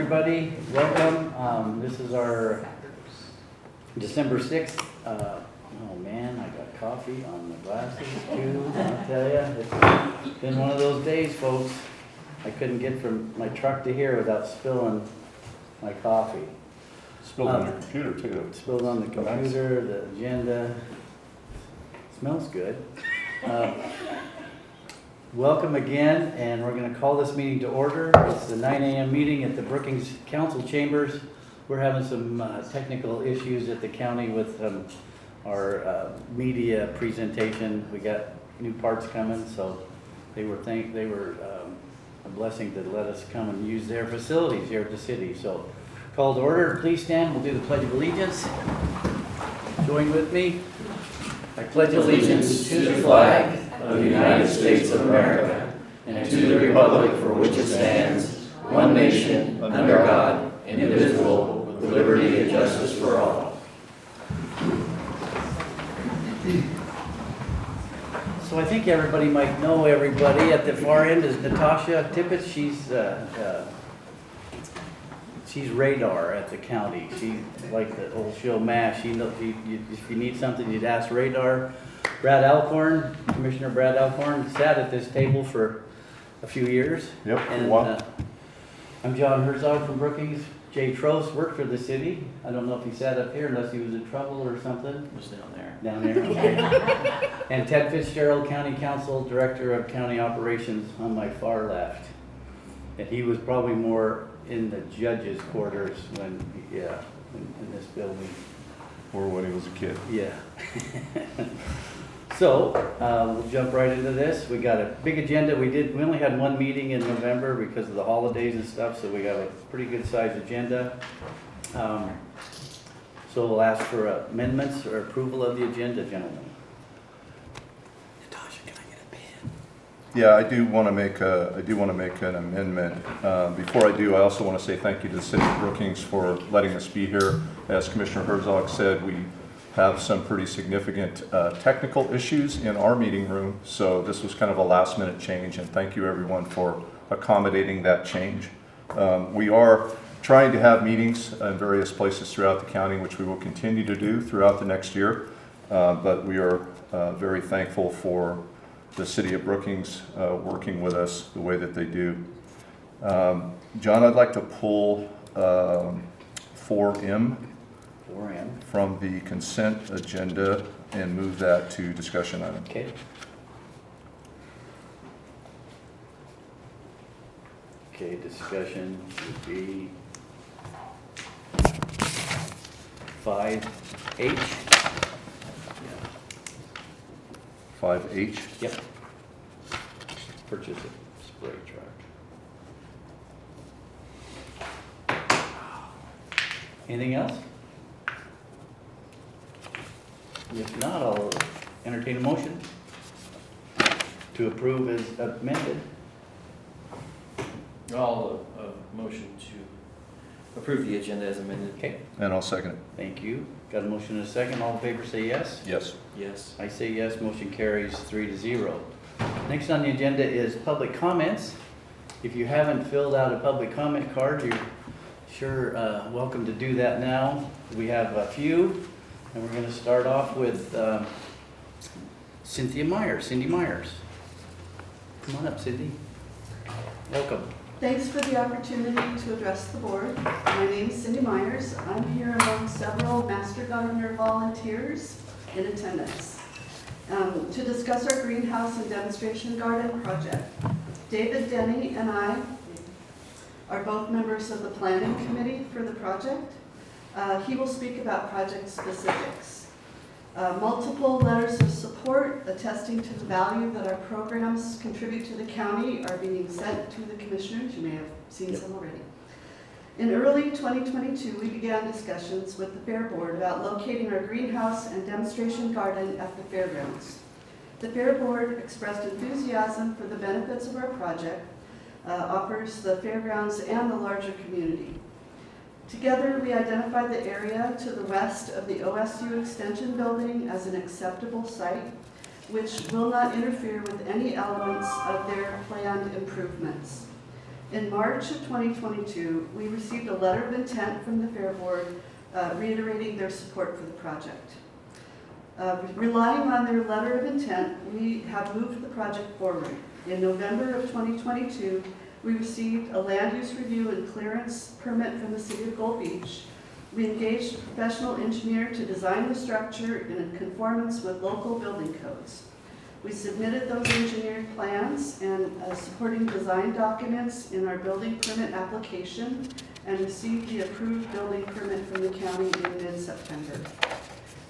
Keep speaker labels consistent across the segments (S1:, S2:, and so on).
S1: everybody. Welcome. This is our December 6th. Oh man, I got coffee on the glasses too. I'll tell you, it's been one of those days, folks. I couldn't get from my truck to here without spilling my coffee.
S2: Spilled on your computer too.
S1: Spilled on the computer, the agenda. Smells good. Welcome again, and we're going to call this meeting to order. It's the 9 a.m. meeting at the Brookings Council Chambers. We're having some technical issues at the county with our media presentation. We got new parts coming, so they were a blessing to let us come and use their facilities here at the city. So, call to order. Please stand. We'll do the Pledge of Allegiance. Join with me. I pledge allegiance to the flag of the United States of America and to the republic for which it stands, one nation, under God, indivisible, with liberty and justice for all. So I think everybody might know everybody. At the far end is Natasha Tippett. She's radar at the county. She's like the old show MASH. If you need something, you'd ask radar. Brad Alcorn, Commissioner Brad Alcorn, sat at this table for a few years.
S2: Yep,
S1: and I'm John Herzog from Brookings. Jay Trost worked for the city. I don't know if he sat up here unless he was in trouble or something.
S3: Was down there.
S1: Down there, okay. And Ted Fitzgerald, County Council, Director of County Operations on my far left. And he was probably more in the judge's quarters in this building.
S2: Or when he was a kid.
S1: Yeah. So, we'll jump right into this. We got a big agenda. We only had one meeting in November because of the holidays and stuff, so we got a pretty good sized agenda. So we'll ask for amendments or approval of the agenda, gentlemen. Natasha, can I get a pen?
S2: Yeah, I do want to make an amendment. Before I do, I also want to say thank you to the City of Brookings for letting us be here. As Commissioner Herzog said, we have some pretty significant technical issues in our meeting room, so this was kind of a last minute change, and thank you everyone for accommodating that change. We are trying to have meetings in various places throughout the county, which we will continue to do throughout the next year, but we are very thankful for the City of Brookings working with us the way that they do. John, I'd like to pull 4M from the consent agenda and move that to discussion item.
S1: Okay. Okay, discussion would be 5H.
S2: 5H.
S1: Yep. Purchase a spray truck. Anything else? If not, I'll entertain a motion to approve as amended.
S3: I'll motion to approve the agenda as amended.
S1: Okay,
S2: And I'll second it.
S1: thank you. Got a motion and a second. All in favor say yes.
S2: Yes.
S3: Yes.
S1: I say yes, motion carries 3-0. Next on the agenda is public comments. If you haven't filled out a public comment card, you're sure welcome to do that now. We have a few, and we're going to start off with Cindy Myers. Come on up, Cindy. Welcome.
S4: Thanks for the opportunity to address the board. My name is Cindy Myers. I'm here among several Master Gardener volunteers in attendance to discuss our greenhouse and demonstration garden project. David Denny and I are both members of the planning committee for the project. He will speak about project specifics. Multiple letters of support attesting to the value that our programs contribute to the county are being sent to the commissioners. You may have seen some already. In early 2022, we began discussions with the Fair Board about locating our greenhouse and demonstration garden at the fairgrounds. The Fair Board expressed enthusiasm for the benefits of our project, offers the fairgrounds and the larger community. Together, we identified the area to the west of the OSU Extension Building as an acceptable site, which will not interfere with any elements of their planned improvements. In March of 2022, we received a letter of intent from the Fair Board reiterating their support for the project. Relying on their letter of intent, we have moved the project forward. In November of 2022, we received a land use review and clearance permit from the City of Gold Beach. We engaged a professional engineer to design the structure in conformance with local building codes. We submitted those engineered plans and supporting design documents in our building permit application and received the approved building permit from the county in mid-September.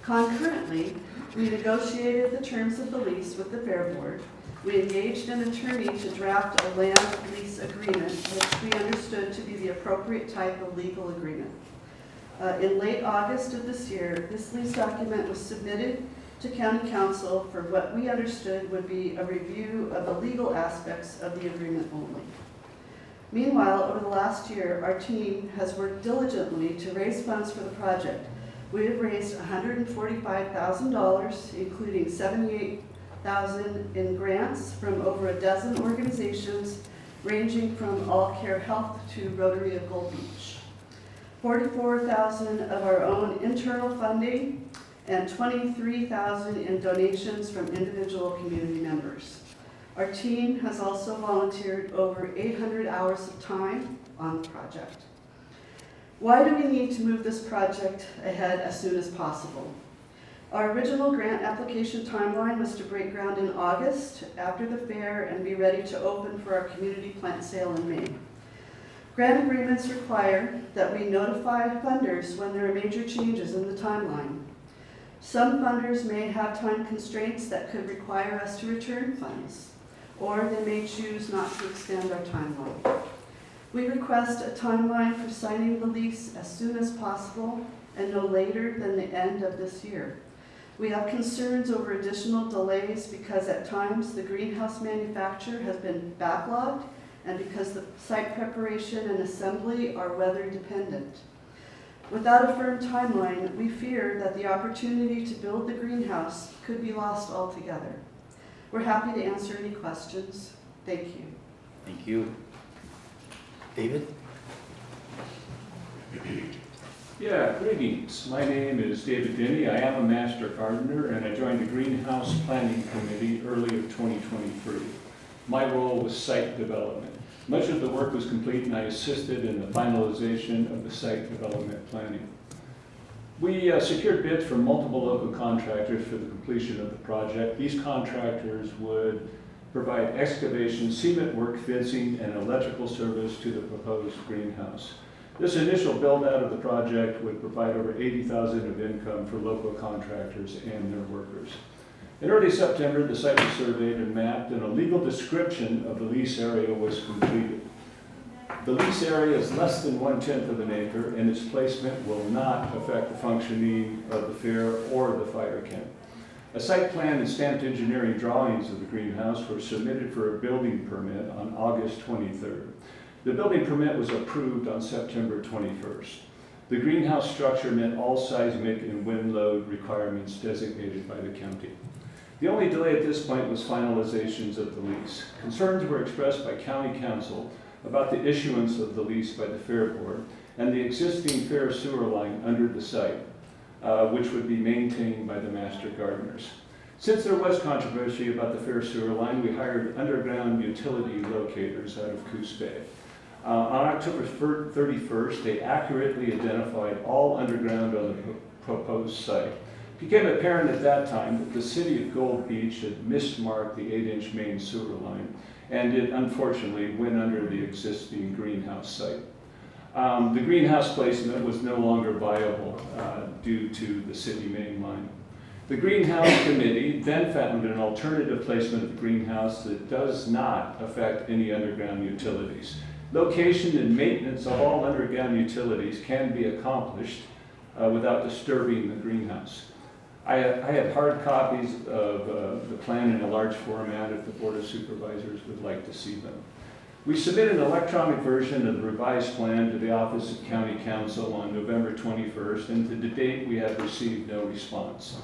S4: Concurrently, we negotiated the terms of the lease with the Fair Board. We engaged an attorney to draft a land lease agreement, which we understood to be the appropriate type of legal agreement. In late August of this year, this lease document was submitted to County Council for what we understood would be a review of the legal aspects of the agreement only. Meanwhile, over the last year, our team has worked diligently to raise funds for the project. We have raised $145,000, including $78,000 in grants from over a dozen organizations, ranging from All Care Health to Rotary of Gold Beach. $44,000 of our own internal funding, and $23,000 in donations from individual community members. Our team has also volunteered over 800 hours of time on the project. Why do we need to move this project ahead as soon as possible? Our original grant application timeline was to break ground in August after the fair and be ready to open for our community plant sale in May. Grant agreements require that we notify funders when there are major changes in the timeline. Some funders may have time constraints that could require us to return funds, or they may choose not to extend our timeline. We request a timeline for signing the lease as soon as possible and no later than the end of this year. We have concerns over additional delays because at times the greenhouse manufacturer has been backlogged and because the site preparation and assembly are weather dependent. Without a firm timeline, we fear that the opportunity to build the greenhouse could be lost altogether. We're happy to answer any questions. Thank you.
S1: Thank you. David?
S5: Yeah, greetings. My name is David Denny. I am a master gardener and I joined the Greenhouse Planning Committee early of 2023. My role was site development. Much of the work was complete and I assisted in the finalization of the site development planning. We secured bids from multiple local contractors for the completion of the project. These contractors would provide excavation, cement work, fencing, and electrical service to the proposed greenhouse. This initial build-out of the project would provide over $80,000 of income for local contractors and their workers. In early September, the site was surveyed and mapped, and a legal description of the lease area was completed. The lease area is less than 1/10 of an acre, and its placement will not affect the functioning of the fair or the fire camp. A site plan and stamped engineering drawings of the greenhouse were submitted for a building permit on August 23rd. The building permit was approved on September 21st. The greenhouse structure met all seismic and wind load requirements designated by the county. The only delay at this point was finalizations of the lease. Concerns were expressed by County Council about the issuance of the lease by the Fair Board and the existing fair sewer line under the site, which would be maintained by the master gardeners. Since there was controversy about the fair sewer line, we hired underground utility locators out of Coos Bay. On October 31st, they accurately identified all underground on the proposed site. It became apparent at that time that the City of Gold Beach had mismarked the 8-inch main sewer line, and it unfortunately went under the existing greenhouse site. The greenhouse placement was no longer viable due to the city main line. The Greenhouse Committee then found an alternative placement of the greenhouse that does not affect any underground utilities. Location and maintenance of all underground utilities can be accomplished without disturbing the greenhouse. I have hard copies of the plan in a large format if the Board of Supervisors would like to see them. We submitted an electronic version of the revised plan to the Office of County Council on November 21st, and to date we have received no response.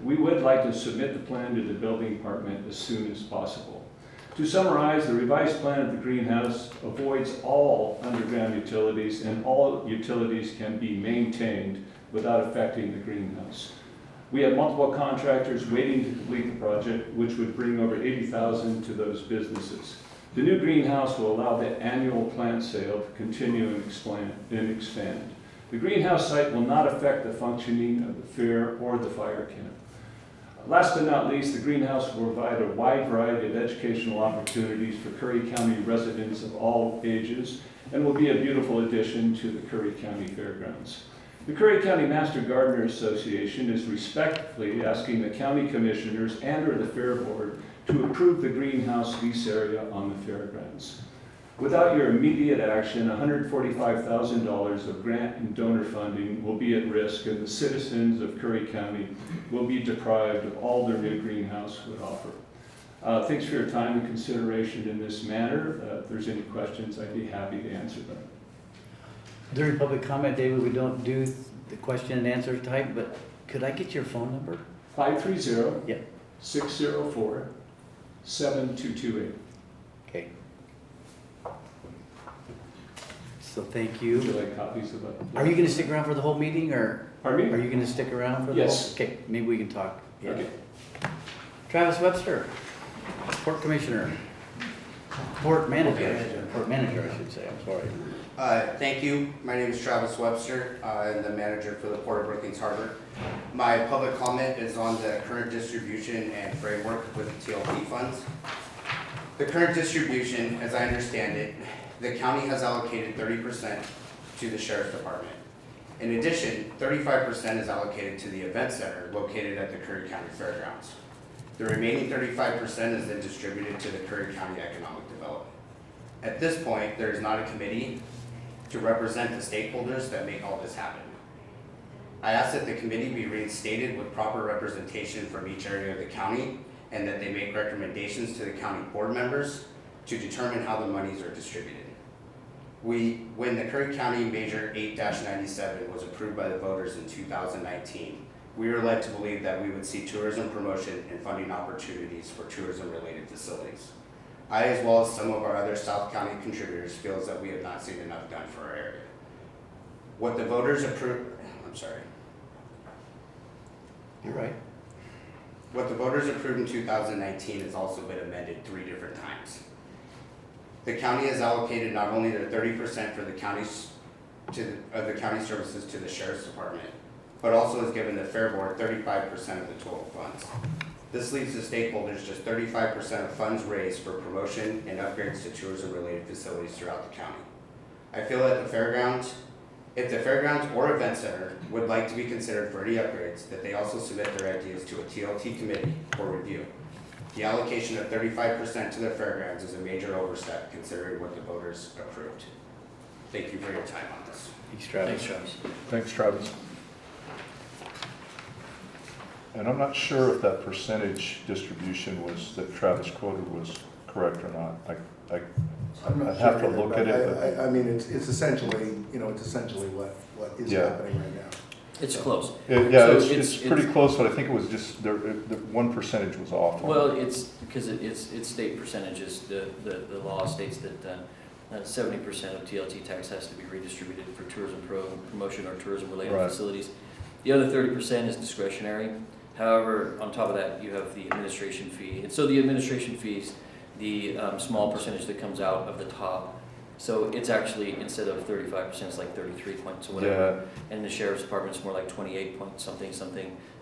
S5: We would like to submit the plan to the building department as soon as possible. To summarize, the revised plan of the greenhouse avoids all underground utilities, and all utilities can be maintained without affecting the greenhouse. We have multiple contractors waiting to complete the project, which would bring over $80,000 to those businesses. The new greenhouse will allow the annual plant sale to continue and expand. The greenhouse site will not affect the functioning of the fair or the fire camp. Last but not least, the greenhouse will provide a wide variety of educational opportunities for Curry County residents of all ages and will be a beautiful addition to the Curry County Fairgrounds. The Curry County Master Gardener Association is respectfully asking the county commissioners and/or the fair board to approve the greenhouse lease area on the fairgrounds. Without your immediate action, $145,000 of grant and donor funding will be at risk, and the citizens of Curry County will be deprived of all their new greenhouse would offer. Thanks for your time and consideration in this matter. If there's any questions, I'd be happy to answer them.
S1: During public comment, David, we don't do the question and answer type, but could I get your phone number?
S5: 530
S1: Yep.
S5: 604 7228.
S1: Okay. So thank
S5: Would
S1: you.
S5: you like copies of it?
S1: Are you gonna stick around for the whole meeting, or
S5: Pardon
S1: are
S5: me?
S1: you gonna stick around for the
S5: Yes.
S1: whole? Okay, maybe we can talk. Yeah.
S5: Okay.
S1: Travis Webster, Port Commissioner, Port Manager, I should say, I'm sorry.
S6: Thank you. My name is Travis Webster. I'm the manager for the Port of Brookings Harbor. My public comment is on the current distribution and framework with TLT funds. The current distribution, as I understand it, the county has allocated 30% to the Sheriff's Department. In addition, 35% is allocated to the event center located at the Curry County Fairgrounds. The remaining 35% is then distributed to the Curry County Economic Development. At this point, there is not a committee to represent the stakeholders that make all this happen. I ask that the committee be reinstated with proper representation from each area of the county, and that they make recommendations to the county board members to determine how the monies are distributed. When the Curry County Measure 8-97 was approved by the voters in 2019, we were led to believe that we would see tourism promotion and funding opportunities for tourism-related facilities. I, as well as some of our other South County contributors, feels that we have not seen enough done for our area. What the voters approved,
S1: You're right.
S6: What the voters approved in 2019 has also been amended 3 different times. The county has allocated not only their 30% for the county's of the county services to the Sheriff's Department, but also has given the Fair Board 35% of the total funds. This leaves the stakeholders just 35% of funds raised for promotion and upgrades to tourism-related facilities throughout the county. I feel that if the fairgrounds or event center would like to be considered for any upgrades, that they also submit their ideas to a TLT committee for review. The allocation of 35% to the fairgrounds is a major overstep considering what the voters approved. Thank you for your time on this.
S1: Thanks, Travis.
S3: Thanks, Travis.
S2: Thanks, Travis. And I'm not sure if that percentage distribution that Travis quoted was correct or not.
S7: I'm not
S2: I'd have
S7: sure
S2: to
S7: either,
S2: look
S7: but
S2: at it,
S7: I mean, it's essentially, it's essentially what is
S2: Yeah.
S7: happening right now.
S3: It's close.
S2: Yeah,
S3: So
S2: it's pretty close, but I think it was just, the 1% was off. on it.
S3: Well, it's because it's state percentages. The law states that 70% of TLT tax has to be redistributed for tourism promotion or tourism-related
S2: Right.
S3: facilities. The other 30% is discretionary. However, on top of that, you have the administration fee. And so the administration fees, the small percentage that comes out of the top. So it's actually, instead of 35%, it's like 33 points or whatever. And the Sheriff's Department's more like 28 point something.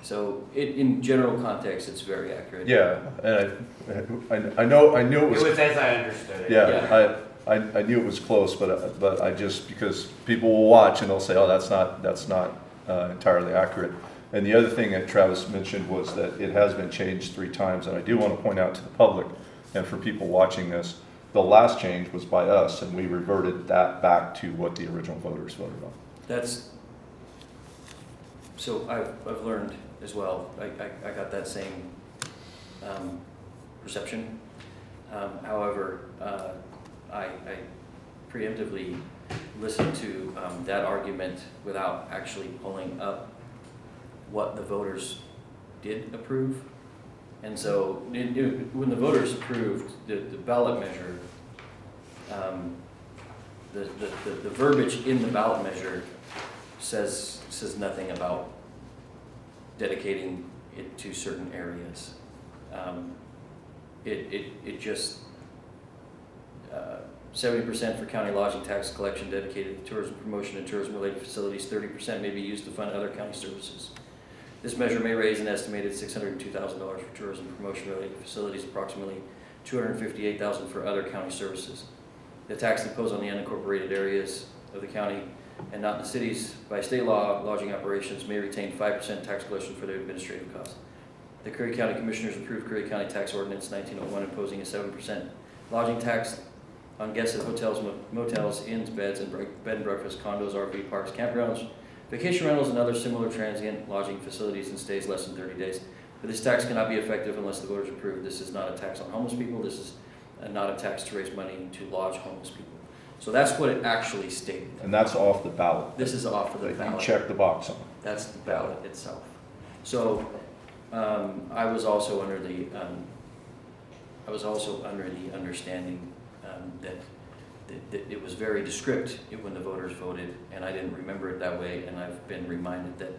S3: So in general context, it's very accurate.
S2: Yeah, and I knew it was.
S6: as I understood it.
S2: Yeah, I knew it was close, but I just, because people will watch and they'll say, oh, that's not entirely accurate. And the other thing that Travis mentioned was that it has been changed 3 times, and I do want to point out to the public and for people watching this, the last change was by us, and we reverted that back to what the original voters voted on.
S3: So I've learned as well. I got that same perception. However, I preemptively listened to that argument without actually pulling up what the voters did approve. And so, when the voters approved the ballot measure, the verbiage in the ballot measure says nothing about dedicating it to certain areas. It just, 70% for county lodging tax collection dedicated to tourism promotion and tourism-related facilities, 30% may be used to fund other county services. This measure may raise an estimated $602,000 for tourism promotion-related facilities, approximately $258,000 for other county services. The tax imposed on the unincorporated areas of the county and not the cities by state law, lodging operations may retain 5% tax collection for their administrative costs. The Curry County Commissioners approved Curry County Tax Ordinance 1901 imposing a 7% lodging tax on guests at hotels, motels, inns, beds, and bed and breakfast, condos, RV parks, campgrounds, vacation rentals, and other similar transient lodging facilities and stays less than 30 days. But this tax cannot be effective unless the voters approve. This is not a tax on homeless people. This is not a tax to raise money to lodge homeless people. So that's what it actually stated.
S2: And that's off the ballot.
S3: This is off of the
S2: Like,
S3: ballot.
S2: you check the box on it.
S3: That's the ballot itself. So, I was also under the understanding that it was very descriptive when the voters voted, and I didn't remember it that way, and I've been reminded that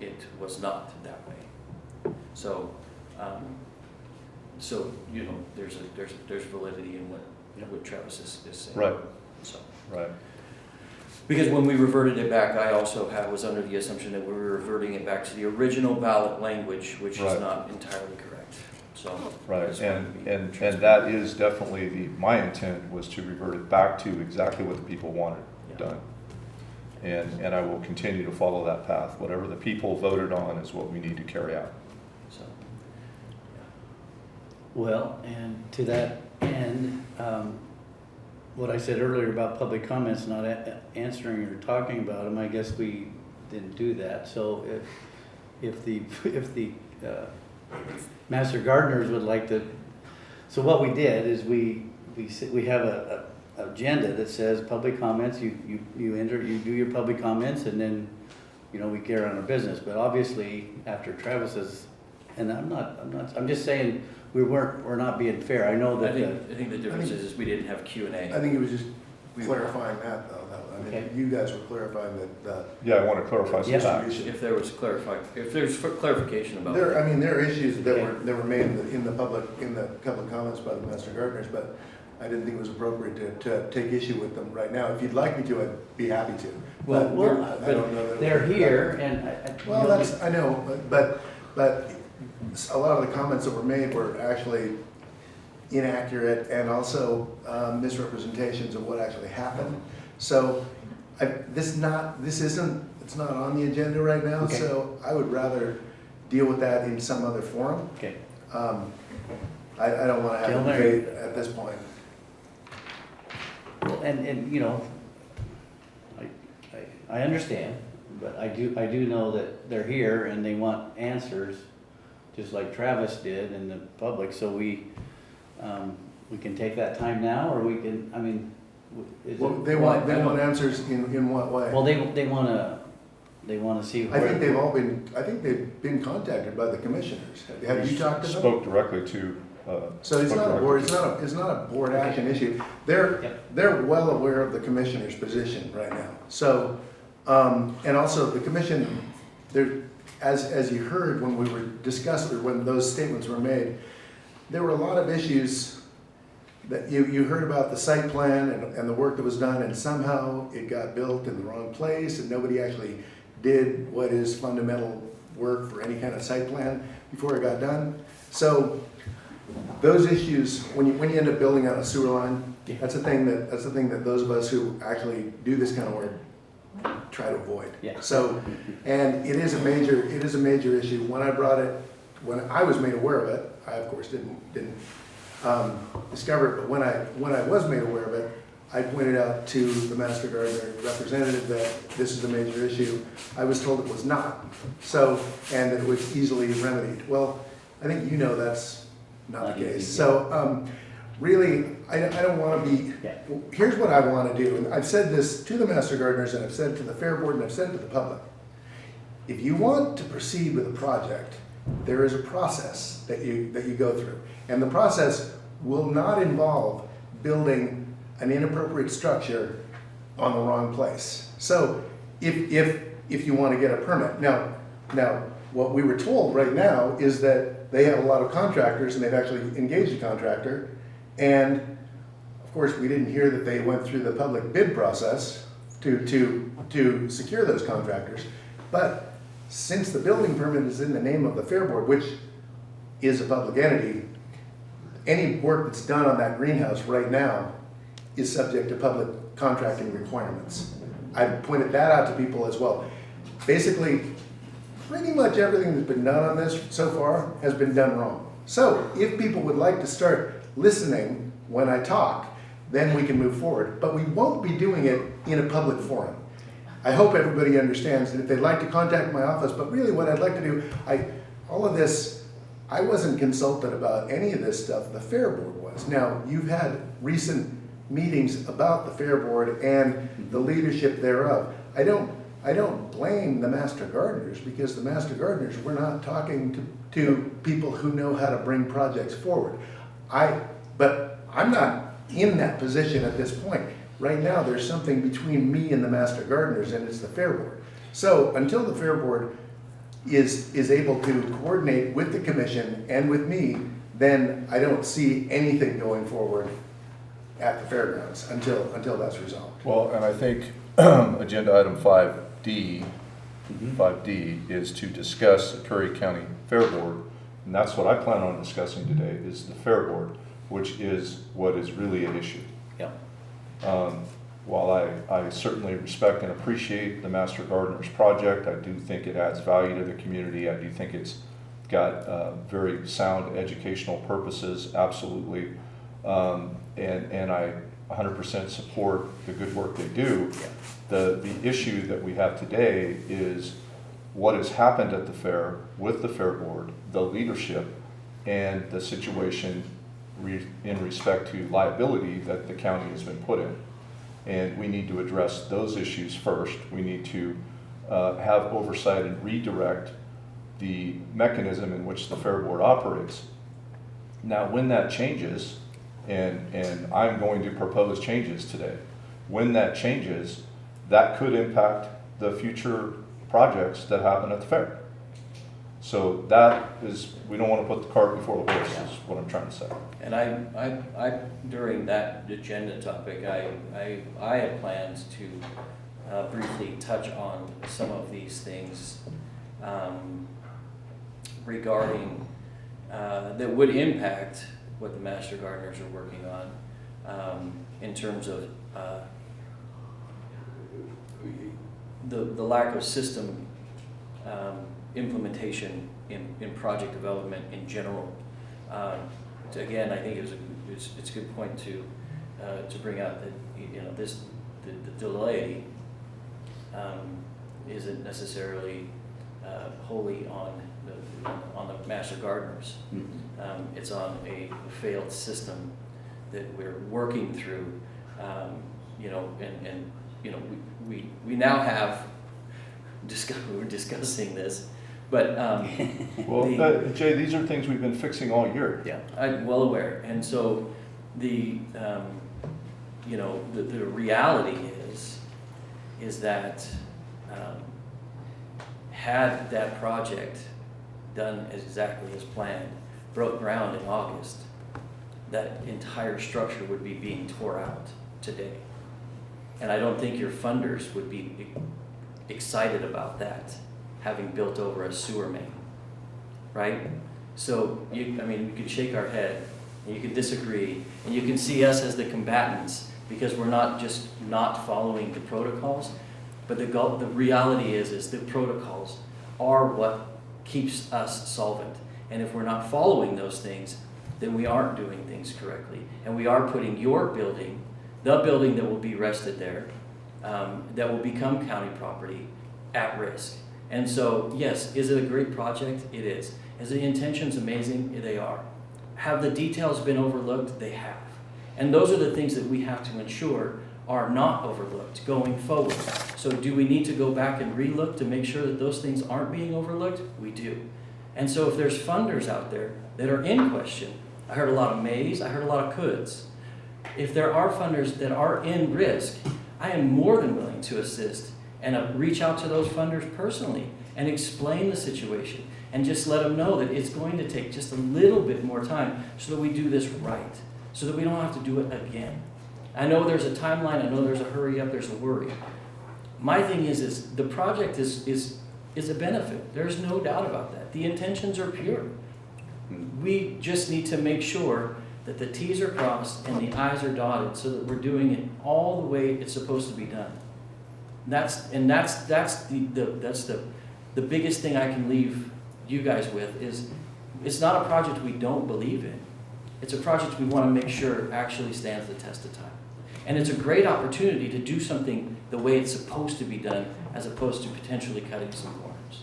S3: it was not that way. So, you know, there's validity in what Travis is saying.
S2: Right.
S3: So.
S2: Right.
S3: Because when we reverted it back, I also was under the assumption that we were reverting it back to the original ballot language, which
S2: Right.
S3: is not entirely correct. So. I
S2: Right,
S3: just wanted to be
S2: and
S3: transparent.
S2: that is definitely my intent was to revert it back to exactly what the people wanted
S3: Yeah.
S2: done. And I will continue to follow that path. Whatever the people voted on is what we need to carry out.
S3: So,
S1: Well, and to that end, what I said earlier about public comments not answering or talking about them, I guess we didn't do that. So if the master gardeners would like to, so what we did is we have a agenda that says public comments, you do your public comments, and then, you know, we carry on our business. But obviously, after Travis's, and I'm just saying, we're not being fair. I know
S3: I
S1: that
S3: think the difference is we didn't have
S7: I
S3: Q&A.
S7: think it was just clarifying that, though. I
S1: Okay.
S7: mean, you guys were clarifying that,
S2: Yeah, I want to clarify some
S1: Yeah.
S2: facts.
S3: If there was clarification about
S7: there,
S3: it.
S7: I mean, there are issues that
S1: Okay.
S7: were made in the public comments by the master gardeners, but I didn't think it was appropriate to take issue with them right now. If you'd like me to, I'd be happy to.
S1: Well,
S7: I don't know that.
S1: they're here, and
S7: Well, I know, but a lot of the comments that were made were actually inaccurate and also misrepresentations of what actually happened. So it's not on the agenda right now,
S1: Okay.
S7: so I would rather deal with that in some other forum.
S1: Okay.
S7: I don't want to have
S1: Till
S7: a
S1: there.
S7: debate at this point.
S1: Well, and you know, I understand, but I do know that they're here and they want answers, just like Travis did in the public, so we can take that time now, or we can, I mean, is it?
S7: Well, they want answers in what way?
S1: Well, they wanna see
S7: I
S1: where.
S7: think they've been contacted by the commissioners. Have you talked to them?
S2: Spoke directly to.
S7: So it's
S2: spoke
S7: not a
S2: directly
S7: board,
S2: to-
S7: it's not a board action issue.
S1: Yep.
S7: They're well aware of the commissioner's position right now. So, and also the commission, as you heard when we were discussing, or when those statements were made, there were a lot of issues that you heard about the site plan and the work that was done, and somehow it got built in the wrong place, and nobody actually did what is fundamental work for any kind of site plan before it got done. So those issues, when you end up building out a sewer line, that's the thing that those of us who actually do this kind of work try to avoid.
S1: Yeah.
S7: So, and it is a major issue. When I was made aware of it, I of course didn't discover it, but when I was made aware of it, I pointed out to the master gardener representative that this is a major issue. I was told it was not. So, and that it was easily remedied. Well, I think you know that's not the case. So, really, I don't want to be,
S1: Yeah.
S7: here's what I want to do. And I've said this to the master gardeners, and I've said it to the fair board, and I've said it to the public. If you want to proceed with a project, there is a process that you go through. And the process will not involve building an inappropriate structure on the wrong place. So if you want to get a permit. Now, what we were told right now is that they have a lot of contractors and they've actually engaged a contractor. And of course, we didn't hear that they went through the public bid process to secure those contractors. But since the building permit is in the name of the Fair Board, which is a public entity, any work that's done on that greenhouse right now is subject to public contracting requirements. I've pointed that out to people as well. Basically, pretty much everything that's been done on this so far has been done wrong. So if people would like to start listening when I talk, then we can move forward. But we won't be doing it in a public forum. I hope everybody understands that if they'd like to contact my office, but really what I'd like to do, all of this, I wasn't consulted about any of this stuff, the Fair Board was. Now, you've had recent meetings about the Fair Board and the leadership thereof. I don't blame the Master Gardeners, because the Master Gardeners were not talking to people who know how to bring projects forward. But I'm not in that position at this point. Right now, there's something between me and the Master Gardeners, and it's the Fair Board. So until the Fair Board is able to coordinate with the commission and with me, then I don't see anything going forward at the fairgrounds until that's resolved.
S2: Well, and I think agenda item 5D, 5D is to discuss the Curry County Fair Board, and that's what I plan on discussing today, is the Fair Board, which is what is really at issue.
S1: Yeah.
S2: While I certainly respect and appreciate the Master Gardeners project, I do think it adds value to the community. I do think it's got very sound educational purposes, absolutely. And I 100% support the good work they do. The issue that we have today is what has happened at the fair with the Fair Board, the leadership, and the situation in respect to liability that the county has been put in. And we need to address those issues first. We need to have oversight and redirect the mechanism in which the Fair Board operates. Now, when that changes, and I'm going to propose changes today, when that changes, that could impact the future projects that happen at the fair. So that is, we don't want to put the cart before the horse, is what I'm trying to say.
S3: And I during that agenda topic, I had plans to briefly touch on some of these things regarding that would impact what the Master Gardeners are working on in terms of the lack of system implementation in project development in general. Again, I think it's a good point to bring out that the delay isn't necessarily wholly on the Master Gardeners. It's on a failed system that we're working through. We now have we're discussing this. But
S2: well, Jay, these are things we've been fixing all year.
S3: Yeah, I'm well aware, and so the reality is that had that project done exactly as planned, broke ground in August, that entire structure would be being tore out today, and I don't think your funders would be excited about that, having built over a sewer main, right? So, we can shake our head, and you can disagree, and you can see us as the combatants, because we're not just not following the protocols, but the reality is the protocols are what keeps us solvent. And if we're not following those things, then we aren't doing things correctly. And we are putting your building, the building that will be rested there, that will become county property, at risk. And so, yes, is it a great project? It is. Is the intentions amazing? They are. Have the details been overlooked? They have. And those are the things that we have to ensure are not overlooked going forward. So do we need to go back and relook to make sure that those things aren't being overlooked? We do. And so if there's funders out there that are in question, I heard a lot of mays, I heard a lot of coulds. If there are funders that are in risk, I am more than willing to assist and reach out to those funders personally and explain the situation and just let them know that it's going to take just a little bit more time so that we do this right, so that we don't have to do it again. I know there's a timeline, I know there's a hurry up, there's a worry. My thing is the project is a benefit. There's no doubt about that. The intentions are pure. We just need to make sure that the T's are crossed and the I's are dotted so that we're doing it all the way it's supposed to be done. That's the biggest thing I can leave you guys with is it's not a project we don't believe in. It's a project we want to make sure actually stands the test of time. And it's a great opportunity to do something the way it's supposed to be done as opposed to potentially cutting some corners.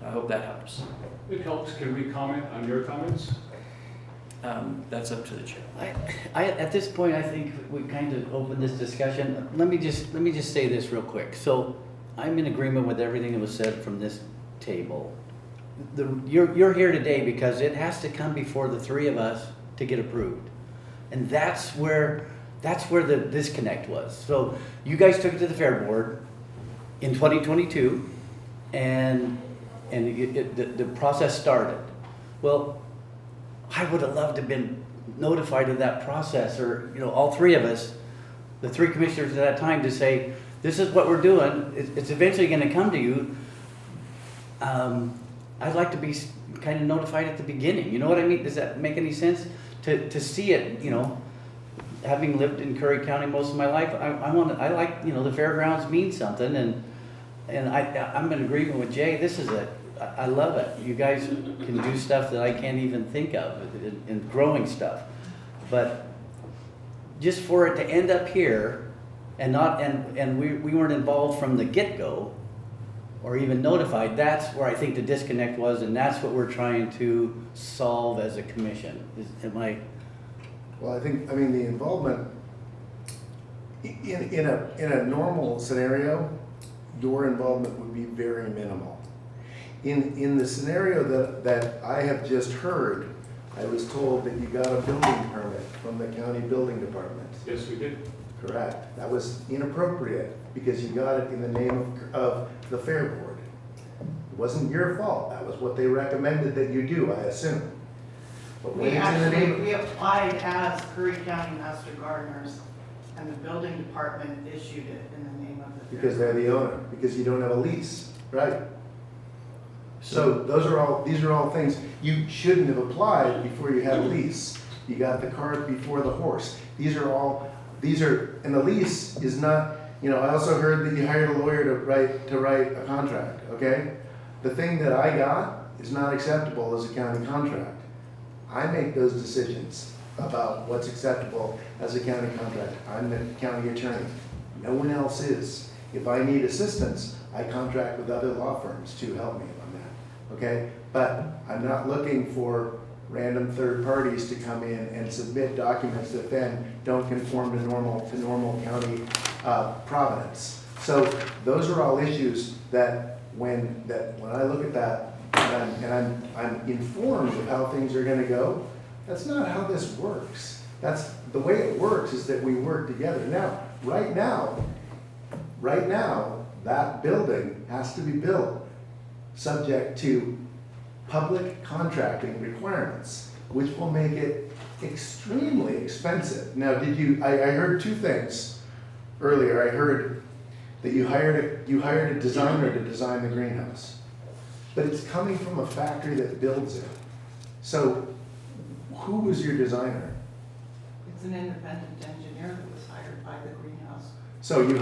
S3: I hope that helps.
S5: It helps. Can we comment on your comments?
S3: That's up to the chair.
S1: At this point, I think we kind of opened this discussion. Let me just say this real quick. So I'm in agreement with everything that was said from this table. You're here today because it has to come before the three of us to get approved. And that's where the disconnect was. So you guys took it to the Fair Board in 2022 and the process started. Well, I would have loved to have been notified of that process, or all three of us, the three commissioners at that time, to say, this is what we're doing, it's eventually going to come to you. I'd like to be kind of notified at the beginning. You know what I mean? Does that make any sense? To see it, having lived in Curry County most of my life, I like, the fairgrounds mean something, and I'm in agreement with Jay. This is I love it. You guys can do stuff that I can't even think of in growing stuff. But just for it to end up here and we weren't involved from the get-go or even notified, that's where I think the disconnect was, and that's what we're trying to solve as a commission. Am I?
S7: Well, the involvement in a normal scenario, your involvement would be very minimal. In the scenario that I have just heard, I was told that you got a building permit from the county building department.
S5: Yes, we did.
S7: Correct. That was inappropriate because you got it in the name of the Fair Board. It wasn't your fault. That was what they recommended that you do, I assume. But when it's in the name,
S8: We applied as Curry County Master Gardeners, and the building department issued it in the name of the.
S7: because they're the owner, because you don't have a lease, right? So these are all things you shouldn't have applied before you had a lease. You got the cart before the horse. And the lease is not, I also heard that you hired a lawyer to write a contract, okay? The thing that I got is not acceptable as a county contract. I make those decisions about what's acceptable as a county contract. I'm the county attorney. No one else is. If I need assistance, I contract with other law firms to help me on that, okay? But I'm not looking for random third parties to come in and submit documents that then don't conform to normal county providence. So those are all issues that when I look at that and I'm informed of how things are going to go, that's not how this works. That's the way it works, is that we work together. Now, right now, that building has to be built subject to public contracting requirements, which will make it extremely expensive. Now, I heard two things earlier. I heard that you hired a designer to design the greenhouse, but it's coming from a factory that builds it. So who was your designer?
S8: It's an independent engineer that was hired by the greenhouse.
S7: So you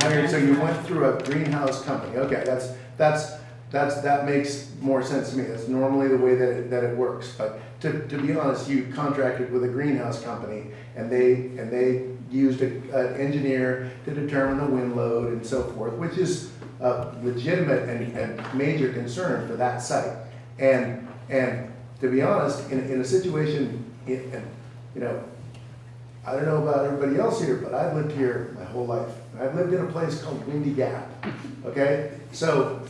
S7: went through a greenhouse company. Okay, that makes more sense to me. That's normally the way that it works. But to be honest, you contracted with a greenhouse company, and they used an engineer to determine the wind load and so forth, which is a legitimate and major concern for that site. And to be honest, in a situation, I don't know about everybody else here, but I've lived here my whole life. I've lived in a place called Windy Gap, okay? So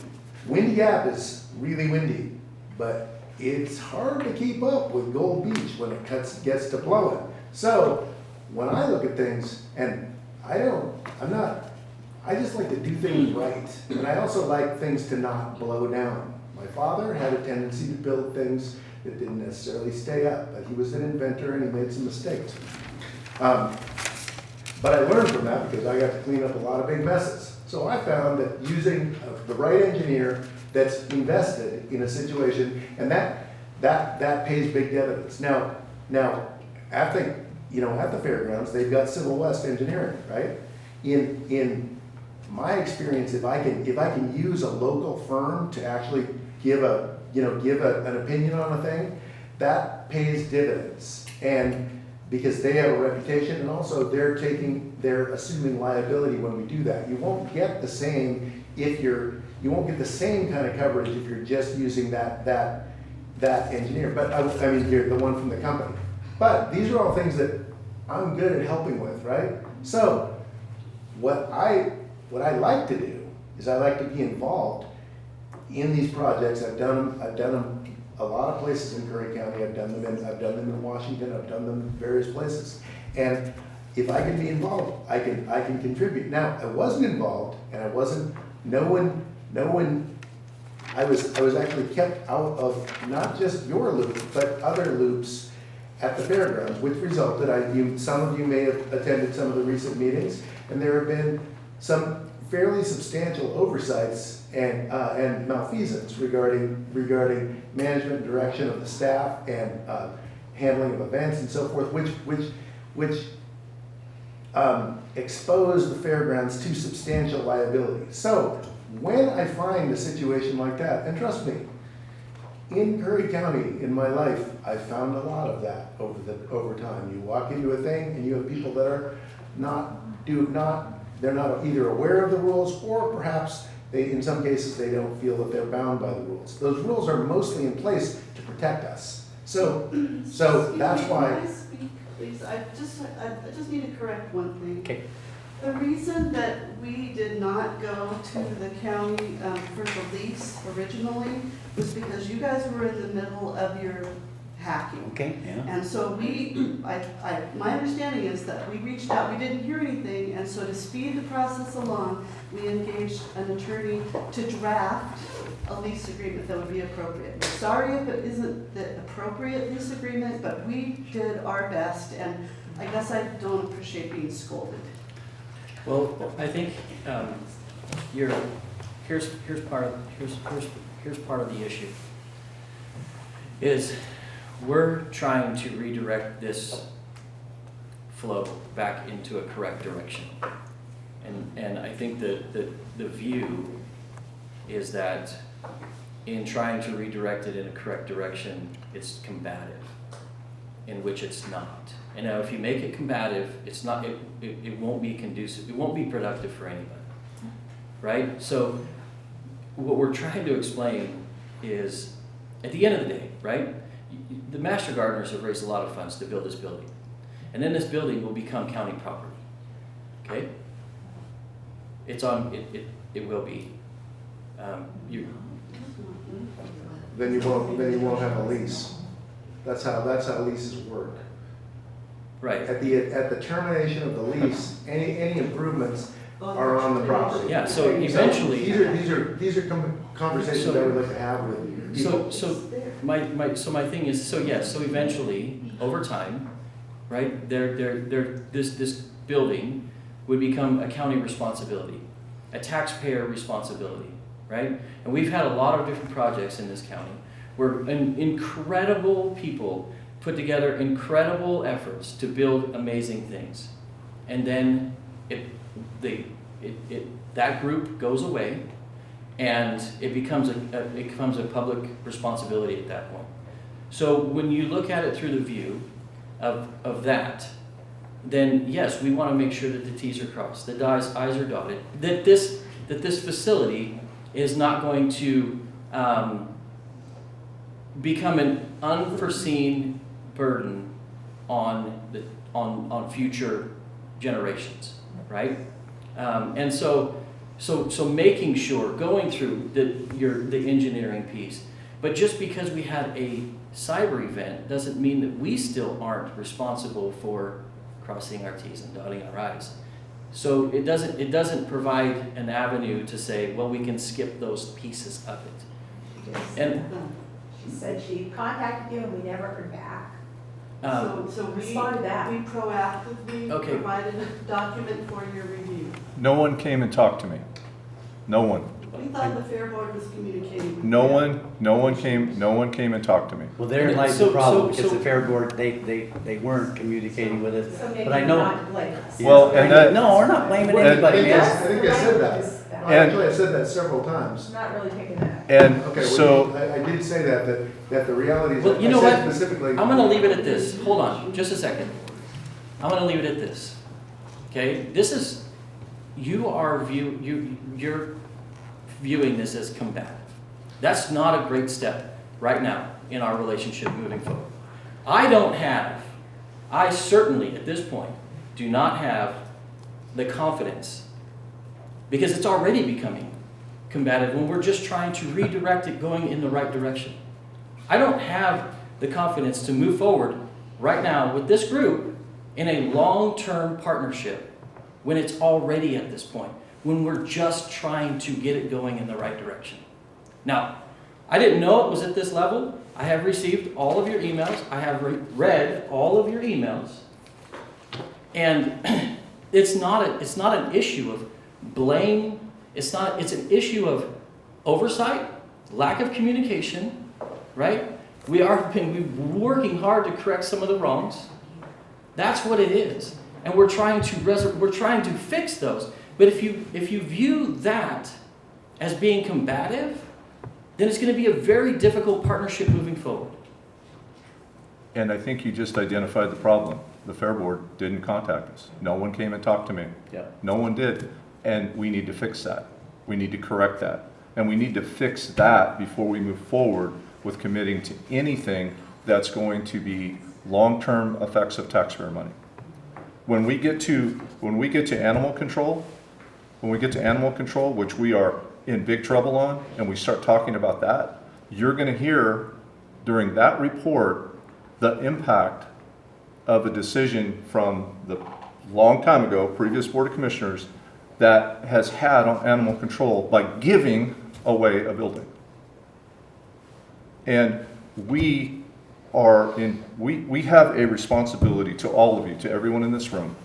S7: Windy Gap is really windy, but it's hard to keep up with Gold Beach when it gets to blowing. So when I look at things, and I just like to do things right. And I also like things to not blow down. My father had a tendency to build things that didn't necessarily stay up, but he was an inventor and he made some mistakes. But I learned from that because I got to clean up a lot of big messes. So I found that using the right engineer that's invested in a situation, and that pays big dividends. Now, at the fairgrounds, they've got Civil West Engineering, right? In my experience, if I can use a local firm to actually give an opinion on a thing, that pays dividends. And because they have a reputation, and also they're assuming liability when we do that. You won't get the same you won't get the same kind of coverage if you're just using that engineer. But I mean, you're the one from the company. But these are all things that I'm good at helping with, right? So what I like to do is I like to be involved in these projects. I've done them a lot of places in Curry County. I've done them in Washington. I've done them in various places. And if I can be involved, I can contribute. Now, I wasn't involved, and I wasn't. No one. I was actually kept out of not just your loop, but other loops at the fairgrounds, which resulted. Some of you may have attended some of the recent meetings, and there have been some fairly substantial oversights and malfeasance regarding management and direction of the staff and handling of events and so forth, which expose the fairgrounds to substantial liability. So when I find a situation like that, and trust me, in Curry County in my life, I've found a lot of that over time. You walk into a thing and you have people that are they're not either aware of the rules, or perhaps in some cases they don't feel that they're bound by the rules. Those rules are mostly in place to protect us. So that's why.
S4: Can I speak, please? I just need to correct one thing.
S1: Okay.
S4: The reason that we did not go to the county for the lease originally was because you guys were in the middle of your hacking.
S1: Okay, yeah.
S4: And so my understanding is that we reached out, we didn't hear anything, and so to speed the process along, we engaged an attorney to draft a lease agreement that would be appropriate. We're sorry if it isn't the appropriate lease agreement, but we did our best, and I guess I don't appreciate being scolded.
S3: Well, I think here's part of the issue. Is we're trying to redirect this flow back into a correct direction, and I think that the view is that in trying to redirect it in a correct direction, it's combative, in which it's not. And now if you make it combative, it's not, it won't be conducive, it won't be productive for anybody, right? So what we're trying to explain is, at the end of the day, right, the master gardeners have raised a lot of funds to build this building. And then this building will become county property, okay? It will be.
S7: Then you won't have a lease. That's how leases work.
S3: Right.
S7: At the termination of the lease, any improvements are on the property.
S3: Yeah, so eventually.
S7: These are conversations I would like to have with you.
S3: So my thing is, so eventually, over time, right, this building would become a county responsibility, a taxpayer responsibility, right? And we've had a lot of different projects in this county where incredible people put together incredible efforts to build amazing things. And then that group goes away, and it becomes a public responsibility at that point. So when you look at it through the view of that, then yes, we want to make sure that the T's are crossed, the I's are dotted, that this facility is not going to become an unforeseen burden on future generations, right? And so making sure, going through the engineering piece, But just because we had a cyber event doesn't mean that we still aren't responsible for crossing our T's and dotting our I's. So it doesn't provide an avenue to say, well, we can skip those pieces of it. And
S9: She said she contacted you and we never heard back.
S4: So we
S9: Respond to that.
S4: We proactively
S3: Okay.
S4: provided a document for your review.
S2: No one came and talked to me. No one.
S4: We thought the Fair Board was communicating with
S2: No
S4: you.
S2: no one came and talked to me.
S1: Well, therein lies the
S3: So-
S1: problem,
S3: so-
S1: because the
S3: so-
S1: Fair Board, they weren't communicating with us.
S9: So maybe
S1: But I
S9: you're
S1: know.
S9: not to blame us.
S2: Well, and that-
S1: No, we're not blaming
S2: And-
S1: anybody,
S7: I
S1: man.
S7: think I said that.
S9: And,
S7: Actually, I said that several times.
S9: I'm not really taking that.
S2: And
S7: Okay,
S2: so,
S7: well, I did say that the reality is,
S3: Well, you
S7: I
S3: know
S7: said
S3: what?
S7: specifically.
S3: I'm gonna leave it at this. Hold on, just a second. I'm gonna leave it at this. Okay, this is, you're viewing this as combative. That's not a great step right now in our relationship moving forward. I certainly at this point do not have the confidence, because it's already becoming combative when we're just trying to redirect it going in the right direction. I don't have the confidence to move forward right now with this group in a long-term partnership when it's already at this point, when we're just trying to get it going in the right direction. Now, I didn't know it was at this level. I have received all of your emails. I have read all of your emails. And it's not an issue of blame. It's an issue of oversight, lack of communication, right? We've been working hard to correct some of the wrongs. That's what it is. And we're trying to fix those. But if you view that as being combative, then it's going to be a very difficult partnership moving forward.
S2: and I think you just identified the problem. The Fair Board didn't contact us. No one came and talked to me.
S1: Yep.
S2: No one did. And we need to fix that. We need to correct that. And we need to fix that before we move forward with committing to anything that's going to be long-term effects of taxpayer money. When we get to animal control, which we are in big trouble on, and we start talking about that, you're going to hear during that report the impact of a decision from the long time ago, previous Board of Commissioners, that has had on animal control by giving away a building. And we have a responsibility to all of you, to everyone in this room,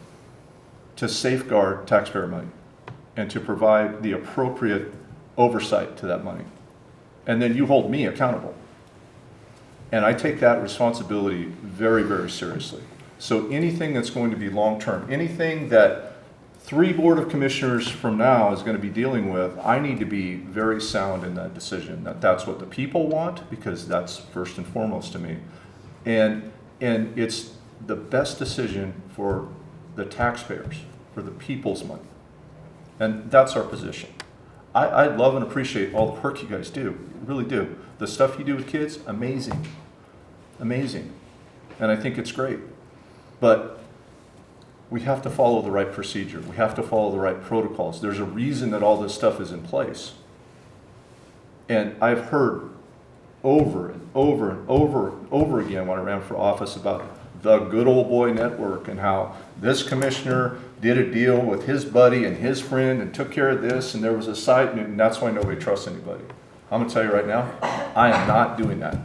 S2: to safeguard taxpayer money and to provide the appropriate oversight to that money. And then you hold me accountable. And I take that responsibility very, very seriously. So anything that's going to be long-term, anything that 3 Board of Commissioners from now is going to be dealing with, I need to be very sound in that decision. That's what the people want, because that's first and foremost to me. And it's the best decision for the taxpayers, for the people's money. And that's our position. I love and appreciate all the work you guys do, really do. The stuff you do with kids, amazing, amazing. And I think it's great. But we have to follow the right procedure. We have to follow the right protocols. There's a reason that all this stuff is in place. And I've heard over and over and over and over again when I ran for office about the good old boy network and how this commissioner did a deal with his buddy and his friend and took care of this, and there was a site, and that's why nobody trusts anybody. I'm going to tell you right now, I am not doing that.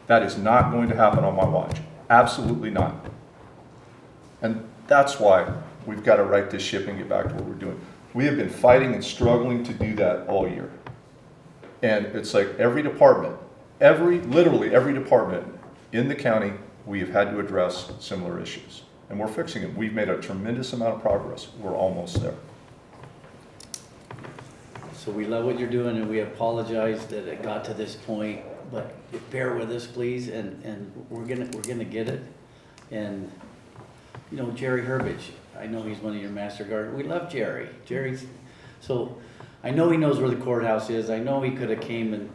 S2: That is not going to happen on my watch. Absolutely not. And that's why we've got to right this ship and get back to what we're doing. We have been fighting and struggling to do that all year. And it's like every department, literally every department in the county, we have had to address similar issues. And we're fixing them. We've made a tremendous amount of progress. We're almost there.
S1: So we love what you're doing, and we apologize that it got to this point, but bear with us, please, and we're gonna get it. And, you know, Jerry Herbage, I know he's one of your master gardeners. We love Jerry. So I know he knows where the courthouse is. I know he could have came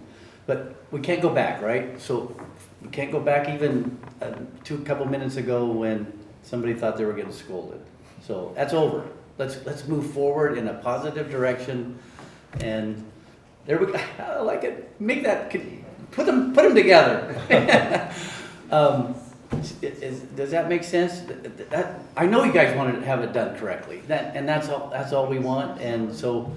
S1: but we can't go back, right? So we can't go back even a couple minutes ago when somebody thought they were getting scolded. So that's over. Let's move forward in a positive direction. And there we go. I like it. Make that put them together. Does that make sense? I know you guys wanted to have it done correctly, and that's all we want, and so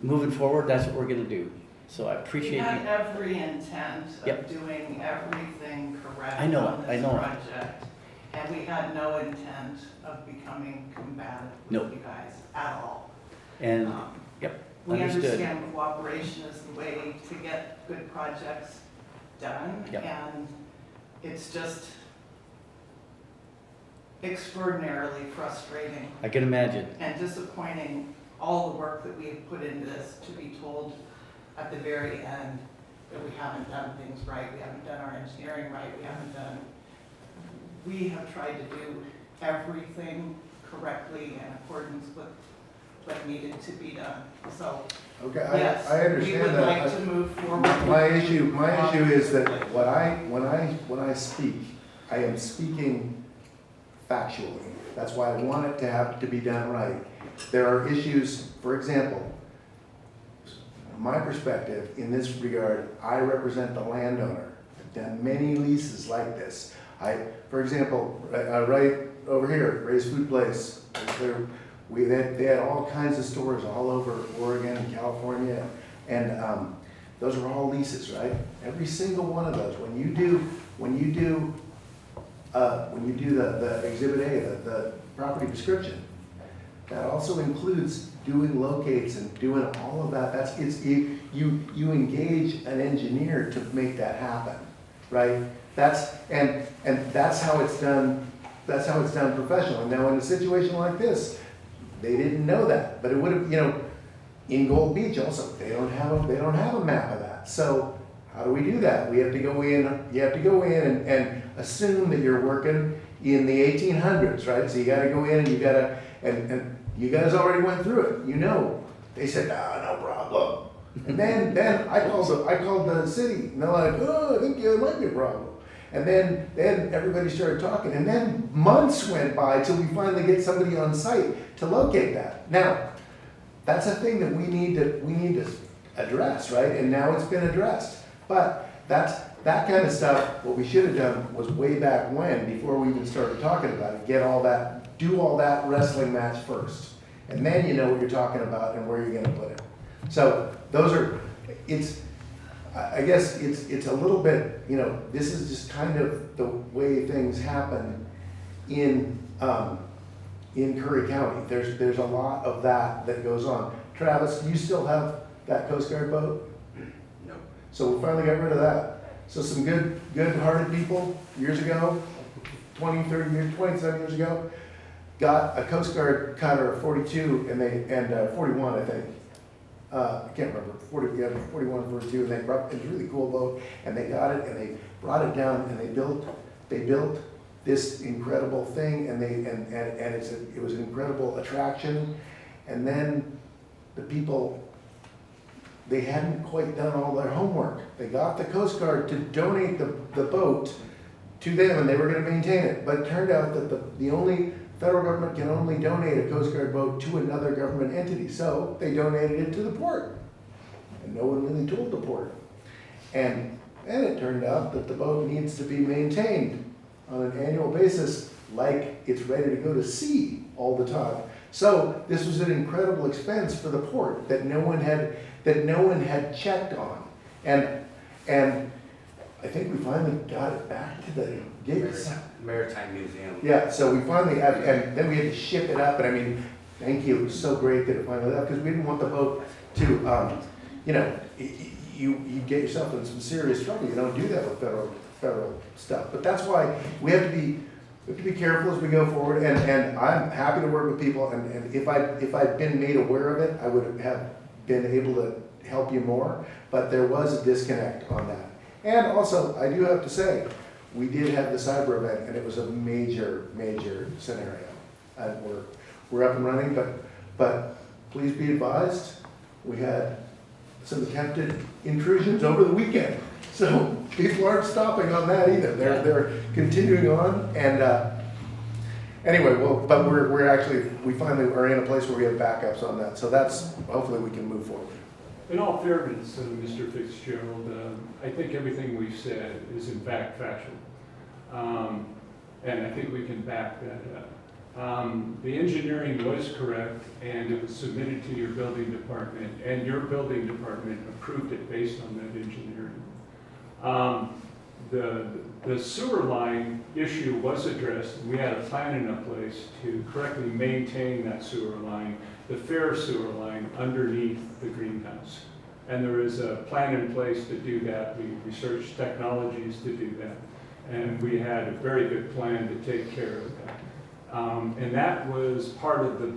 S1: moving forward, that's what we're gonna do. So I appreciate
S8: We
S1: you.
S8: had every intent
S1: Yep.
S8: of doing everything correct
S1: I know,
S8: on
S1: I
S8: this
S1: know.
S8: project. And we had no intent of becoming combative
S1: Nope.
S8: with you guys at all.
S1: And,
S8: Um,
S1: yep,
S8: We
S1: understood.
S8: understand cooperation is the way to get good projects done.
S1: Yep.
S8: And it's just extraordinarily frustrating
S1: I can imagine.
S8: and disappointing, all the work that we have put into this, to be told at the very end that we haven't done things right, we haven't done our engineering right, we have tried to do everything correctly in accordance with what needed to be done. So,
S7: Okay,
S8: yes,
S7: I
S8: we
S7: understand
S8: would like
S7: that.
S8: to move forward.
S7: My issue is that when I speak, I am speaking factually. That's why I want it to have to be done right. There are issues, for example, my perspective in this regard, I represent the landowner. I've done many leases like this. For example, right over here, Ray's Food Place, they had all kinds of stores all over Oregon and California, and those are all leases, right? Every single one of those. When you do the Exhibit A, the property description, that also includes doing locates and doing all of that. You engage an engineer to make that happen, right? And that's how it's done. That's how it's done professionally. Now, in a situation like this, they didn't know that, but it would have, in Gold Beach also, they don't have a map of that. So how do we do that? We have to go in. You have to go in and assume that you're working in the 1800s, right? So you got to go in and you got to and you guys already went through it. They said, no problem. And then I called the city, and they're like, oh, I think there might be a problem. And then everybody started talking, and then months went by till we finally get somebody on site to locate that. Now, that's a thing that we need to address, right? And now it's been addressed. But that kind of stuff, what we should have done was way back when, before we even started talking about it, do all that wrestling match first. And then you know what you're talking about and where you're gonna put it. So I guess it's a little bit, this is just kind of the way things happen in Curry County. There's a lot of that goes on. Travis, do you still have that Coast Guard boat?
S6: No.
S7: So we finally got rid of that. So some good-hearted people years ago, 27 years ago, got a Coast Guard cutter, 42 and 41, I think. I can't remember, 41 and 42, and it was a really cool boat, and they got it, and they brought it down, and they built this incredible thing, and it was an incredible attraction, and then the people, they hadn't quite done all their homework. They got the Coast Guard to donate the boat to them, and they were gonna maintain it, but it turned out that the federal government can only donate a Coast Guard boat to another government entity, so they donated it to the port. And no one really told the port. And then it turned out that the boat needs to be maintained on an annual basis like it's ready to go to sea all the time. So this was an incredible expense for the port that no one had checked on. And I think we finally got it back to the digs.
S6: Maritime Museum.
S7: Yeah, so we finally had, and then we had to ship it up, and I mean, thank you, it was so great that it finally left, because we didn't want the boat to, you get yourself in some serious trouble. You don't do that with federal stuff. But that's why we have to be careful as we go forward, and I'm happy to work with people, and if I'd been made aware of it, I would have been able to help you more, but there was a disconnect on that. And also, I do have to say, we did have the cyber event, and it was a major scenario. And we're up and running, but please be advised, we had some attempted intrusions over the weekend. So people aren't stopping on that either. They're continuing on, and anyway, but we finally are in a place where we have backups on that. So hopefully we can move forward.
S5: In all fairness, Mr. Fitzgerald, I think everything we've said is in fact factual. And I think we can back that up. The engineering was correct, and it was submitted to your building department, and your building department approved it based on that engineering. The sewer line issue was addressed, and we had a plan in place to correctly maintain that sewer line, the fair sewer line underneath the greenhouse. And there is a plan in place to do that. We researched technologies to do that. And we had a very good plan to take care of that. And that was part of the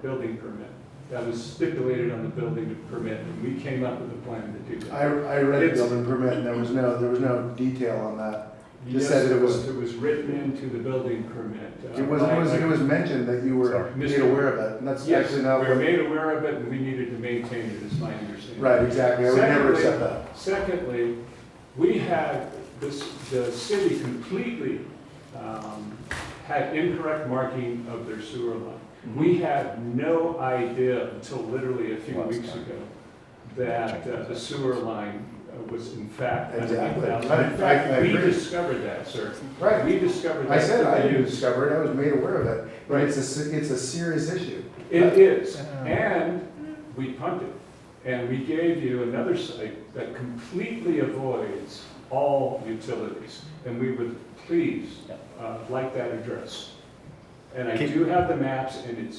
S5: building permit. That was stipulated on the building permit, and we came up with a plan to do that.
S7: I read the building permit, and there was no detail on that. Just
S5: Yes,
S7: said
S5: it was written into the building permit.
S7: It was mentioned that you were made aware of it, and that's
S5: Yes,
S7: actually
S5: we
S7: not
S5: were
S7: what.
S5: made aware of it, and we needed to maintain it, is my understanding.
S7: Right, exactly, I would never accept that.
S5: Secondly, we had the city completely had incorrect marking of their sewer line. We had no idea until literally a few weeks ago that the sewer line was in fact
S7: Exactly.
S5: 100,000. In fact, we discovered that, sir.
S7: Right.
S5: We discovered that.
S7: I said I didn't discover it, I was made aware of it, but
S5: Right.
S7: it's a serious issue.
S5: It is, and we punted, and we gave you another site that completely avoids all utilities, and we would please like that address. And I do have the maps, and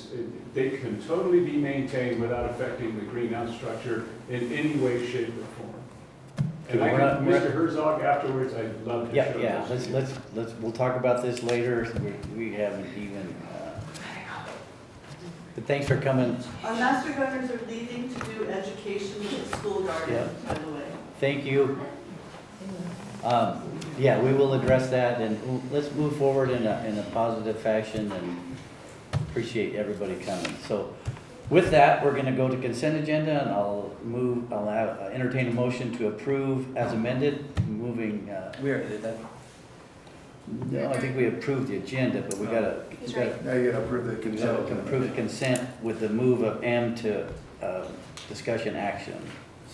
S5: they can totally be maintained without affecting the greenhouse structure in any way, shape, or form. And I can, Mr. Herzog, afterwards, I'd love to show this.
S1: Yeah, we'll talk about this later. We haven't even, but thanks for coming.
S4: Our master gunners are leaving to do education with the school garden,
S1: Yeah.
S4: by the way.
S1: Thank you. Yeah, we will address that, and let's move forward in a positive fashion, and appreciate everybody coming. So with that, we're gonna go to consent agenda, and I'll entertain a motion to approve as amended, moving,
S3: We already did that.
S1: no, I think we approved the agenda, but we gotta
S7: Now you gotta approve the consent. agenda.
S1: approve consent with the move of M to discussion action.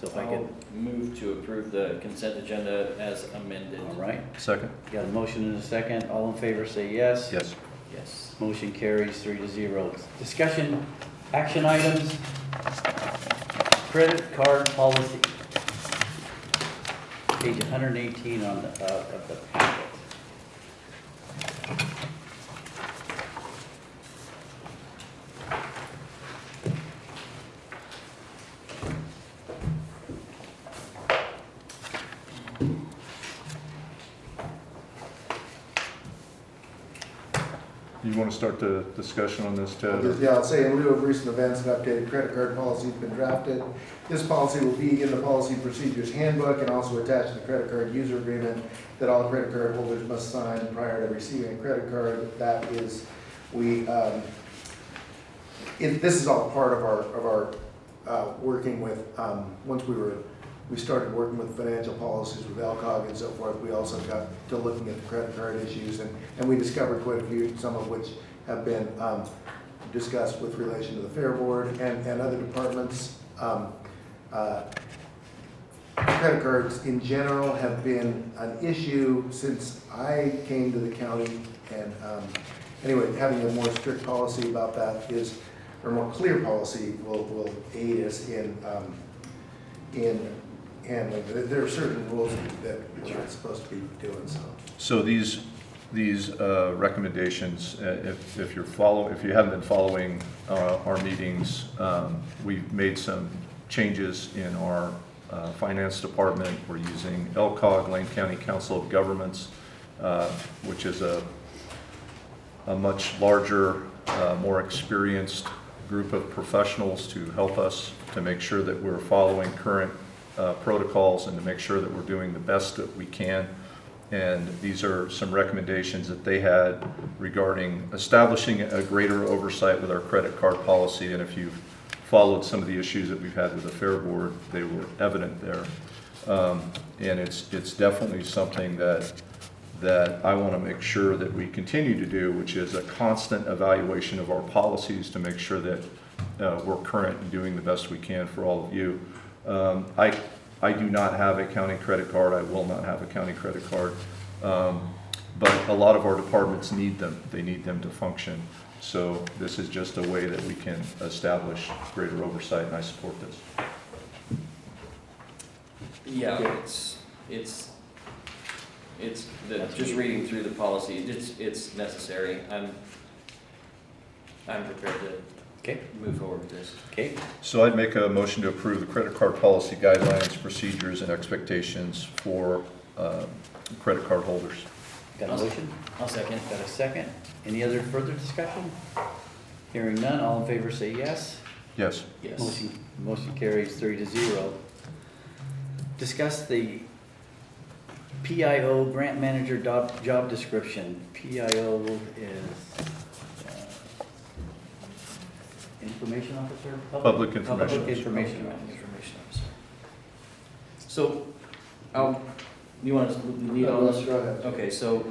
S1: So if I could,
S3: I'll move to approve the consent agenda as amended.
S1: all right,
S2: Second?
S1: got a motion and a second, all in favor say yes.
S2: Yes.
S3: Yes.
S1: Motion carries 3-0. Discussion, action items, credit card policy. Page 118 of the packet.
S2: You want to start the discussion on this, Ted?
S7: Yeah, I'll say in lieu of recent events, an updated credit card policy has been drafted. This policy will be in the policy procedures handbook and also attached to the credit card user agreement that all credit card holders must sign prior to receiving a credit card. That is, this is all part of our working with, once we started working with financial policies with LCOG and so forth, we also got to looking at the credit card issues, and we discovered quite a few, some of which have been discussed with relation to the Fair Board and other departments. Credit cards in general have been an issue since I came to the county, and anyway, having a more strict policy about that is, or more clear policy will aid us in handling. There are certain rules that we're not supposed to be doing, so.
S2: So these recommendations, if you haven't been following our meetings, we've made some changes in our finance department. We're using LCOG, Lane County Council of Governments, which is a much larger, more experienced group of professionals to help us to make sure that we're following current protocols and to make sure that we're doing the best that we can. And these are some recommendations that they had regarding establishing a greater oversight with our credit card policy. And if you've followed some of the issues that we've had with the Fair Board, they were evident there. And it's definitely something that I want to make sure that we continue to do, which is a constant evaluation of our policies to make sure that we're current and doing the best we can for all of you. I do not have a county credit card. I will not have a county credit card. But a lot of our departments need them. They need them to function. So this is just a way that we can establish greater oversight, and I support this.
S3: Yeah, just reading through the policy, it's necessary. I'm prepared to
S1: Okay,
S3: move forward with this.
S1: okay.
S2: So I'd make a motion to approve the credit card policy guidelines, procedures, and expectations for credit card holders.
S1: Got a motion?
S3: I'll second.
S1: Got a second? Any other further discussion? Hearing none, all in favor say yes.
S2: Yes.
S3: Yes.
S1: Motion carries 3-0. Discuss the PIO grant manager job description. PIO is information officer?
S2: Public information
S1: Public
S2: officer.
S1: information officer.
S3: Information officer. So, you want to lead on this?
S7: Go ahead.
S3: Okay, so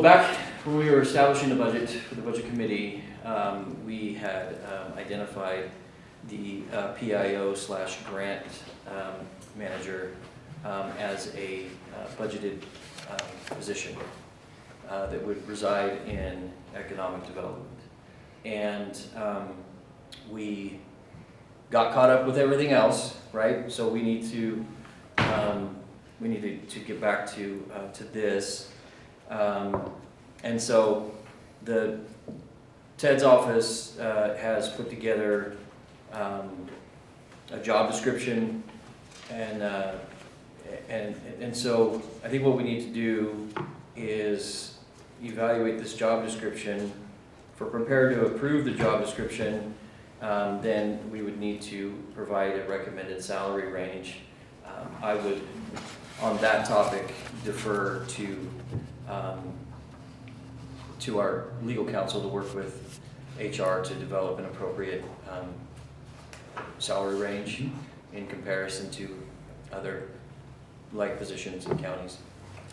S3: back when we were establishing the budget for the budget committee, we had identified the PIO/grant manager as a budgeted position that would reside in economic development. And we got caught up with everything else, right? So we need to get back to this. And so Ted's office has put together a job description, and so I think what we need to do is evaluate this job description. If we're prepared to approve the job description, then we would need to provide a recommended salary range. I would, on that topic, defer to our legal counsel to work with HR to develop an appropriate salary range in comparison to other like positions in counties.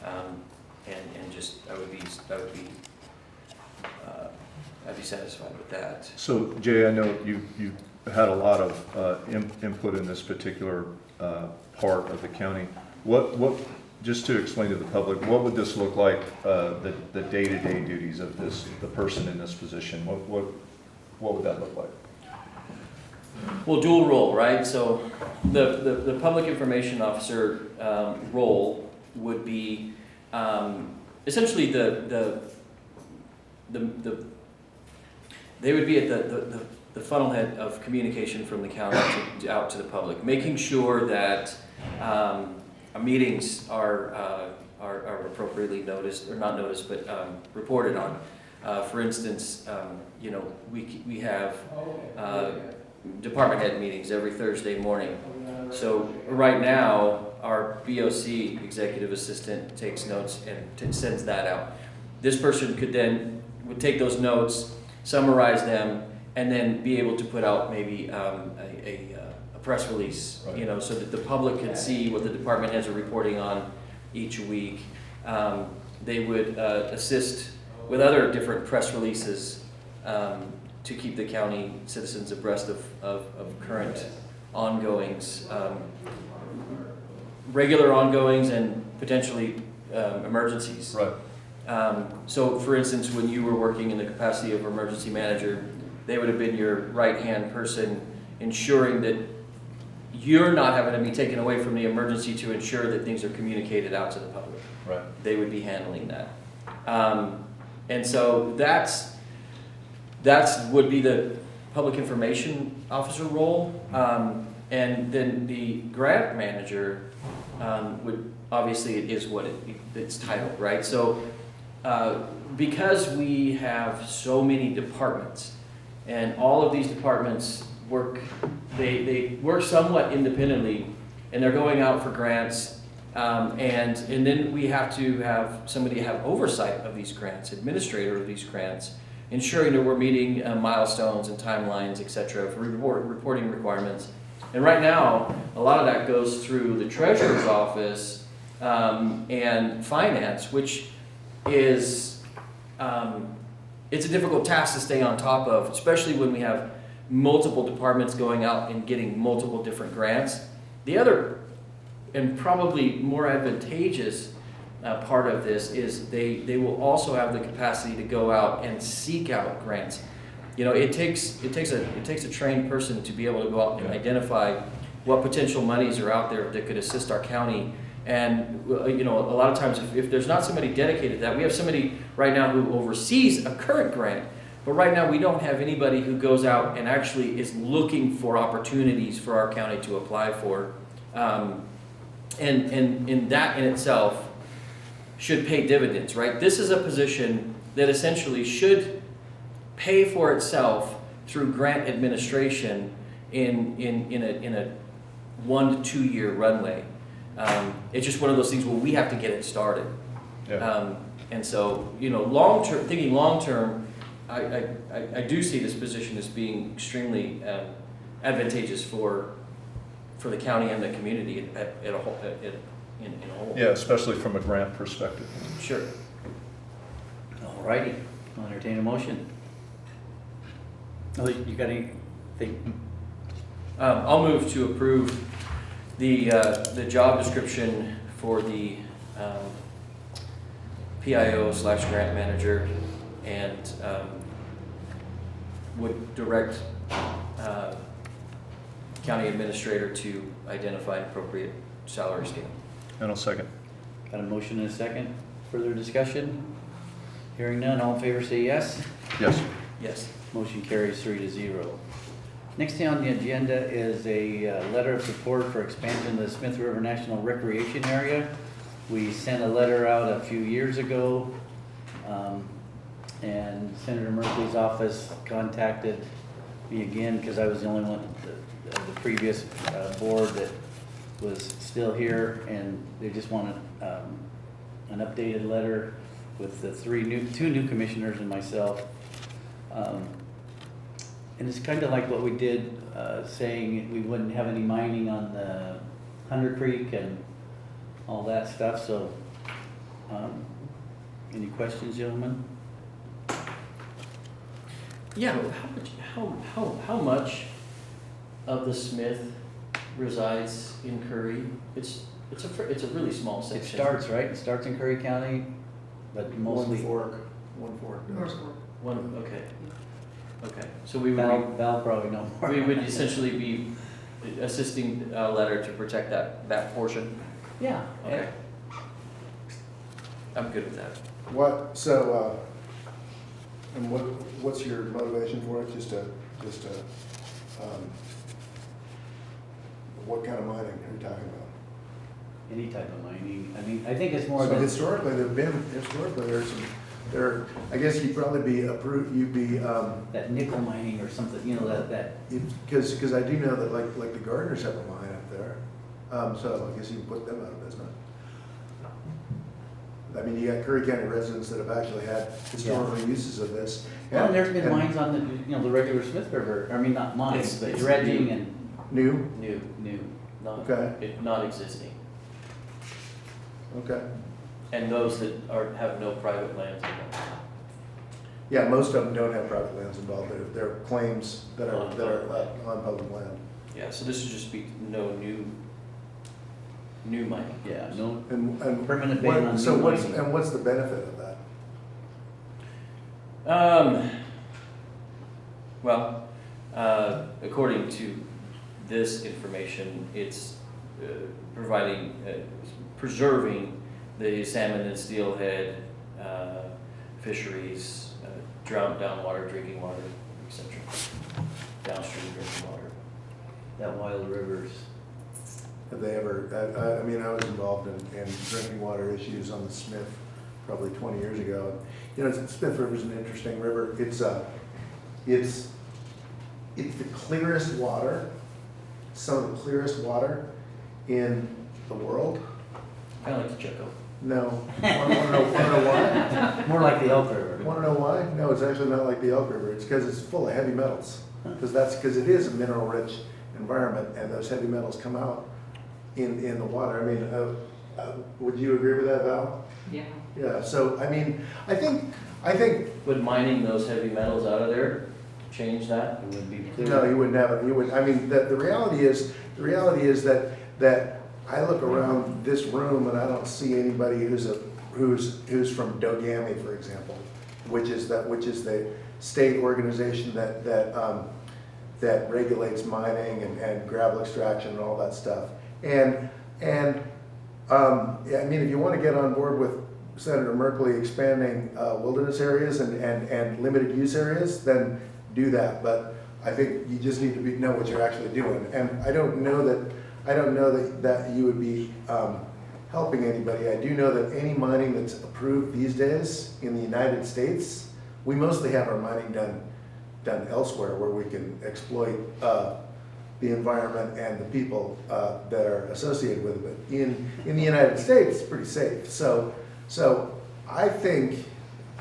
S3: And just, I'd be satisfied with that.
S2: So Jay, I know you've had a lot of input in this particular part of the county. What, just to explain to the public, what would this look like, the day-to-day duties of the person in this position? What would that look like?
S3: Well, dual role, right? So the public information officer role would be essentially they would be at the funnelhead of communication from the county out to the public, making sure that meetings are appropriately noticed, or not noticed, but reported on. For instance, we have department head meetings every Thursday morning. So right now, our BOC executive assistant takes notes and sends that out. This person would take those notes, summarize them, and then be able to put out maybe a press release, so that the public can see what the department heads are reporting on each week. They would assist with other different press releases to keep the county citizens abreast of current ongoings, regular ongoings, and potentially emergencies.
S2: Right.
S3: So for instance, when you were working in the capacity of emergency manager, they would have been your right-hand person, ensuring that you're not having to be taken away from the emergency to ensure that things are communicated out to the public.
S2: Right.
S3: They would be handling that. And so that's would be the public information officer role. And then the grant manager would, obviously it is what it's titled, right? So because we have so many departments, and all of these departments they work somewhat independently, and they're going out for grants, and then we have to have somebody have oversight of these grants, administrator of these grants, ensuring that we're meeting milestones and timelines, etc., for reporting requirements. And right now, a lot of that goes through the treasurer's office and finance, which is it's a difficult task to stay on top of, especially when we have multiple departments going out and getting multiple different grants. The other, and probably more advantageous part of this is they will also have the capacity to go out and seek out grants. You know, it takes a trained person to be able to go out and identify what potential monies are out there that could assist our county. And you know, a lot of times if there's not somebody dedicated to that, we have somebody right now who oversees a current grant, but right now we don't have anybody who goes out and actually is looking for opportunities for our county to apply for. And that in itself should pay dividends, right? This is a position that essentially should pay for itself through grant administration in a 1 to 2 year runway. It's just one of those things where we have to get it started.
S2: Yeah.
S3: And so, you know, thinking long term, I do see this position as being extremely advantageous for the county and the community in a whole.
S2: Yeah, especially from a grant perspective.
S3: Sure.
S1: All righty, I'll entertain a motion. Oh, you got anything?
S3: I'll move to approve the job description for the PIO/grant manager, and would direct county administrator to identify an appropriate salary scale.
S2: And I'll second.
S1: Got a motion and a second. Further discussion? Hearing none, all in favor say yes.
S2: Yes.
S3: Yes.
S1: Motion carries 3-0. Next thing on the agenda is a letter of support for expansion of the Smith River National Recreation Area. We sent a letter out a few years ago, and Senator Merkley's office contacted me again because I was the only one of the previous board that was still here, and they just wanted an updated letter with the two new commissioners and myself. And it's kind of like what we did, saying we wouldn't have any mining on the Hunter Creek and all that stuff. So, any questions, gentlemen?
S3: Yeah, how much of the Smith resides in Curry? It's a really small
S1: It
S3: section.
S1: starts, right? It starts in Curry County, but mostly.
S7: One fork.
S3: One, okay. Okay, so we would
S1: Val probably know more.
S3: we would essentially be assisting a letter to protect that portion.
S1: Yeah.
S3: Okay. I'm good with that.
S7: And what's your motivation for it? Just what kind of mining are you talking about?
S1: Any type of mining. I mean, I think it's more
S7: So
S1: than.
S7: historically, I guess you'd probably be
S1: That nickel mining or something, you know, that.
S7: because I do know that like the Gardeners have a mine up there, so I guess you can put them out of business. I mean, you got Curry County residents that have actually had historical uses of this.
S1: Well, and there's been
S7: and
S1: mines on the regular Smith River, I mean, not mines, but
S3: It's
S1: dredging
S3: new.
S1: and
S7: New,
S3: New, not,
S7: Okay.
S3: not existing.
S7: okay.
S3: And those that have no private lands in them.
S7: Yeah, most of them don't have private lands involved. They're claims that are on public land.
S3: Yeah, so this would just be no new mining.
S1: yeah, no
S7: And
S1: permanent ban on
S7: so
S1: new
S7: what's
S1: mining.
S7: what's the benefit of that?
S3: Well, according to this information, it's preserving the salmon and steelhead fisheries, downwater drinking water, etc. Downstream drinking water.
S1: That wild rivers.
S7: Have they ever, I mean, I was involved in drinking water issues on the Smith probably 20 years ago. You know, Smith River's an interesting river. It's the clearest water, some of the clearest water in the world.
S3: Kind of like the Chaco.
S7: No. Want to know why?
S1: More like the Elk River.
S7: Want to know why? No, it's actually not like the Elk River. It's because it's full of heavy metals. Because it is a mineral-rich environment, and those heavy metals come out in the water. I mean, would you agree with that, Val?
S8: Yeah.
S7: Yeah. So I mean, I think
S3: Would mining those heavy metals out of there change that?
S1: It would be clear.
S7: No, you wouldn't have it, you would, I mean, the reality is that I look around this room and I don't see anybody who's from Dogami, for example, which is the state organization that regulates mining and gravel extraction and all that stuff. Yeah, I mean, if you want to get on board with Senator Merkley expanding wilderness areas and limited use areas, then do that. But I think you just need to know what you're actually doing. And I don't know that you would be helping anybody. I do know that any mining that's approved these days in the United States, we mostly have our mining done elsewhere where we can exploit the environment and the people that are associated with it. But in the United States, it's pretty safe. So I think,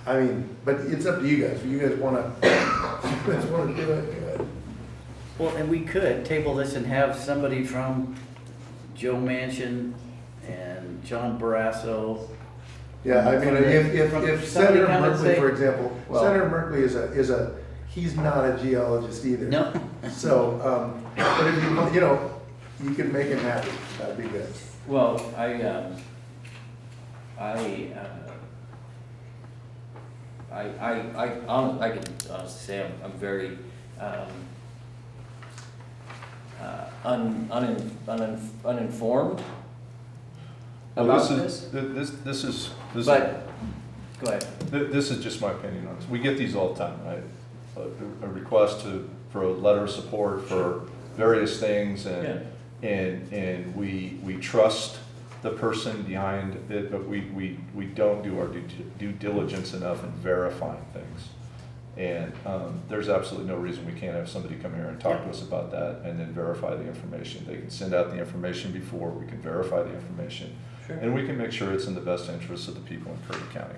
S7: I mean, but it's up to you guys. If you guys want to do it, good.
S1: Well, and we could table this and have somebody from Joe Manchin and John Barrasso.
S7: Yeah, I mean, if
S1: Somebody
S7: Senator
S1: come and
S7: Merkley,
S1: say-
S7: for example,
S1: Well-
S7: Senator Merkley he's not a geologist either.
S1: No.
S7: So, but if you can make him happy, that'd be good.
S3: Well, I can honestly say I'm very uninformed about this.
S2: This is,
S3: But, go ahead.
S2: this is just my opinion on this. We get these all the time, right? A request for a letter of support for various things, and we trust the person behind it, but we don't do our due diligence enough in verifying things. And there's absolutely no reason we can't have somebody come here and talk to us about that and then verify the information. They can send out the information before, we can verify the information,
S3: Sure.
S2: and we can make sure it's in the best interest of the people in Curry County.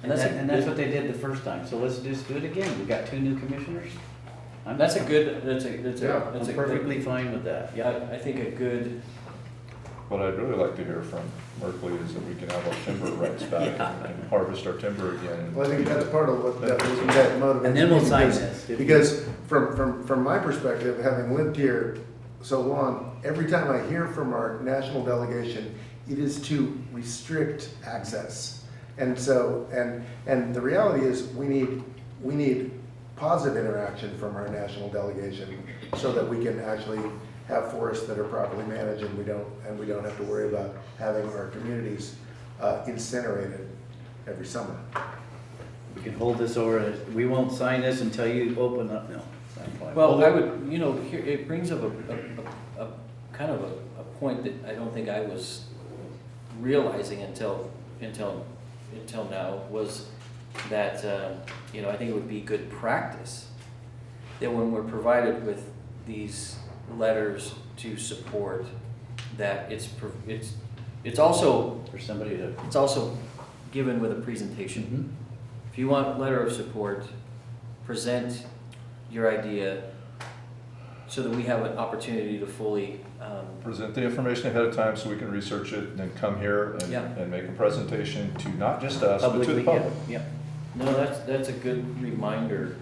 S1: And that's what they did the first time, so let's just do it again. We got 2 new commissioners.
S3: I'm
S1: I'm perfectly fine with that, yeah.
S3: I think a good,
S2: What I'd really like to hear from Merkley is that we can have our timber rights back and harvest our timber again.
S7: Well, I think that's part of what that motivates.
S1: And then we'll
S7: me
S1: sign
S7: because-
S1: this.
S7: Because from my perspective, having lived here so long, every time I hear from our national delegation, it is to restrict access. And so, and the reality is, we need positive interaction from our national delegation so that we can actually have forests that are properly managed, and we don't have to worry about having our communities incinerated every summer.
S1: We can hold this over, we won't sign this until you open up, no. sign point.
S3: well, I would, here, it brings up a kind of a point that I don't think I was realizing until now, was that, I think it would be good practice that when we're provided with these letters to support, that it's also
S1: For somebody to,
S3: it's also given with a presentation. If you want a letter of support, present your idea so that we have an opportunity to fully,
S2: Present the information ahead of time so we can research it, and then come here
S3: Yeah.
S2: and make a presentation to not just us, but to
S1: publicly,
S2: the public.
S1: yeah.
S3: no, that's a good reminder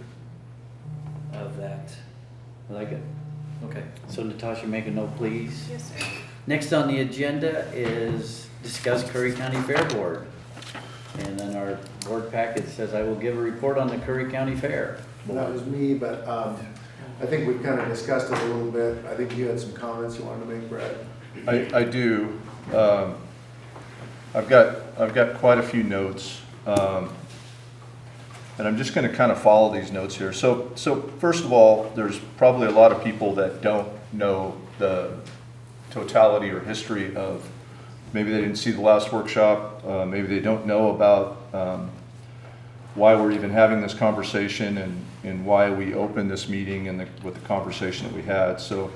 S3: of that.
S1: I like it.
S3: Okay.
S1: So Natasha, make a note, please.
S10: Yes, sir.
S1: Next on the agenda is discuss Curry County Fair Board. And then our board packet says, I will give a report on the Curry County Fair.
S7: And that was me, but I think we've kind of discussed it a little bit. I think you had some comments you wanted to make, Brad.
S2: I do. I've got quite a few notes, and I'm just going to kind of follow these notes here. So first of all, there's probably a lot of people that don't know the totality or history of, maybe they didn't see the last workshop, maybe they don't know about why we're even having this conversation and why we opened this meeting and with the conversation that we had. So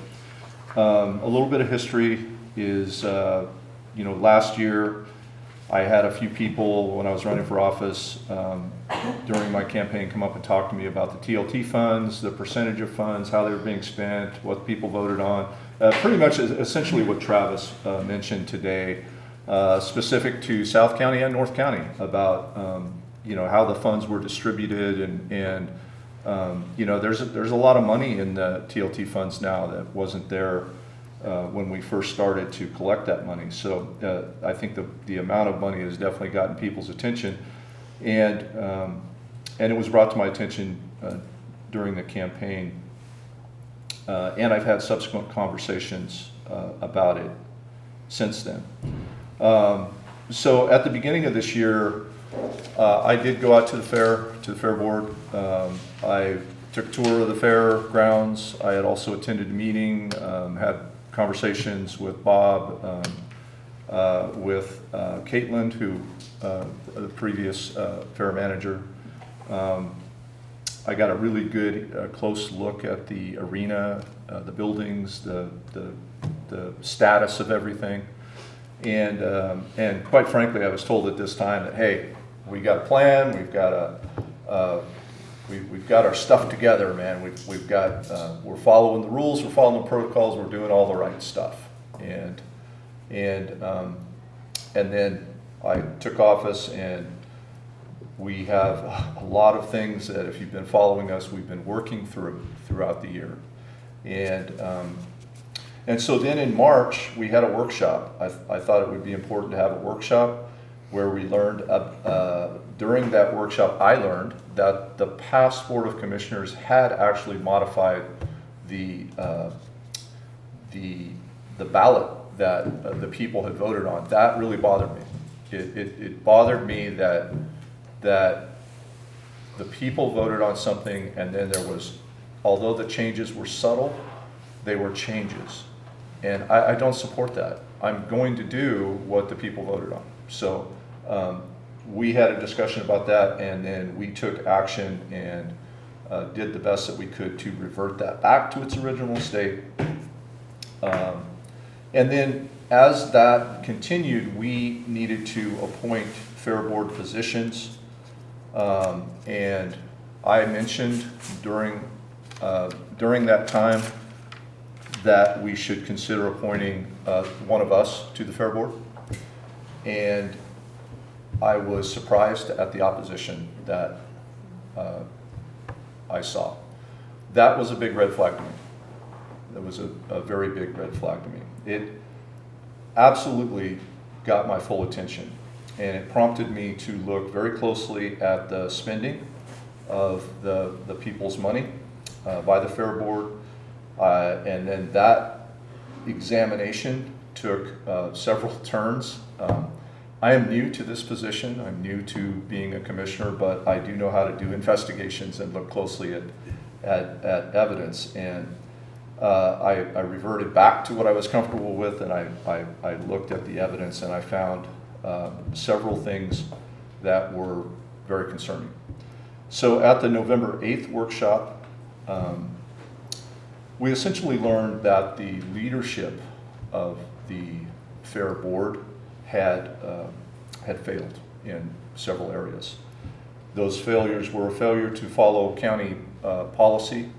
S2: a little bit of history is, last year I had a few people when I was running for office during my campaign come up and talk to me about the TLT funds, the percentage of funds, how they were being spent, what people voted on. Pretty much essentially what Travis mentioned today, specific to South County and North County about how the funds were distributed and You know, there's a lot of money in the TLT funds now that wasn't there when we first started to collect that money. So I think the amount of money has definitely gotten people's attention, and it was brought to my attention during the campaign, and I've had subsequent conversations about it since then. So at the beginning of this year, I did go out to the fair board. I took a tour of the fairgrounds. I had also attended a meeting, had conversations with Bob, with Caitlin, who the previous fair manager. I got a really good close look at the arena, the buildings, the status of everything. And quite frankly, I was told at this time that, hey, we got a plan, we've got our stuff together, man. We've got we're following the rules, we're following the protocols, we're doing all the right stuff. And then I took office, and we have a lot of things that, if you've been following us, we've been working throughout the year. And so then in March, we had a workshop. I thought it would be important to have a workshop where we learned, during that workshop, I learned that the past Board of Commissioners had actually modified the ballot that the people had voted on. That really bothered me. It bothered me that the people voted on something, and then there was, although the changes were subtle, they were changes. And I don't support that. I'm going to do what the people voted on. So we had a discussion about that, and then we took action and did the best that we could to revert that back to its original state. And then as that continued, we needed to appoint fair board positions. And I mentioned during that time that we should consider appointing one of us to the fair board. And I was surprised at the opposition that I saw. That was a big red flag to me. That was a very big red flag to me. It absolutely got my full attention, and it prompted me to look very closely at the spending of the people's money by the fair board. And then that examination took several turns. I am new to this position. I'm new to being a commissioner, but I do know how to do investigations and look closely at evidence. And I reverted back to what I was comfortable with, and I looked at the evidence, and I found several things that were very concerning. So at the November 8th workshop, we essentially learned that the leadership of the fair board had failed in several areas. Those failures were a failure to follow county policy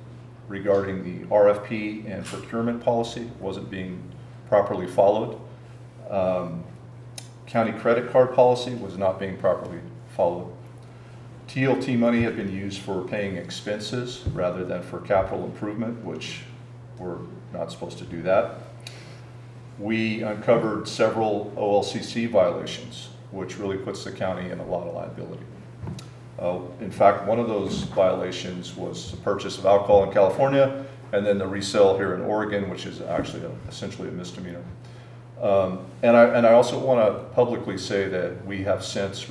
S2: regarding the RFP and procurement policy. Wasn't being properly followed. County credit card policy was not being properly followed. TLT money had been used for paying expenses rather than for capital improvement, which we're not supposed to do that. We uncovered several OLCC violations, which really puts the county in a lot of liability. In fact, one of those violations was the purchase of alcohol in California, and then the resale here in Oregon, which is actually essentially a misdemeanor. And I also want to publicly say that we have since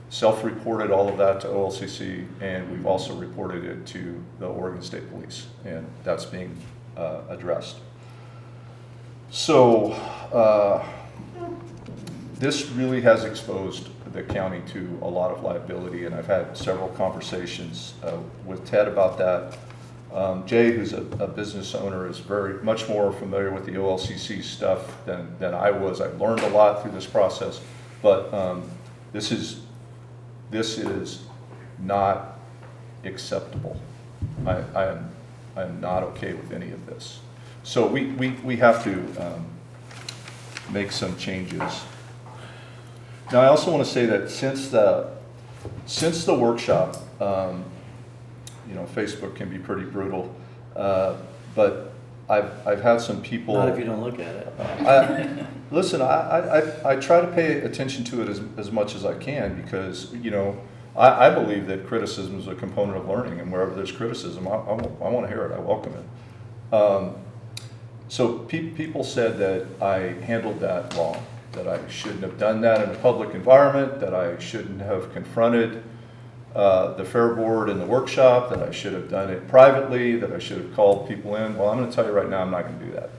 S2: self-reported all of that to OLCC, and we've also reported it to the Oregon State Police, and that's being addressed. So this really has exposed the county to a lot of liability, and I've had several conversations with Ted about that. Jay, who's a business owner, is very much more familiar with the OLCC stuff than I was. I've learned a lot through this process, but this is not acceptable. I am not okay with any of this. So we have to make some changes. Now, I also want to say that since the workshop, Facebook can be pretty brutal. But I've had some people.
S1: Not if you don't look at it.
S2: Listen, I try to pay attention to it as much as I can because, I believe that criticism is a component of learning, and wherever there's criticism, I want to hear it. I welcome it. So people said that I handled that wrong, that I shouldn't have done that in a public environment, that I shouldn't have confronted the Fair Board in the workshop, that I should have done it privately, that I should have called people in. Well, I'm going to tell you right now, I'm not going to do that.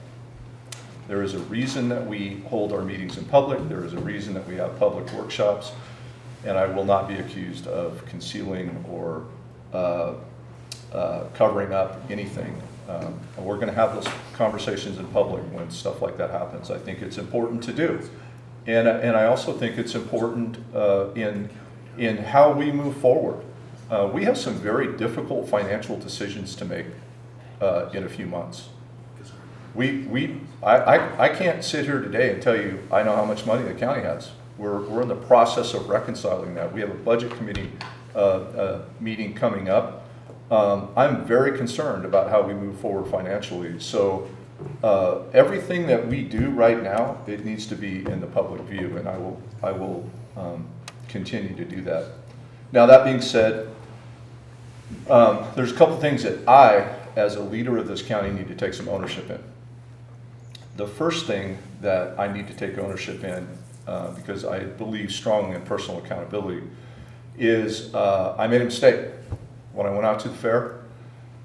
S2: There is a reason that we hold our meetings in public. There is a reason that we have public workshops, and I will not be accused of concealing or covering up anything. We're going to have those conversations in public when stuff like that happens. I think it's important to do. And I also think it's important in how we move forward. We have some very difficult financial decisions to make in a few months. I can't sit here today and tell you I know how much money the county has. We're in the process of reconciling that. We have a budget committee meeting coming up. I'm very concerned about how we move forward financially. So everything that we do right now, it needs to be in the public view, and I will continue to do that. Now, that being said, there's a couple things that I, as a leader of this county, need to take some ownership in. The first thing that I need to take ownership in, because I believe strongly in personal accountability, is I made a mistake. When I went out to the fair,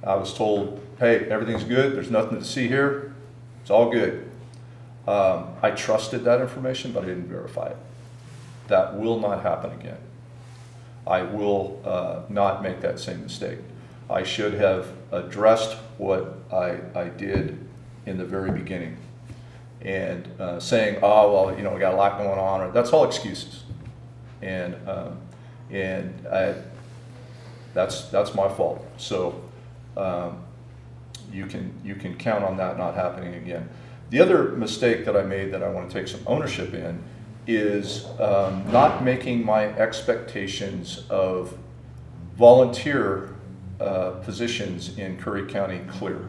S2: I was told, hey, everything's good, there's nothing to see here, it's all good. I trusted that information, but I didn't verify it. That will not happen again. I will not make that same mistake. I should have addressed what I did in the very beginning. And saying, oh, well, we got a lot going on, or that's all excuses. And that's my fault. So you can count on that not happening again. The other mistake that I made that I want to take some ownership in is not making my expectations of volunteer positions in Curry County clear.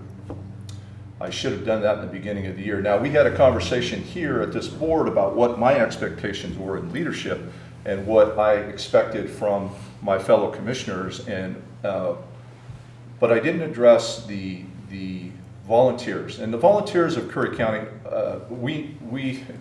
S2: I should have done that in the beginning of the year. Now, we had a conversation here at this board about what my expectations were in leadership and what I expected from my fellow commissioners, and but I didn't address the volunteers. And the volunteers of Curry County, we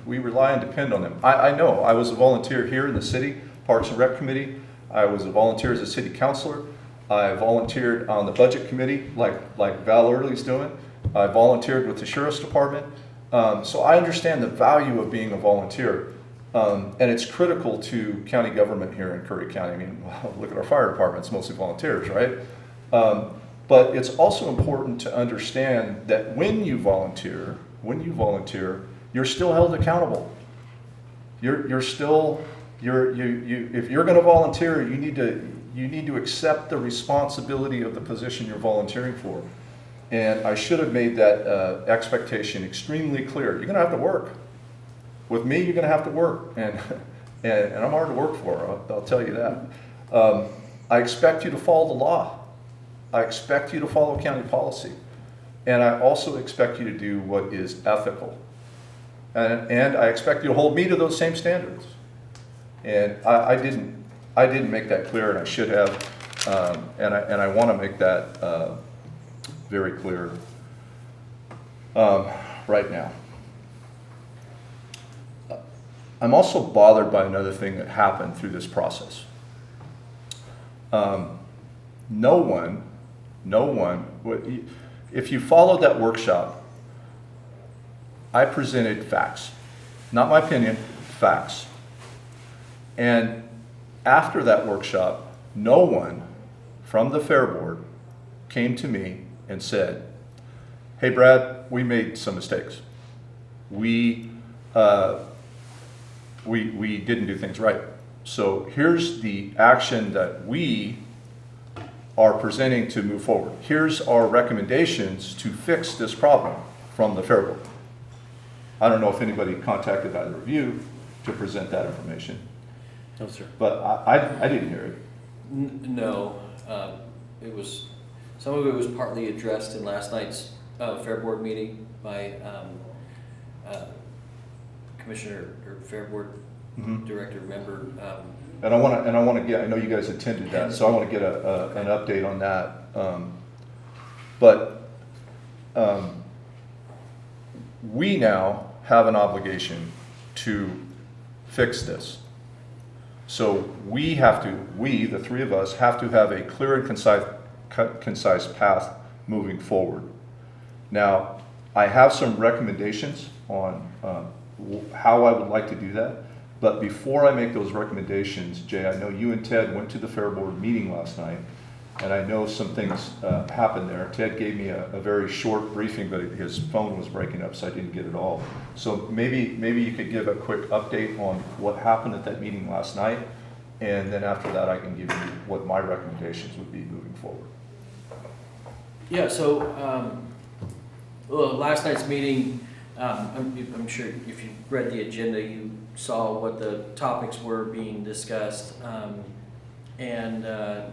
S2: rely and depend on them. I know I was a volunteer here in the city Parks and Rec Committee. I was a volunteer as a city councilor. I volunteered on the budget committee like Val Early's doing. I volunteered with the Sheriff's Department. So I understand the value of being a volunteer. And it's critical to county government here in Curry County. I mean, look at our fire department, it's mostly volunteers, right? But it's also important to understand that when you volunteer, you're still held accountable. If you're going to volunteer, you need to accept the responsibility of the position you're volunteering for. And I should have made that expectation extremely clear. You're going to have to work. With me, you're going to have to work, and I'm hard to work for, I'll tell you that. I expect you to follow the law. I expect you to follow county policy. And I also expect you to do what is ethical. And I expect you to hold me to those same standards. And I didn't make that clear, and I should have. And I want to make that very clear right now. I'm also bothered by another thing that happened through this process. No one, if you followed that workshop, I presented facts, not my opinion, facts. And after that workshop, no one from the Fair Board came to me and said, hey Brad, we made some mistakes. We didn't do things right. So here's the action that we are presenting to move forward. Here's our recommendations to fix this problem from the Fair Board. I don't know if anybody contacted either of you to present that information.
S1: No, sir.
S2: But I didn't hear it.
S3: No, it was Some of it was partly addressed in last night's Fair Board meeting by Commissioner, or Fair Board
S2: Mhm.
S3: Director, member.
S2: And I want to get, I know you guys attended that, so I want to get an update on that. But we now have an obligation to fix this. So we, the three of us, have to have a clear and concise path moving forward. Now, I have some recommendations on how I would like to do that. But before I make those recommendations, Jay, I know you and Ted went to the Fair Board meeting last night, and I know some things happened there. Ted gave me a very short briefing, but his phone was breaking up, so I didn't get it all. So maybe you could give a quick update on what happened at that meeting last night, and then after that I can give you what my recommendations would be moving forward.
S3: Yeah, so well, last night's meeting, I'm sure if you read the agenda, you saw what the topics were being discussed. And I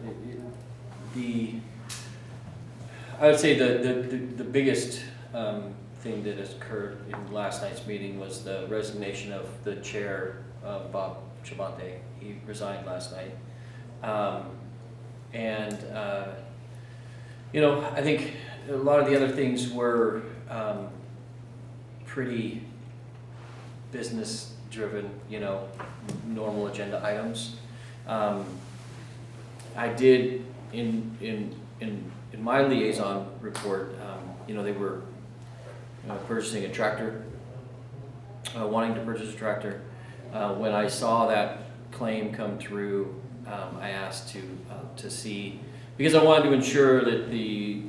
S3: would say the biggest thing that has occurred in last night's meeting was the resignation of the chair, Bob Chabante. He resigned last night. You know, I think a lot of the other things were pretty business driven, you know, normal agenda items. I did in my liaison report, you know, they were purchasing a tractor, wanting to purchase a tractor. When I saw that claim come through, I asked to see, because I wanted to ensure that the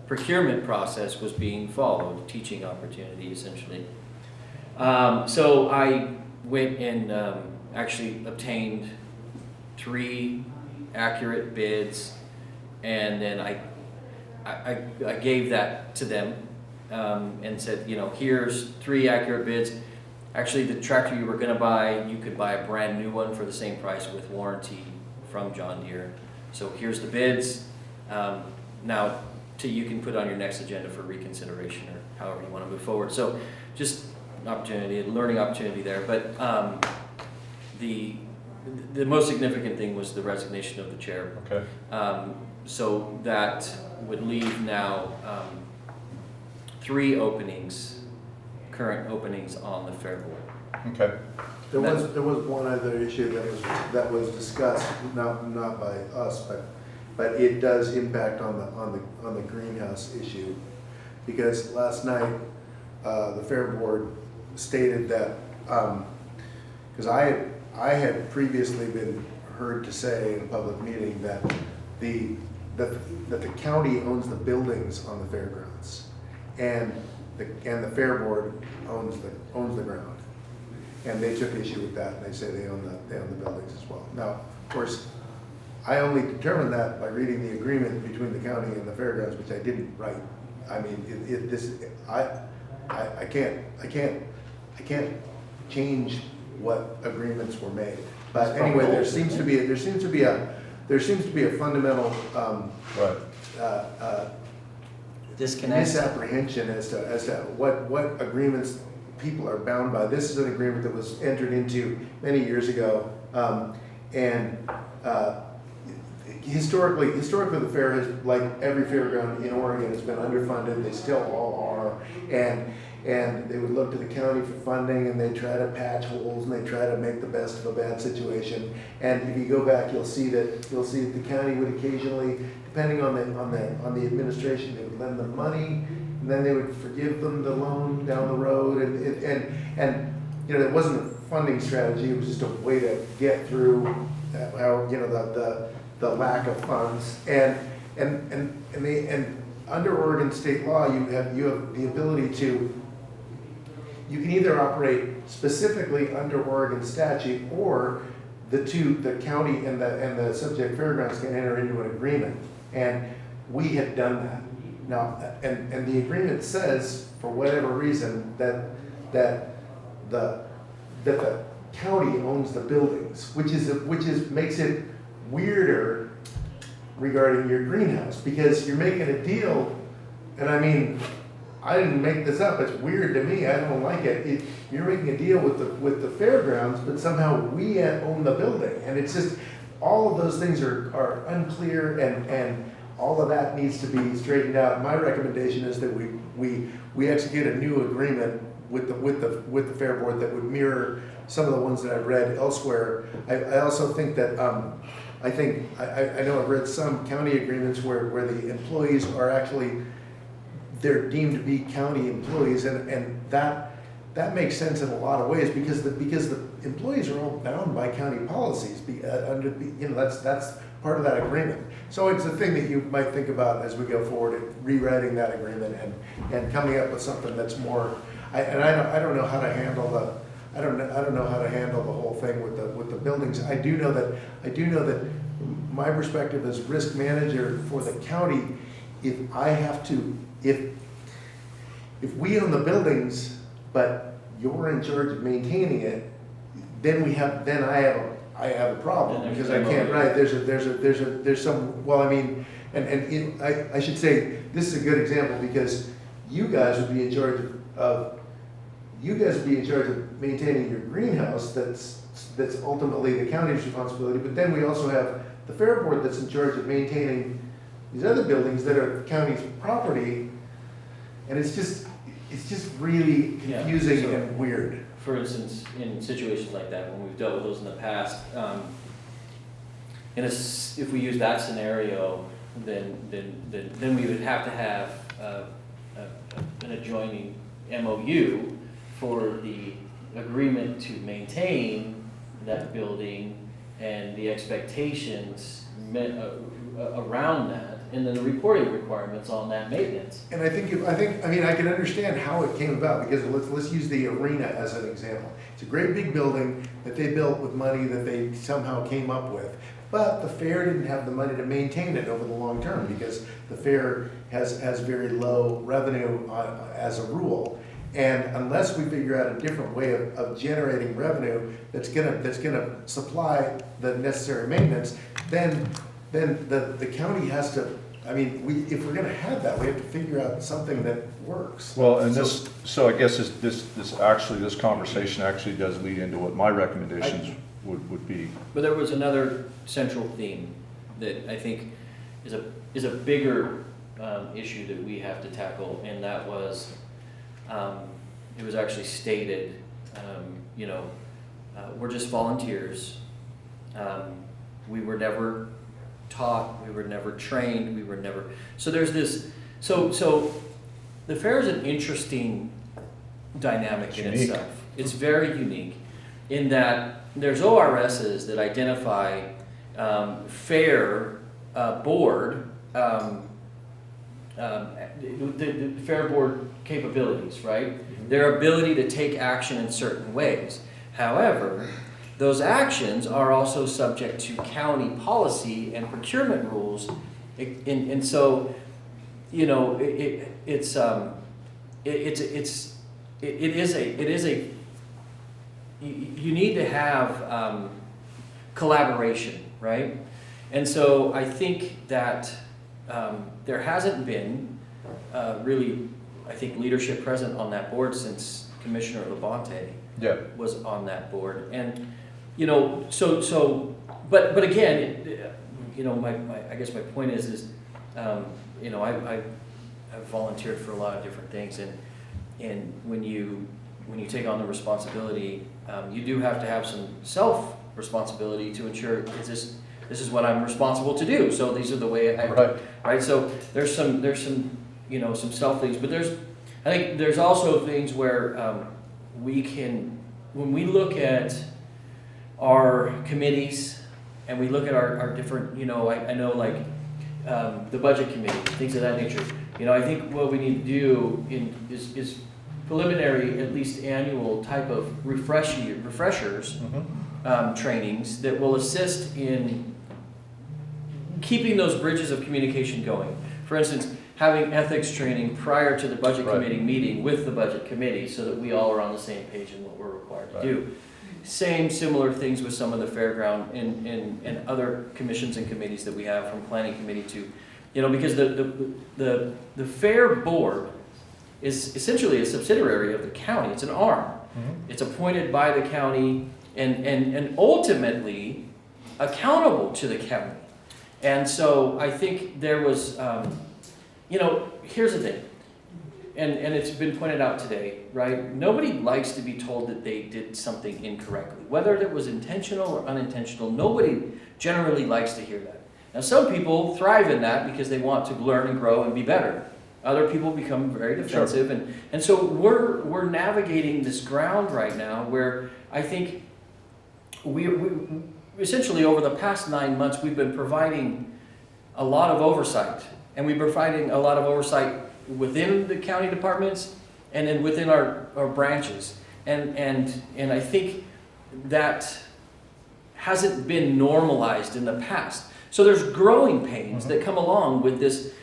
S3: procurement process was being followed, teaching opportunity essentially. So I went and actually obtained 3 accurate bids, and then I gave that to them and said, you know, here's 3 accurate bids. Actually, the tractor you were going to buy, you could buy a brand new one for the same price with warranty from John Deere. So here's the bids. Now, you can put on your next agenda for reconsideration or however you want to move forward. So just an opportunity, a learning opportunity there. But the most significant thing was the resignation of the chair.
S2: Okay.
S3: So that would leave now 3 openings, current openings on the Fair Board.
S2: Okay.
S7: There was one other issue that was discussed, not by us, but it does impact on the greenhouse issue, because last night the Fair Board stated that because I had previously been heard to say in a public meeting that the county owns the buildings on the fairgrounds, and the Fair Board owns the ground, and they took issue with that, and they say they own the buildings as well. Now, of course, I only determined that by reading the agreement between the county and the fairgrounds, which I didn't write. I mean, I can't change what agreements were made. But anyway, there seems to be a fundamental
S1: Disconnect.
S7: misapprehension as to what agreements people are bound by. This is an agreement that was entered into many years ago, and historically the fair has, like every fairground in Oregon, has been underfunded. They still all are, and they would look to the county for funding, and they try to patch holes, and they try to make the best of a bad situation. And if you go back, you'll see that the county would occasionally, depending on the administration, they would lend them money, and then they would forgive them the loan down the road, and you know, it wasn't a funding strategy. It was just a way to get through the lack of funds, and under Oregon state law, you have the ability to, you can either operate specifically under Oregon statute, or the county and the subject fairgrounds can enter into an agreement, and we had done that. Now, and the agreement says, for whatever reason, that the county owns the buildings, which makes it weirder regarding your greenhouse, because you're making a deal, and I mean, I didn't make this up, it's weird to me, I don't like it. You're making a deal with the fairgrounds, but somehow we own the building, and it's just, all of those things are unclear, and all of that needs to be straightened out. My recommendation is that we execute a new agreement with the Fair Board that would mirror some of the ones that I've read elsewhere. I also think that, I know I've read some county agreements where the employees are actually, they're deemed to be county employees, and that makes sense in a lot of ways, because the employees are all bound by county policies, that's part of that agreement. So it's a thing that you might think about as we go forward, rewriting that agreement and coming up with something that's more, I don't know how to handle the, I don't know how to handle the whole thing with the buildings. I do know that my perspective as risk manager for the county, if we own the buildings, but you're in charge of maintaining it, then I have a problem, because I can't, right, there's some, well, I mean, I should say, this is a good example, because you guys would be in charge of maintaining your greenhouse, that's ultimately the county's responsibility, but then we also have the Fair Board that's in charge of maintaining these other buildings that are the county's property, and it's just really confusing and weird.
S3: For instance, in situations like that, when we've dealt with those in the past, if we use that scenario, then we would have to have an adjoining MOU for the agreement to maintain that building and the expectations around that, and then the reporting requirements on that maintenance.
S7: And I mean, I can understand how it came about, because let's use the arena as an example. It's a great big building that they built with money that they somehow came up with, but the fair didn't have the money to maintain it over the long term, because the fair has very low revenue as a rule. And unless we figure out a different way of generating revenue that's gonna supply the necessary maintenance, then the county has to, I mean, if we're gonna have that, we have to figure out something that works.
S2: Well, and so I guess this conversation actually does lead into what my recommendations would be.
S3: But there was another central theme that I think is a bigger issue that we have to tackle, and that was, it was actually stated, we're just volunteers. We were never taught, we were never trained, so there's this, so the fair is an interesting dynamic in itself. It's very unique in that there's ORSs that identify fair board, the fair board capabilities, right? Their ability to take action in certain ways. However, those actions are also subject to county policy and procurement rules, and so, it is a. You need to have collaboration, right? And so I think that there hasn't been really, I think, leadership present on that board since Commissioner Labonte was on that board, and but again, I guess my point is I've volunteered for a lot of different things, and when you take on the responsibility, you do have to have some self-responsibility to ensure this is what I'm responsible to do. So these are the way right. So there's some some self things, but I think there's also things where we can, when we look at our committees and we look at our different, I know like the budget committee, things of that nature. I think what we need to do is preliminary, at least annual type of refreshers, trainings that will assist in keeping those bridges of communication going. For instance, having ethics training prior to the budget
S2: Right.
S3: committee meeting with the budget committee so that we all are on the same page in what we're required to
S2: Right.
S3: do. Similar things with some of the fairground and other commissions and committees that we have, from planning committee to, because the fair board is essentially a subsidiary of the county. It's an arm. It's appointed by the county and ultimately accountable to the county. And so I think there was, here's the thing, and it's been pointed out today, right? Nobody likes to be told that they did something incorrectly. Whether it was intentional or unintentional, nobody generally likes to hear that. Now, some people thrive in that because they want to learn and grow and be better. Other people become very defensive.
S2: Sure.
S3: And so we're navigating this ground right now where I think we essentially over the past 9 months, we've been providing a lot of oversight. And we've been providing a lot of oversight within the county departments and then within our branches. And I think that hasn't been normalized in the past. So there's growing pains that come along with this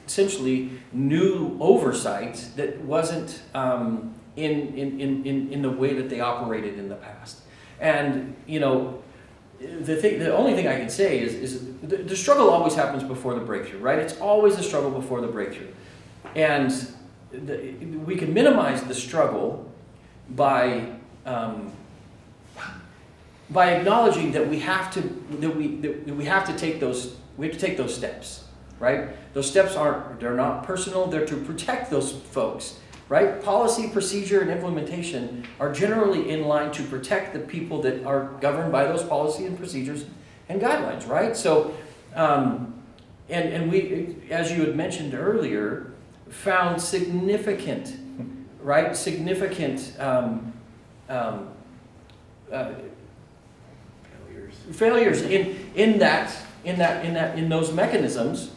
S3: essentially new oversight that wasn't in the way that they operated in the past. And the only thing I can say is the struggle always happens before the breakthrough, right? It's always a struggle before the breakthrough. And we can minimize the struggle by acknowledging that we have to take those steps, right? Those steps they're not personal, they're to protect those folks, right? Policy, procedure, and implementation are generally in line to protect the people that are governed by those policy and procedures and guidelines, right? So, and we, as you had mentioned earlier, found significant failures in those mechanisms.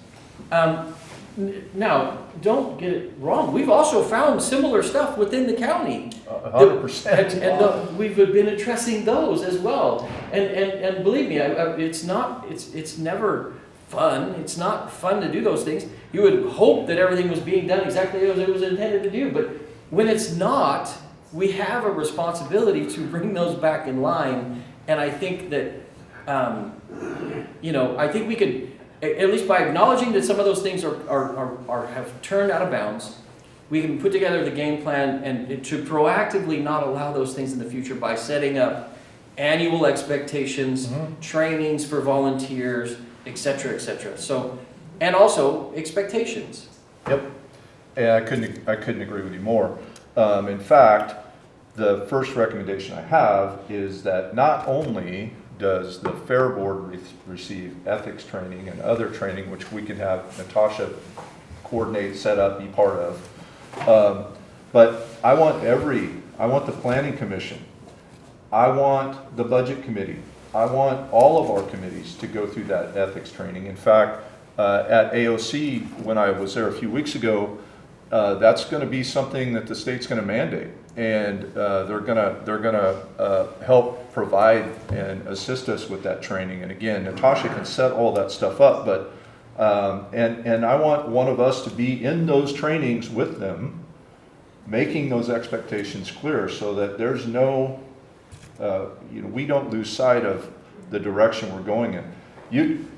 S3: Now, don't get it wrong. We've also found similar stuff within the county.
S2: 100%.
S3: And we've been addressing those as well. And believe me, it's never fun. It's not fun to do those things. You would hope that everything was being done exactly as it was intended to do. But when it's not, we have a responsibility to bring those back in line. And I think that, I think we could, at least by acknowledging that some of those things have turned out of bounds, we can put together the game plan and to proactively not allow those things in the future by setting up annual expectations, trainings for volunteers, et cetera, et cetera. So, and also expectations.
S2: Yep. And I couldn't agree with you more. In fact, the first recommendation I have is that not only does the Fair Board receive ethics training and other training, which we can have Natasha coordinate, set up, be part of, but I want the Planning Commission, I want the Budget Committee, I want all of our committees to go through that ethics training. In fact, at AOC, when I was there a few weeks ago, that's going to be something that the state's going to mandate, and they're going to help provide and assist us with that training. And again, Natasha can set all that stuff up, but and I want one of us to be in those trainings with them, making those expectations clear, so that there's no, we don't lose sight of the direction we're going in.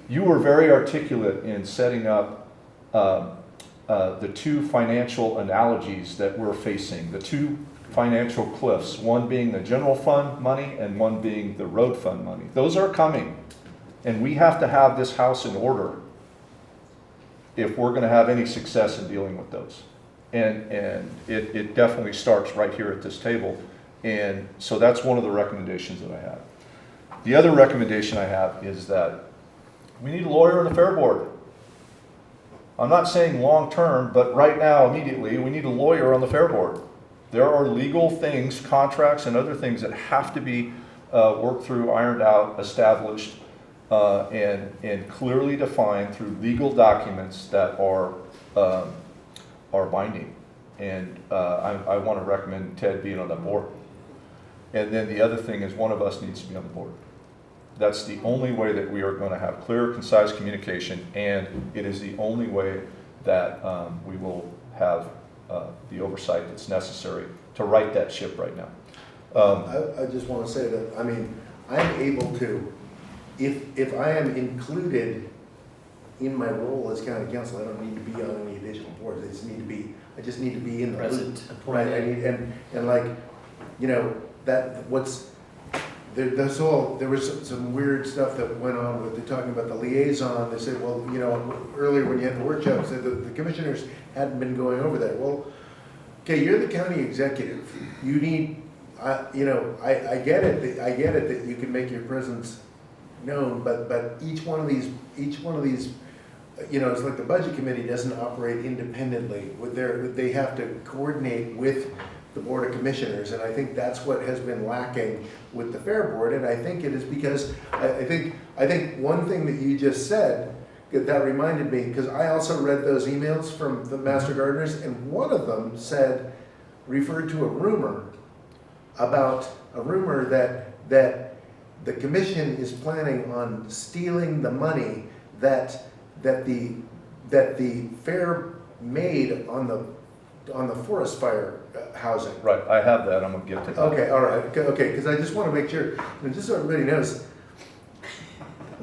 S2: You were very articulate in setting up the two financial analogies that we're facing, the two financial cliffs, one being the general fund money and one being the road fund money. Those are coming, and we have to have this house in order if we're going to have any success in dealing with those. And it definitely starts right here at this table. And so that's one of the recommendations that I have. The other recommendation I have is that we need a lawyer on the Fair Board. I'm not saying long-term, but right now, immediately, we need a lawyer on the Fair Board. There are legal things, contracts, and other things that have to be worked through, ironed out, established, and clearly defined through legal documents that are binding. And I want to recommend Ted being on that board. And then the other thing is one of us needs to be on the board. That's the only way that we are going to have clear, concise communication, and it is the only way that we will have the oversight that's necessary to right that ship right now.
S7: I just want to say that, I mean, I'm able to, if I am included in my role as county council, I don't need to be on any additional boards. I just need to be in the loop.
S3: Present.
S7: Right, I need, and like, you know, there was some weird stuff that went on with, they're talking about the liaison. They said, well, you know, earlier when you had the workshop, said that the commissioners hadn't been going over that. Well, okay, you're the county executive. You need, you know, I get it, I get it that you can make your presence known, but each one of these, you know, it's like the budget committee doesn't operate independently. They have to coordinate with the Board of Commissioners, and I think that's what has been lacking with the Fair Board, and I think it is because, I think one thing that you just said, that reminded me, because I also read those emails from the Master Gardeners, and one of them referred to a rumor that the commission is planning on stealing the money that the fair made on the forest fire housing.
S2: Right, I have that, I'm gonna give to you.
S7: Okay, all right, okay, because I just want to make sure, and just so everybody knows,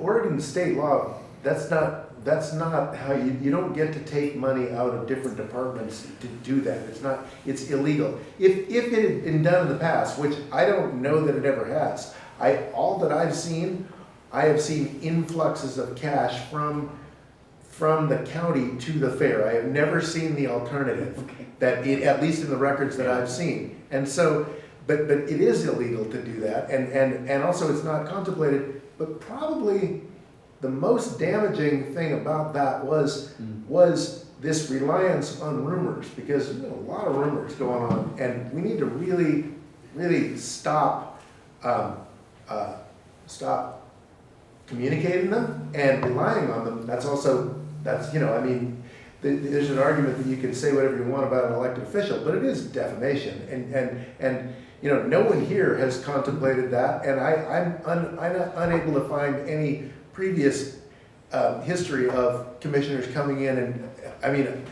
S7: Oregon state law, that's not how you don't get to take money out of different departments to do that. It's illegal. If it had been done in the past, which I don't know that it ever has, all that I've seen, I have seen influxes of cash from the county to the fair. I have never seen the alternative, at least in the records that I've seen. And so, but it is illegal to do that, and also it's not contemplated, but probably the most damaging thing about that was this reliance on rumors, because a lot of rumors going on, and we need to really, really stop communicating them and relying on them. That's, you know, I mean, there's an argument that you can say whatever you want about an elected official, but it is defamation, and you know, no one here has contemplated that, and I'm unable to find any previous history of commissioners coming in, and I mean,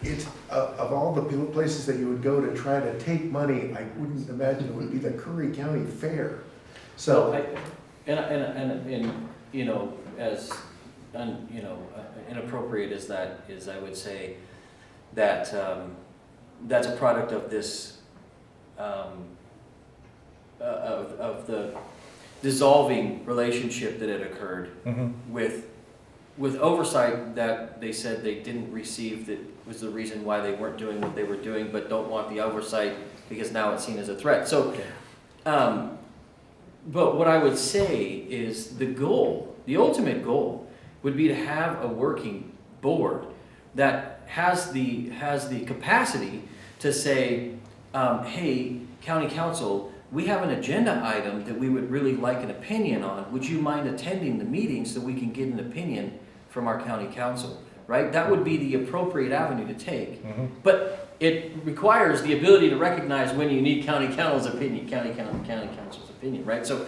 S7: it's of all the places that you would go to try to take money, I wouldn't imagine it would be the Curry County Fair. So,
S3: and you know, as you know, inappropriate as that is, I would say that that's a product of this of the dissolving relationship that had occurred with oversight that they said they didn't receive, that was the reason why they weren't doing what they were doing, but don't want the oversight because now it's seen as a threat. So, but what I would say is the goal, the ultimate goal, would be to have a working board that has the capacity to say, hey, County Council, we have an agenda item that we would really like an opinion on. Would you mind attending the meeting so we can get an opinion from our County Council, right? That would be the appropriate avenue to take. But it requires the ability to recognize when you need County Council's opinion, County Council's opinion, right? So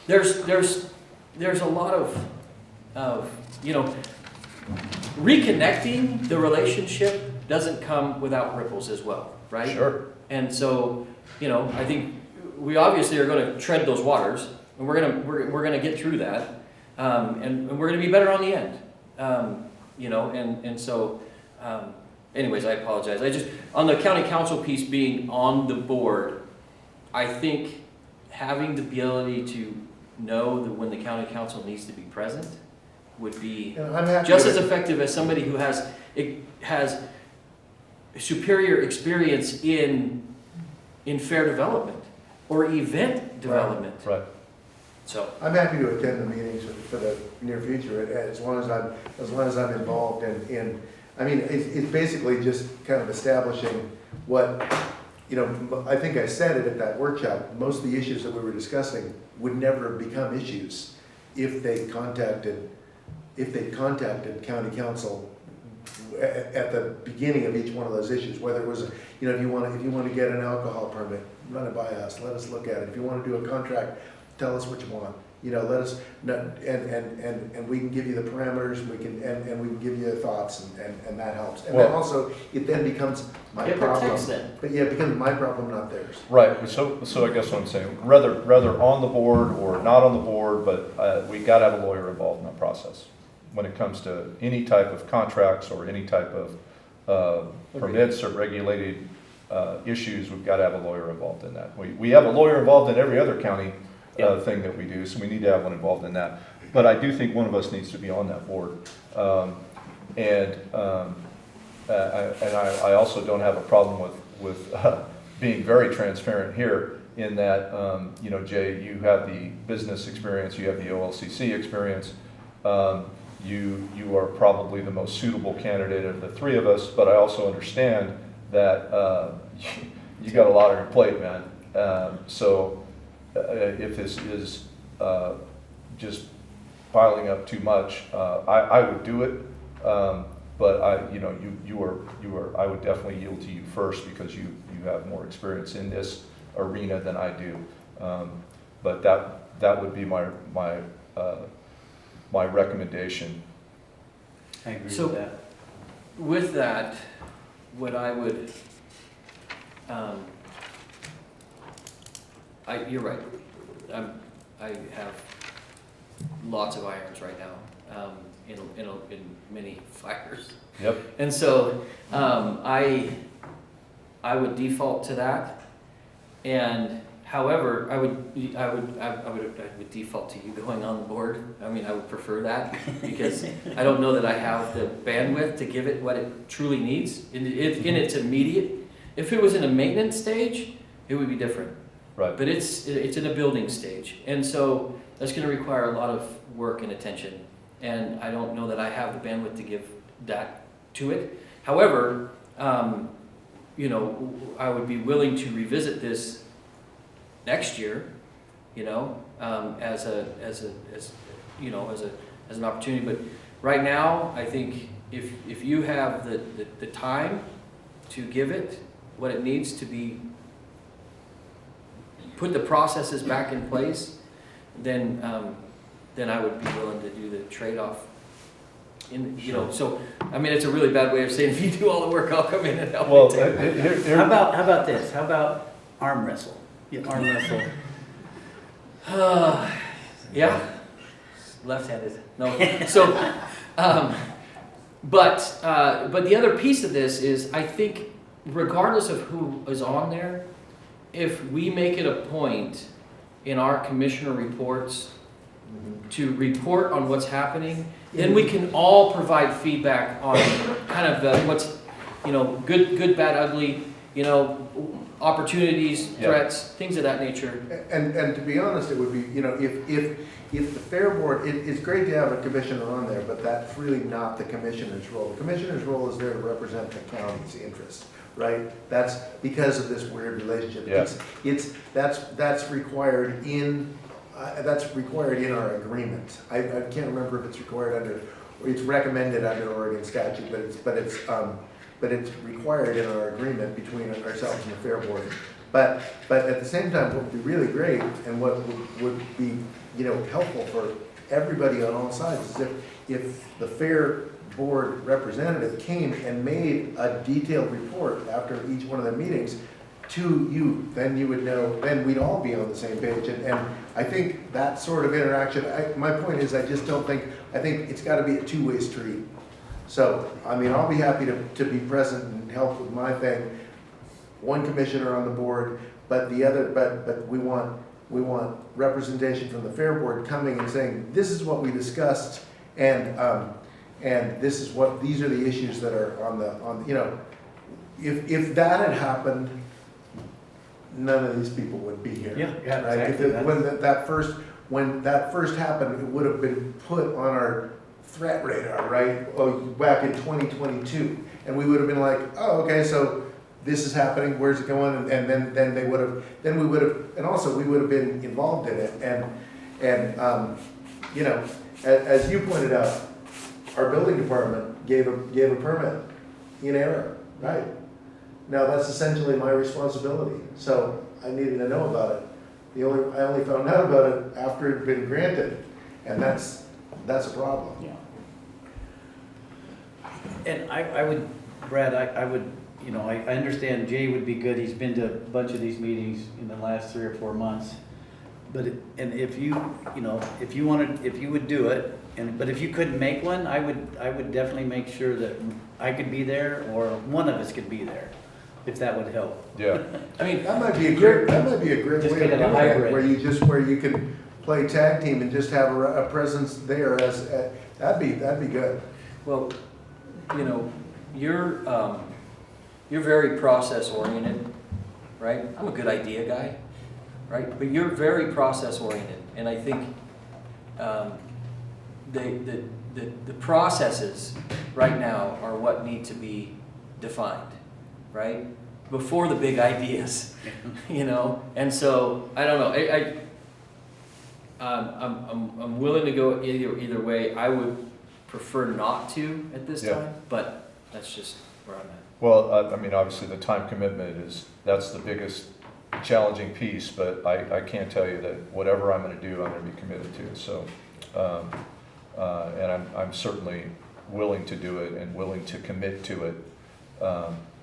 S3: there's a lot of you know, reconnecting the relationship doesn't come without ripples as well, right?
S2: Sure.
S3: And so, you know, I think we obviously are going to tread those waters, and we're gonna get through that, and we're gonna be better on the end, you know, and so, anyways, I apologize. I just, on the County Council piece being on the board, I think having the ability to know that when the County Council needs to be present would be just as effective as somebody who has superior experience in fair development or event development.
S2: Right.
S3: So
S7: I'm happy to attend the meetings for the near future, as long as I'm involved in. I mean, it's basically just kind of establishing what, you know, I think I said it at that workshop. Most of the issues that we were discussing would never have become issues if they contacted County Council at the beginning of each one of those issues. Whether it was, you know, if you want to get an alcohol permit, run it by us. Let us look at it. If you want to do a contract, tell us what you want. You know, let us, know, and we can give you the parameters, we can, and we can give you the thoughts, and that helps. And then
S2: Well-
S7: also, it then becomes my
S3: It
S7: problem.
S3: protects them.
S7: But yeah, it becomes my problem, not theirs.
S2: Right, so I guess what I'm saying, rather on the board or not on the board, but we gotta have a lawyer involved in that process. When it comes to any type of contracts or any type of permits or regulated issues, we've gotta have a lawyer involved in that. We have a lawyer involved in every other county thing that we do, so we need to have one involved in that. But I do think one of us needs to be on that board. I also don't have a problem with being very transparent here in that, you know, Jay, you have the business experience, you have the OLCC experience. You are probably the most suitable candidate of the three of us, but I also understand that you got a lot on your plate, man. So if this is just piling up too much, I would do it. But I would definitely yield to you first because you have more experience in this arena than I do. But that would be my recommendation.
S1: I agree
S3: So-
S1: with that.
S3: With that, what I would, you're right. I have lots of irons right now, in many fires.
S2: Yep.
S3: And so, I would default to that. And however, I would default to you going on the board. I mean, I would prefer that because I don't know that I have the bandwidth to give it what it truly needs in its immediate. If it was in a maintenance stage, it would be different.
S2: Right.
S3: But it's in a building stage, and so that's going to require a lot of work and attention. And I don't know that I have the bandwidth to give that to it. However, you know, I would be willing to revisit this next year, you know, as an opportunity. But right now, I think if you have the time to give it what it needs to be, put the processes back in place, then I would be willing to do the trade-off. You know, so I mean, it's a really bad way of saying if you do all the work, I'll come in and help
S2: Well,
S3: you take it.
S1: How about this? How about arm wrestle? You arm wrestle.
S3: Yeah, left-handed. No, so, but the other piece of this is, I think, regardless of who is on there, if we make it a point in our commissioner reports to report on what's happening, then we can all provide feedback on kind of what's, you know, good, bad, ugly, you know, opportunities,
S2: Yeah.
S3: threats, things of that nature.
S7: And to be honest, it would be, you know, if the fair board, it's great to have a commissioner on there, but that's really not the commissioner's role. The commissioner's role is there to represent the county's interests, right? That's because of this weird relationship.
S2: Yeah.
S7: That's required in, our agreement. I can't remember if it's required under, or it's recommended under Oregon statute, but it's required in our agreement between ourselves and the fair board. But at the same time, what would be really great and what would be, you know, helpful for everybody on all sides is if the fair board representative came and made a detailed report after each one of their meetings to you, then you would know, then we'd all be on the same page. And I think that sort of interaction, my point is, I think it's gotta be a two-way street. So, I mean, I'll be happy to be present and help with my thing. One commissioner on the board, but we want representation from the fair board coming and saying, this is what we discussed, and these are the issues that are on you know, if that had happened, none of these people would be here.
S1: Yeah,
S7: Right?
S1: exactly.
S7: When that first happened, it would have been put on our threat radar, right? Back in 2022, and we would have been like, oh, okay, so this is happening. Where's it going? And then we would have, and also we would have been involved in it. And you know, as you pointed out, our building department gave a permit in error, right? Now that's essentially my responsibility. So I needed to know about it. I only found out about it after it had been granted, and that's a problem.
S1: Yeah. And I would, Brad, I would, you know, I understand Jay would be good, he's been to a bunch of these meetings in the last 3 or 4 months. But, and if you know, if you wanted, if you would do it, but if you couldn't make one, I would definitely make sure that I could be there, or one of us could be there, if that would help.
S2: Yeah.
S3: I mean,
S7: That might be a great
S1: Just
S7: way to
S1: get
S7: do
S1: a
S7: it,
S1: hybrid.
S7: where you can play tag team and just have a presence there that'd be good.
S3: well, you know, you're very process oriented, right? I'm a good idea guy, right? But you're very process oriented, and I think the processes right now are what need to be defined, right? Before the big ideas, you know. And so I don't know. I'm willing to go either way. I would prefer not to at this
S2: Yeah.
S3: time, but that's just where I'm at.
S2: Well, I mean, obviously, the time commitment that's the biggest challenging piece, but I can't tell you that whatever I'm gonna do, I'm gonna be committed to, so. And I'm certainly willing to do it and willing to commit to it,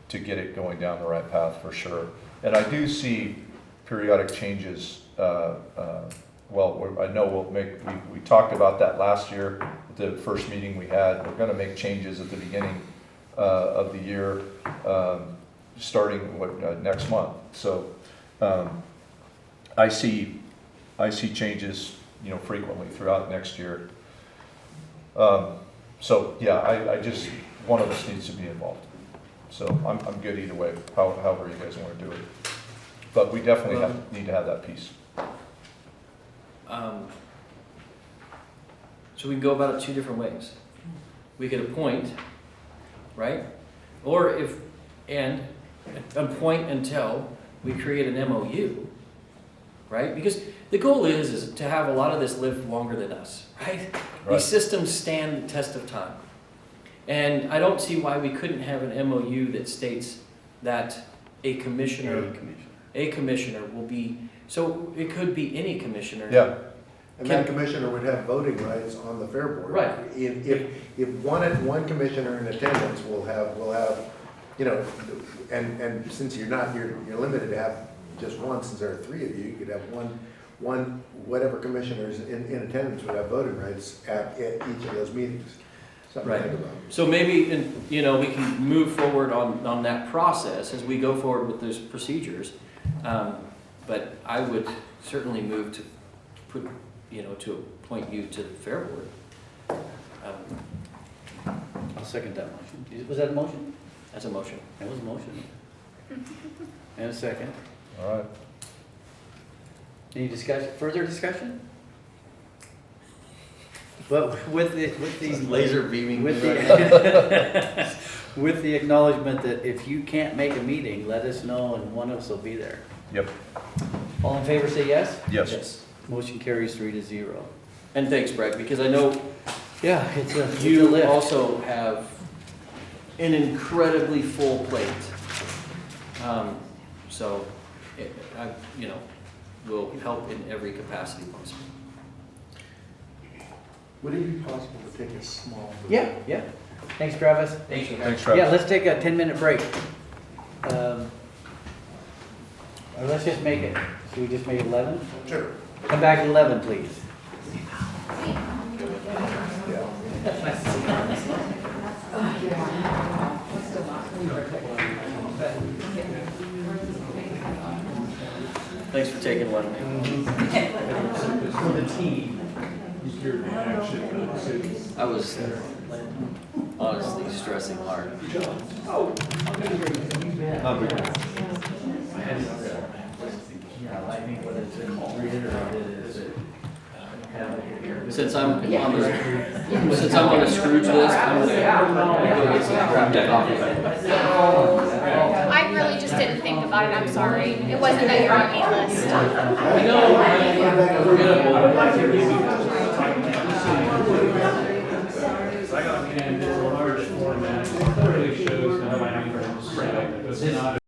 S2: to get it going down the right path for sure. And I do see periodic changes, well, I know we talked about that last year, the first meeting we had. We're gonna make changes at the beginning of the year, starting next month. So I see changes, you know, frequently throughout next year. So yeah, I just, one of us needs to be involved. So I'm good either way, however you guys want to do it. But we definitely need to have that piece.
S3: So we can go about it 2 different ways. We could appoint, right? Or appoint until we create an MOU, right? Because the goal is to have a lot of this live longer than us, right?
S2: Right.
S3: These systems stand the test of time. And I don't see why we couldn't have an MOU that states that a commissioner will be, so it could be any commissioner.
S2: Yeah,
S7: And that commissioner would have voting rights on the fair board.
S3: Right.
S7: If one commissioner in attendance will have, you know, and since you're limited to have just one, since there are 3 of you, you could have one, whatever commissioners in attendance would have voting rights at each of those meetings. Something to
S3: Right.
S7: think about.
S3: So maybe, you know, we can move forward on that process as we go forward with those procedures. But I would certainly move to put, you know, to appoint you to the fair board.
S1: I'll second that motion. Was that a motion?
S3: That's a motion.
S1: That was a motion. And a second.
S2: all right.
S1: Any further discussion? But with the
S3: Laser beaming.
S1: with the with the acknowledgement that if you can't make a meeting, let us know and one of us will be there.
S2: Yep,
S1: All in favor, say yes.
S2: yes.
S1: Motion carries 3-0.
S3: And thanks, Brett, because I know
S1: Yeah, it's a
S3: you
S1: lift.
S3: also have an incredibly full plate. So, you know, will help in every capacity possible.
S7: Would it be possible to take a small?
S1: Yeah. Thanks, Travis.
S3: Thank you.
S2: Thanks, Travis.
S1: Yeah, let's take a 10-minute break. Or let's just make it. Should we just make it 11?
S7: Sure.
S1: Come back at 11, please.
S3: Thanks for taking one.
S1: For the team.
S3: I was honestly stressing hard. Since I'm on the Scrooge list, I'm gonna go get some crap coffee.
S10: I really just didn't think about it, I'm sorry. It wasn't that you're on a list.
S3: I know, forgettable.
S5: And it's a large format, it clearly shows the numbers, right? It's not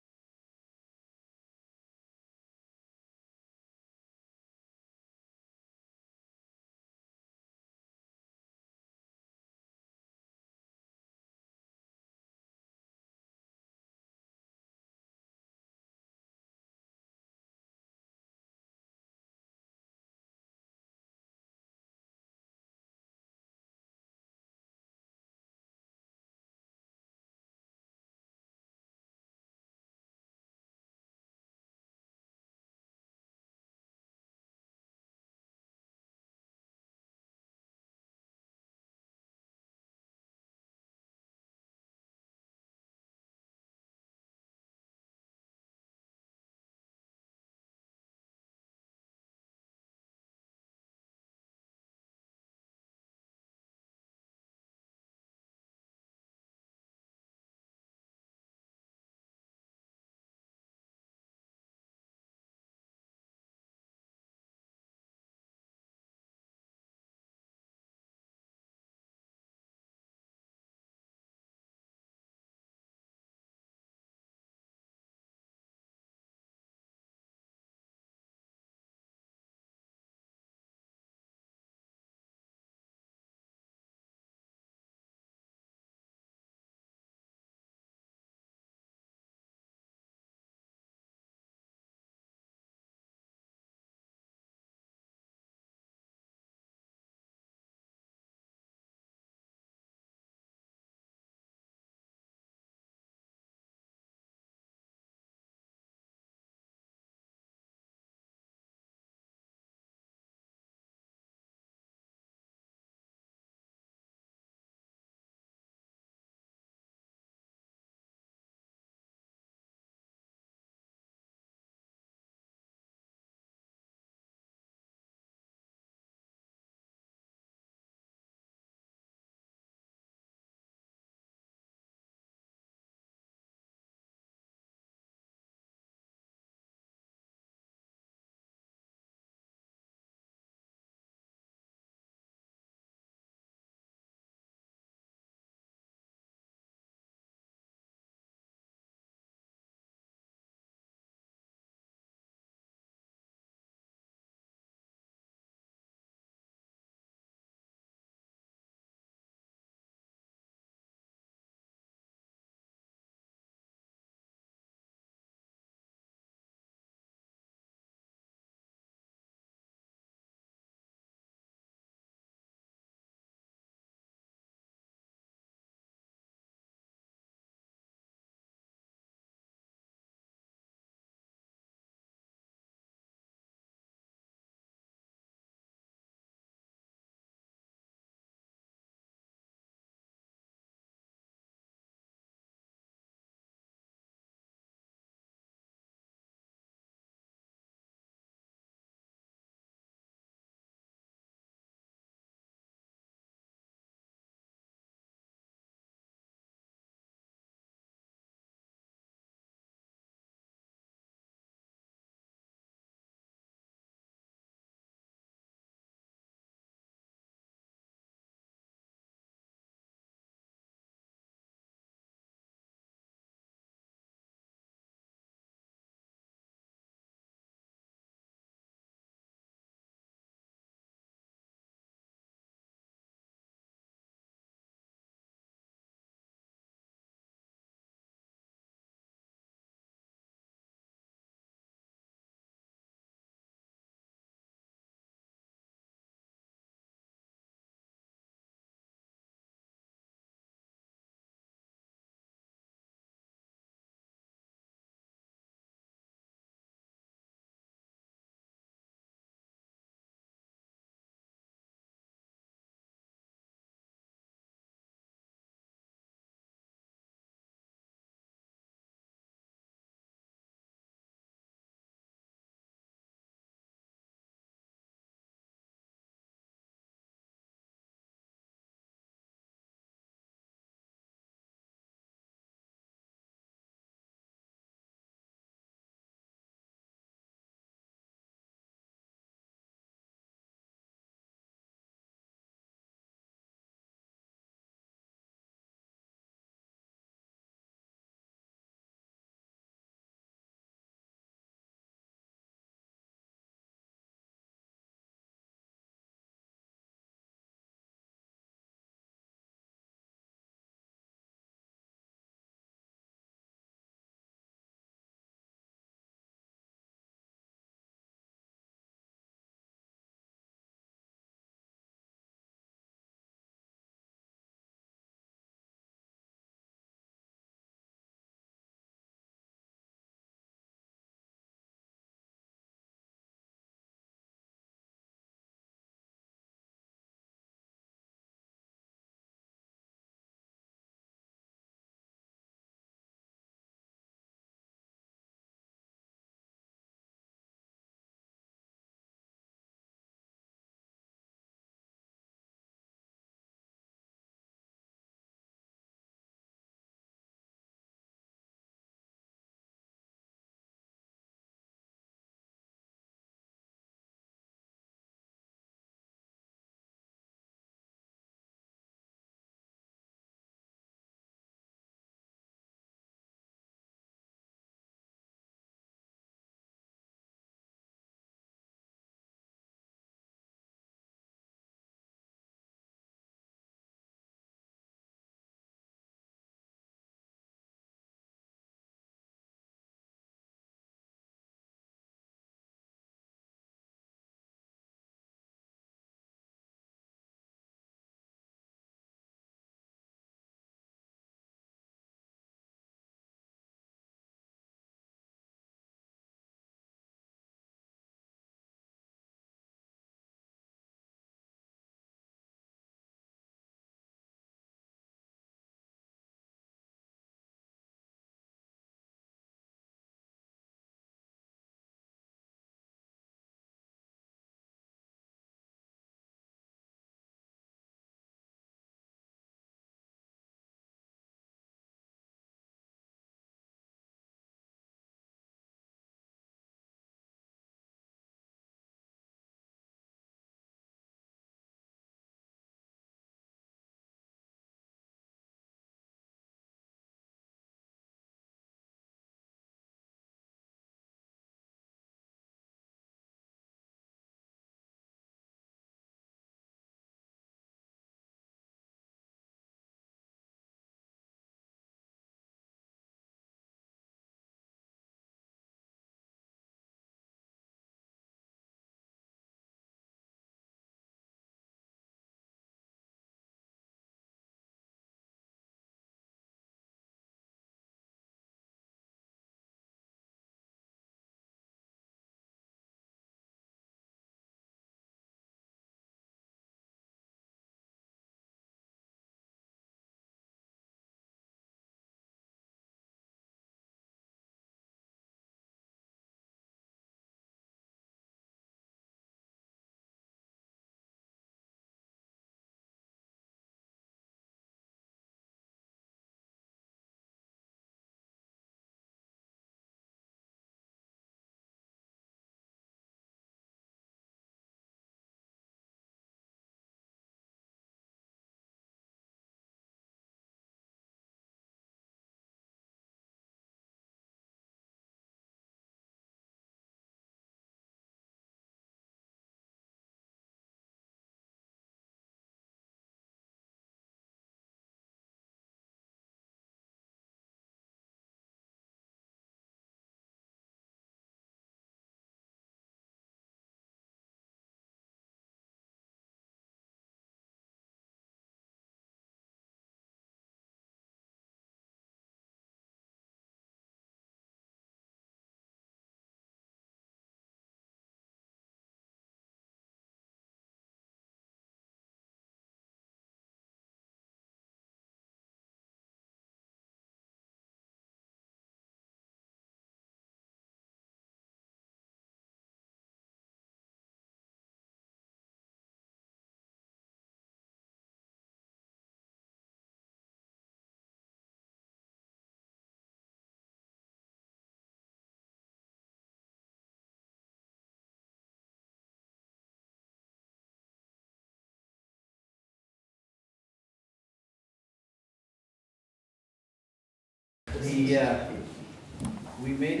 S1: We made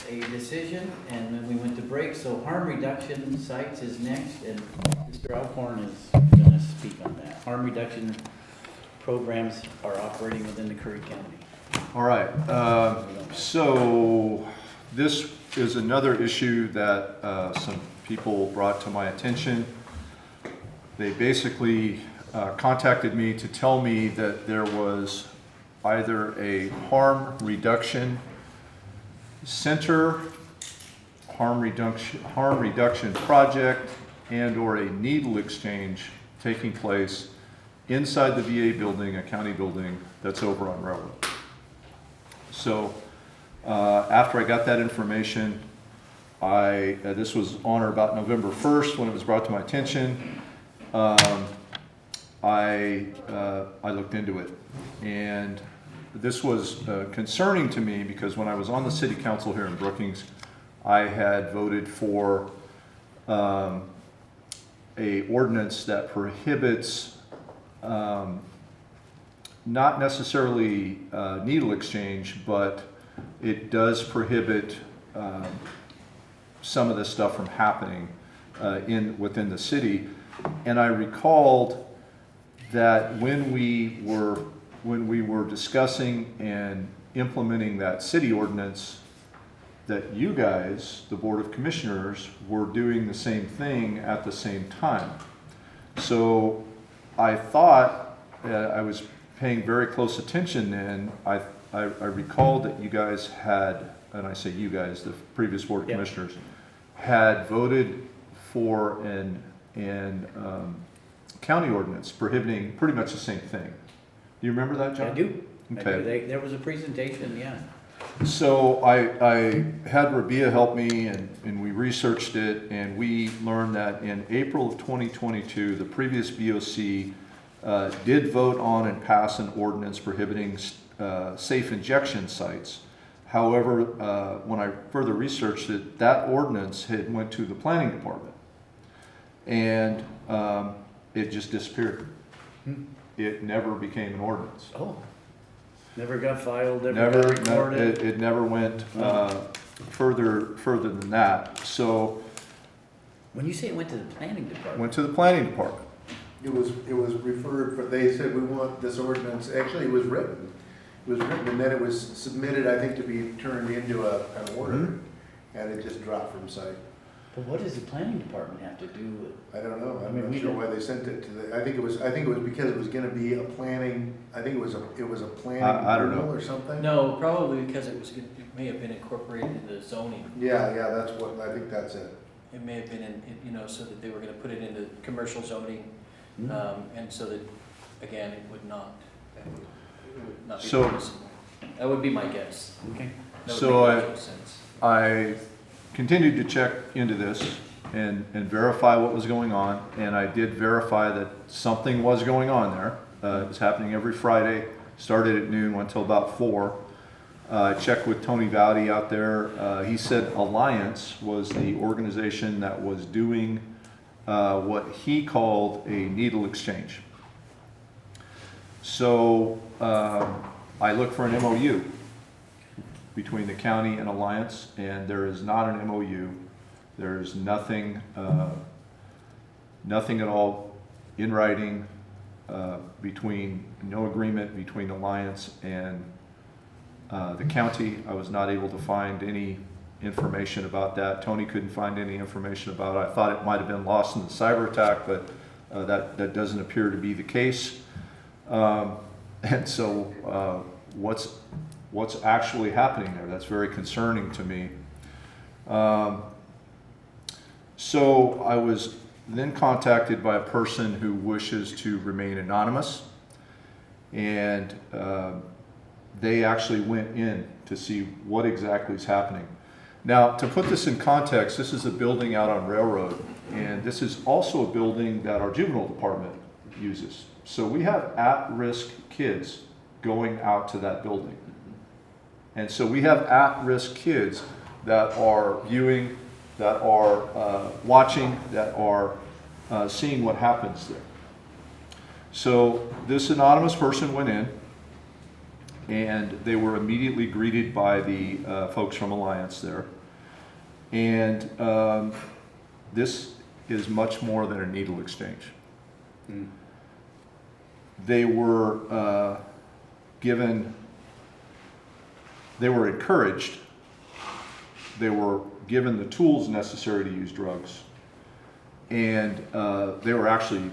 S1: a decision and then we went to break, so harm reduction sites is next, and Mr. Alcorn is gonna speak on that. Harm reduction programs are operating within the Curry County.
S2: All right, so this is another issue that some people brought to my attention. They basically contacted me to tell me that there was either a harm reduction center, harm reduction project, and or a needle exchange taking place inside the VA building, a county building that's over on Railroad. So after I got that information, this was on or about November 1st when it was brought to my attention. I looked into it, and this was concerning to me because when I was on the city council here in Brookings, I had voted for a ordinance that prohibits not necessarily needle exchange, but it does prohibit some of this stuff from happening within the city. And I recalled that when we were discussing and implementing that city ordinance, that you guys, the Board of Commissioners, were doing the same thing at the same time. So I thought, I was paying very close attention, and I recalled that you guys had, and I say you guys, the previous Board of Commissioners, had voted for an county ordinance prohibiting pretty much the same thing. Do you remember that, John?
S1: I do.
S2: Okay.
S1: There was a presentation, yeah.
S2: So I had Rabia help me, and we researched it, and we learned that in April of 2022, the previous BOC did vote on and pass an ordinance prohibiting safe injection sites. However, when I further researched it, that ordinance had went to the planning department, and it just disappeared. It never became an ordinance.
S1: Oh, never got filed, never got recorded?
S2: It never went further than that. So
S1: When you say it went to the planning department?
S2: went to the planning department.
S7: It was referred for, they said, we want this ordinance, actually, it was written. It was written, and then it was submitted, I think, to be turned into an order, and it just dropped from sight.
S1: But what does the planning department have to do with?
S7: I don't know,
S1: I mean,
S7: I'm
S1: we
S7: not sure
S1: don't-
S7: why they sent it to the, I think it was because it was gonna be a planning, I think it was a planning
S2: I don't know.
S7: approval or something?
S3: No, probably because it may have been incorporated into zoning.
S7: Yeah, that's what, I think that's it.
S3: It may have been so that they were gonna put it into commercial zoning,
S1: Hmm?
S3: and so that, again, it would not be
S2: So-
S3: permissible. That would be my guess.
S1: Okay.
S3: That would
S2: So
S3: make logical sense.
S2: I continued to check into this and verify what was going on, and I did verify that something was going on there. It was happening every Friday, started at noon, went till about 4. I checked with Tony Vowdy out there. He said Alliance was the organization that was doing what he called a needle exchange. So I looked for an MOU between the county and Alliance, and there is not an MOU. There's nothing at all in writing no agreement between Alliance and the county. I was not able to find any information about that. Tony couldn't find any information about it. I thought it might have been lost in the cyber attack, but that doesn't appear to be the case. And so what's actually happening there? That's very concerning to me. So I was then contacted by a person who wishes to remain anonymous, and they actually went in to see what exactly is happening. Now, to put this in context, this is a building out on Railroad, and this is also a building that our juvenile department uses. So we have at-risk kids going out to that building. And so we have at-risk kids that are viewing, that are watching, that are seeing what happens there. So this anonymous person went in, and they were immediately greeted by the folks from Alliance there. And this is much more than a needle exchange. They were they were encouraged, they were given the tools necessary to use drugs, and they were actually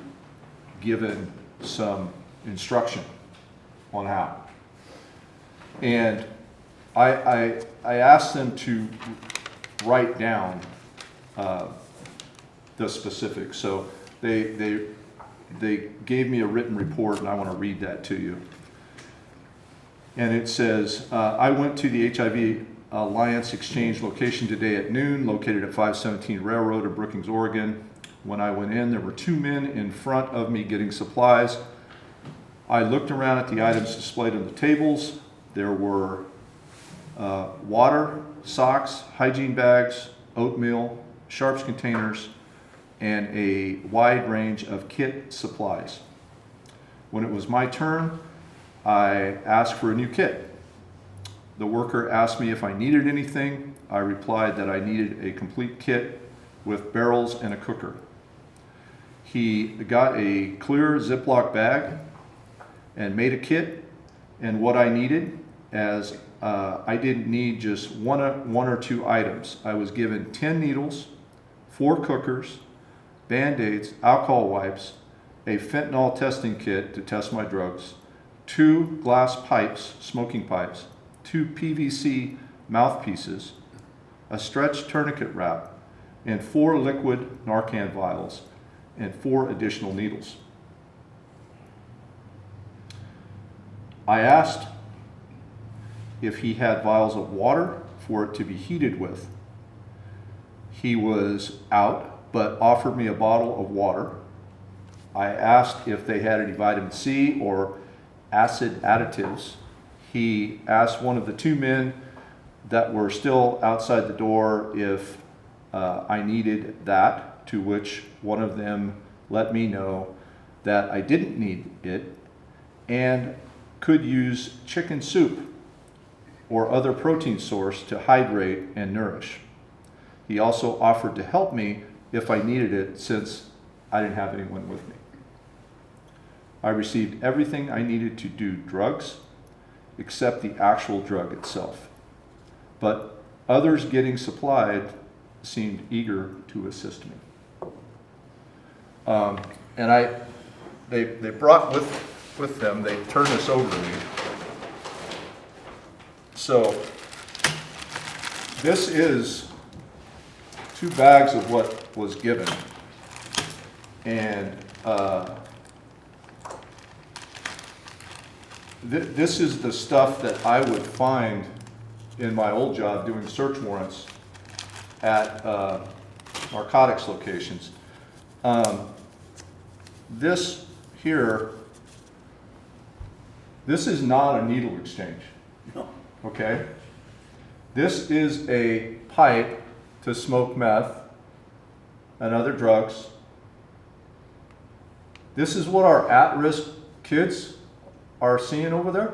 S2: given some instruction on how. And I asked them to write down the specifics. So they gave me a written report, and I want to read that to you. And it says, I went to the HIV Alliance Exchange location today at noon, located at 517 Railroad in Brookings, Oregon. When I went in, there were 2 men in front of me getting supplies. I looked around at the items displayed on the tables. There were water, socks, hygiene bags, oatmeal, sharps containers, and a wide range of kit supplies. When it was my turn, I asked for a new kit. The worker asked me if I needed anything. I replied that I needed a complete kit with barrels and a cooker. He got a clear Ziploc bag and made a kit and what I needed, as I didn't need just one or 2 items. I was given 10 needles, 4 cookers, Band-Aids, alcohol wipes, a fentanyl testing kit to test my drugs, 2 glass pipes, smoking pipes, 2 PVC mouthpieces, a stretch tourniquet wrap, and 4 liquid Narcan vials, and 4 additional needles. I asked if he had vials of water for it to be heated with. He was out, but offered me a bottle of water. I asked if they had any vitamin C or acid additives. He asked one of the 2 men that were still outside the door if I needed that, to which one of them let me know that I didn't need it and could use chicken soup or other protein source to hydrate and nourish. He also offered to help me if I needed it, since I didn't have anyone with me. I received everything I needed to do drugs, except the actual drug itself. But others getting supplied seemed eager to assist me. And they brought with them, they turned this over to me. So this is 2 bags of what was given. And this is the stuff that I would find in my old job doing search warrants at narcotics locations. This here, this is not a needle exchange.
S1: No.
S2: Okay? This is a pipe to smoke meth and other drugs. This is what our at-risk kids are seeing over there.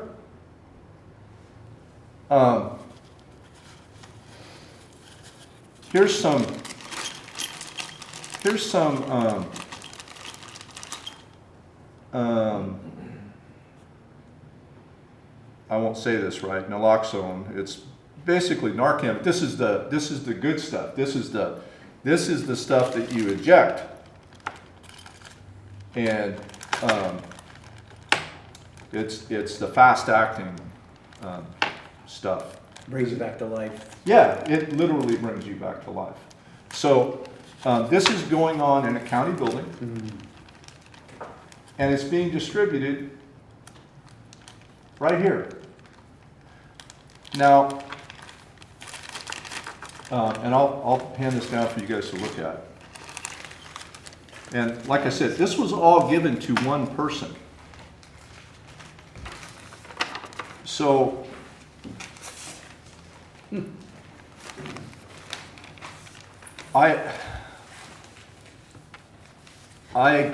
S2: Here's some I won't say this right, naloxone. It's basically Narcan, but this is the good stuff. This is the stuff that you inject. And it's the fast-acting stuff.
S1: Brings you back to life.
S2: Yeah, it literally brings you back to life. So this is going on in a county building, and it's being distributed right here. Now, and I'll hand this down for you guys to look at. And like I said, this was all given to one person. So, I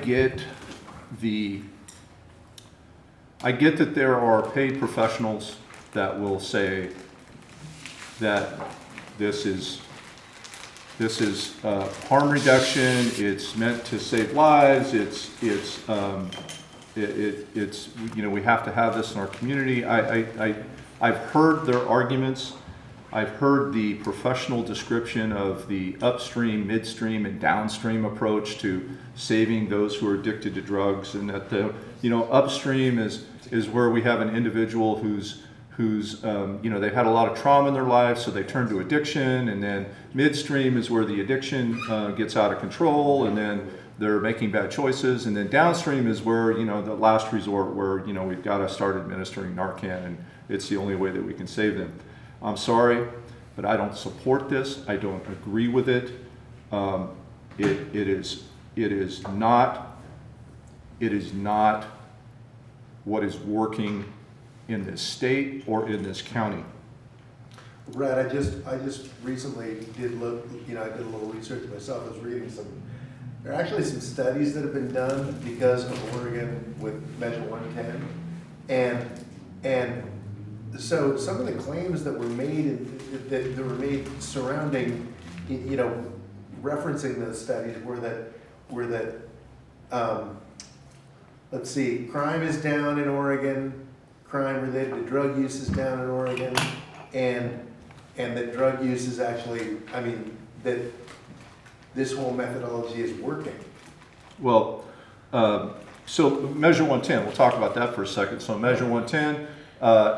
S2: get the I get that there are paid professionals that will say that this is harm reduction, it's meant to save lives, it's you know, we have to have this in our community. I've heard their arguments. I've heard the professional description of the upstream, midstream, and downstream approach to saving those who are addicted to drugs, and that the, you know, upstream is where we have an individual who's you know, they've had a lot of trauma in their lives, so they turn to addiction, and then midstream is where the addiction gets out of control, and then they're making bad choices, and then downstream is where, you know, the last resort where, you know, we've got to start administering Narcan, and it's the only way that we can save them. I'm sorry, but I don't support this. I don't agree with it. It is not what is working in this state or in this county.
S7: Brad, I just recently did look, you know, I did a little research myself. I was reading there are actually some studies that have been done because of Oregon with Measure 110. And so some of the claims that were made, that were made surrounding, you know, referencing those studies were that let's see, crime is down in Oregon, crime related to drug use is down in Oregon, and that drug use is actually, I mean, that this whole methodology is working.
S2: Well, so Measure 110, we'll talk about that for a second. So Measure 110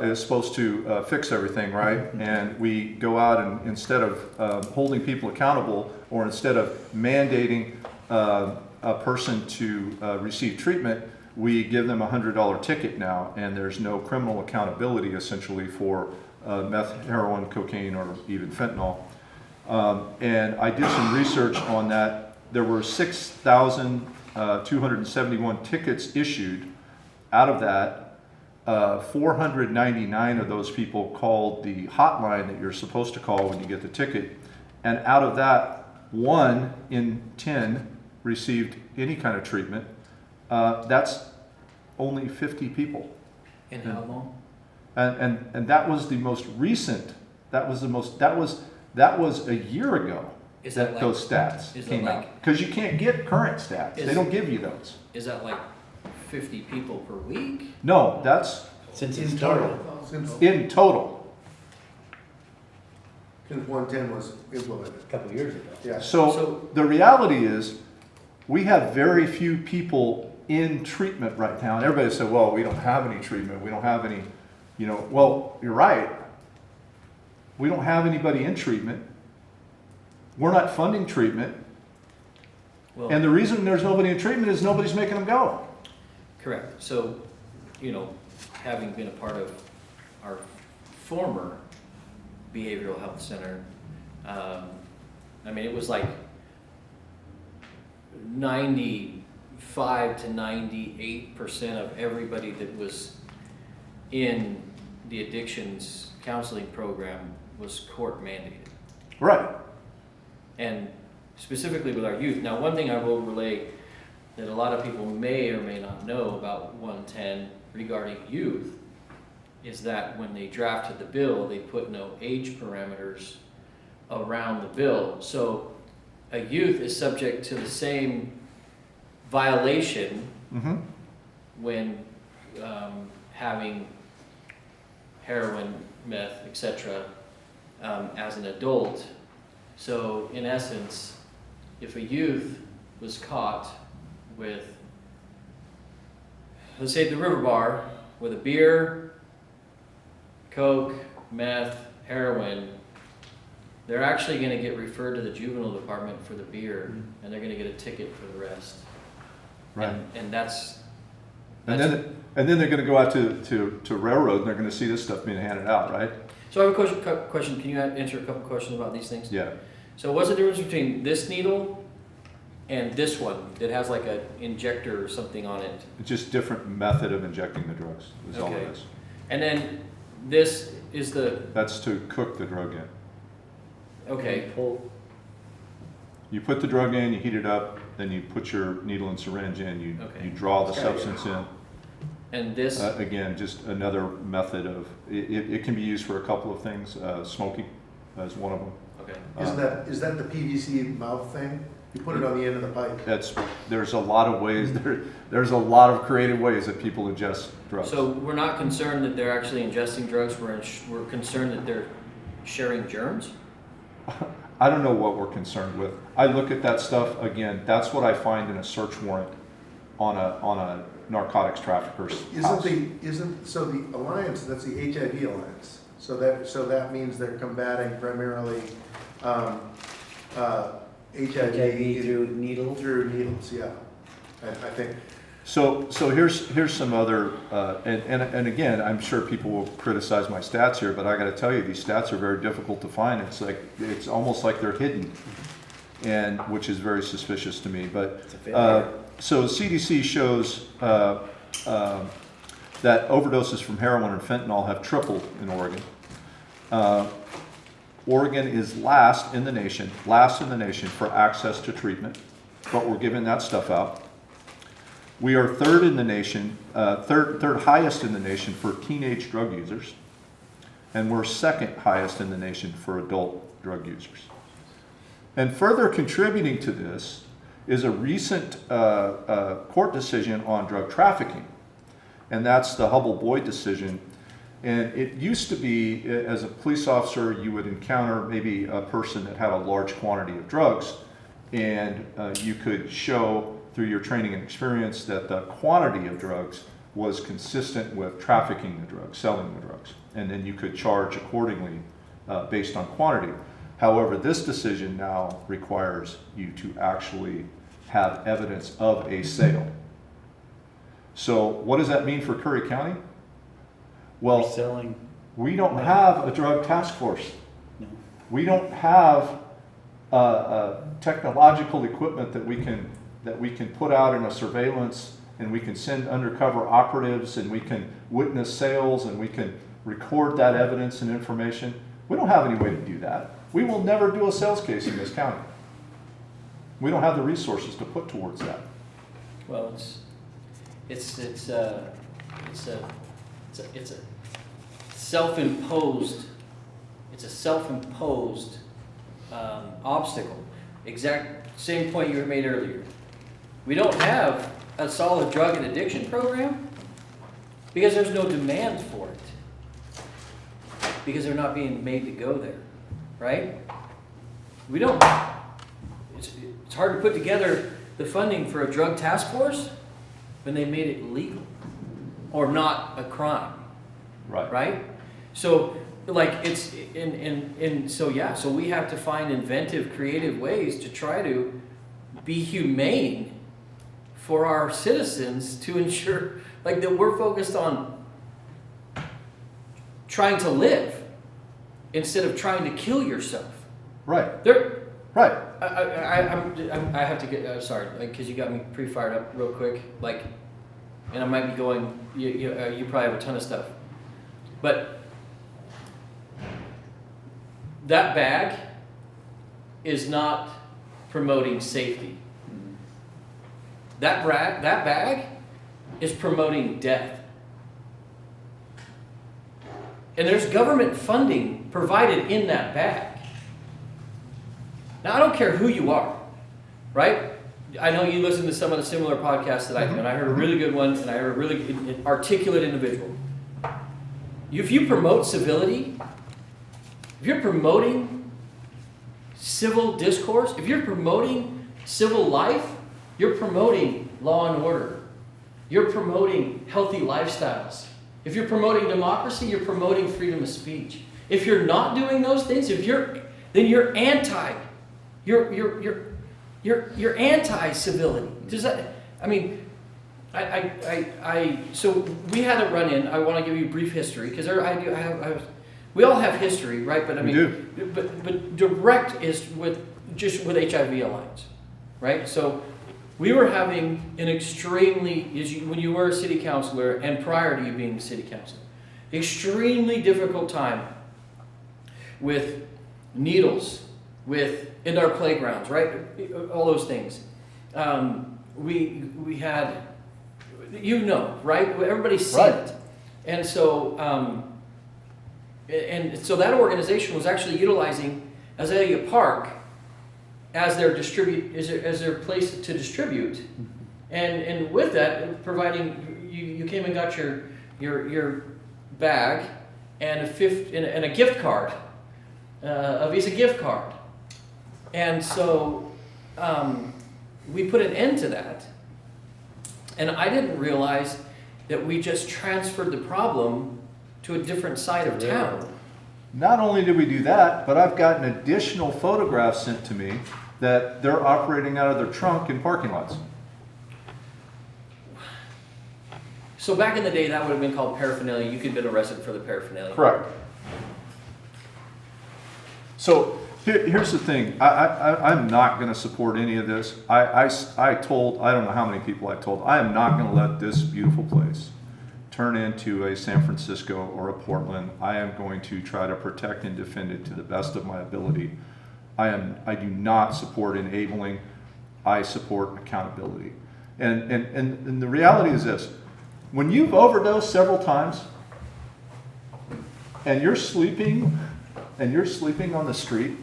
S2: is supposed to fix everything, right? And we go out and instead of holding people accountable, or instead of mandating a person to receive treatment, we give them a $100 ticket now, and there's no criminal accountability essentially for meth, heroin, cocaine, or even fentanyl. And I did some research on that. There were 6,271 tickets issued. Out of that, 499 of those people called the hotline that you're supposed to call when you get the ticket. And out of that, 1 in 10 received any kind of treatment. That's only 50 people.
S3: And how long?
S2: And that was the most recent. That was a year ago.
S3: Is that like,
S2: those stats
S3: is
S2: came
S3: that
S2: out?
S3: like,
S2: Because you can't get current stats. They don't give you those.
S3: is that like 50 people per week?
S2: No, that's
S1: Since it's started.
S2: in total.
S7: Since 110 was implemented.
S1: A couple of years ago.
S7: Yeah.
S2: So the reality is, we have very few people in treatment right now. And everybody said, well, we don't have any treatment. We don't have any, you know, well, you're right. We don't have anybody in treatment. We're not funding treatment.
S3: Well,
S2: And the reason there's nobody in treatment is nobody's making them go.
S3: correct. So, you know, having been a part of our former behavioral health center, I mean, it was like 95 to 98% of everybody that was in the addictions counseling program was court mandated.
S2: Right.
S3: And specifically with our youth. Now, one thing I will relay that a lot of people may or may not know about 110 regarding youth is that when they drafted the bill, they put no age parameters around the bill. So a youth is subject to the same violation
S2: Mm-hmm.
S3: when having heroin, meth, etc. As an adult. So in essence, if a youth was caught with, let's say at the River Bar, with a beer, coke, meth, heroin, they're actually going to get referred to the juvenile department for the beer, and they're going to get a ticket for the rest.
S2: Right.
S3: And that's
S2: And then they're going to go out to railroad, and they're going to see this stuff being handed out, right?
S3: So I have a question. Can you answer a couple questions about these things?
S2: Yeah.
S3: So what's the difference between this needle and this one that has like an injector or something on it?
S2: It's just different method of injecting the drugs, is all it
S3: Okay.
S2: is.
S3: And then this is the,
S2: That's to cook the drug in.
S3: okay,
S2: You put the drug in, you heat it up, then you put your needle and syringe in, you
S3: Okay.
S2: draw the substance in.
S3: And this,
S2: Again, just another method of, it can be used for a couple of things, smoking as one of them.
S3: okay.
S7: Is that the PVC mouth thing? You put it on the end of the pipe.
S2: There's a lot of ways, there's a lot of creative ways that people ingest drugs.
S3: So we're not concerned that they're actually ingesting drugs, we're concerned that they're sharing germs?
S2: I don't know what we're concerned with. I look at that stuff, again, that's what I find in a search warrant on a narcotics trafficker's house.
S7: So the alliance, that's the HIV alliance. So that means they're combating primarily HIV
S1: through needles.
S7: through needles, yeah. I think.
S2: So here's some other, and again, I'm sure people will criticize my stats here, but I got to tell you, these stats are very difficult to find. It's almost like they're hidden, and which is very suspicious to me. But so CDC shows that overdoses from heroin and fentanyl have tripled in Oregon. Oregon is last in the nation for access to treatment, but we're giving that stuff out. We are third in the nation, third highest in the nation for teenage drug users, and we're second highest in the nation for adult drug users. And further contributing to this is a recent court decision on drug trafficking, and that's the Hubble-Boyd decision. And it used to be, as a police officer, you would encounter maybe a person that had a large quantity of drugs, and you could show through your training and experience that the quantity of drugs was consistent with trafficking the drugs, selling the drugs, and then you could charge accordingly based on quantity. However, this decision now requires you to actually have evidence of a sale. So what does that mean for Curry County? Well,
S1: Selling.
S2: we don't have a drug task force.
S1: No.
S2: We don't have technological equipment that we can put out in a surveillance, and we can send undercover operatives, and we can witness sales, and we can record that evidence and information. We don't have any way to do that. We will never do a sales case in this county. We don't have the resources to put towards that.
S3: Well, it's a self-imposed obstacle. Exact same point you made earlier. We don't have a solid drug and addiction program because there's no demand for it. Because they're not being made to go there, right? We don't. It's hard to put together the funding for a drug task force when they made it legal or not a crime. Right? So like it's so we have to find inventive, creative ways to try to be humane for our citizens to ensure like that we're focused on trying to live instead of trying to kill yourself.
S2: Right.
S3: Right. I have to get sorry because you got me pretty fired up real quick and I might be going you probably have a ton of stuff. But that bag is not promoting safety. That bag is promoting death. And there's government funding provided in that bag. Now, I don't care who you are, right? I know you listen to some of the similar podcasts that I do, and I heard a really good one, and I heard a really articulate individual. If you promote civility, if you're promoting civil discourse, if you're promoting civil life, you're promoting law and order. You're promoting healthy lifestyles. If you're promoting democracy, you're promoting freedom of speech. If you're not doing those things, then you're anti. You're anti-civility. Does that? I mean, so we had a run-in. I want to give you a brief history because we all have history, right? But I mean,
S2: we do.
S3: But direct is with HIV Alliance, right? So we were having an extremely, when you were a city councilor and prior to you being city councilor, extremely difficult time with needles, in our playgrounds, right? All those things. We had you know, right? Everybody's seen
S2: Right.
S3: it. And so, and so that organization was actually utilizing Azalea Park as their as their place to distribute. And with that, providing, you came and got your bag and a gift card, a Visa gift card. And so we put an end to that. And I didn't realize that we just transferred the problem to a different side of town.
S2: Not only did we do that, but I've gotten additional photographs sent to me that they're operating out of their trunk in parking lots.
S3: So back in the day, that would have been called paraphernalia. You could have been arrested for the paraphernalia.
S2: Correct. So here's the thing. I'm not going to support any of this. I told, I don't know how many people I told, I am not going to let this beautiful place turn into a San Francisco or a Portland. I am going to try to protect and defend it to the best of my ability. I do not support enabling. I support accountability. And the reality is this. When you've overdosed several times and you're sleeping on the street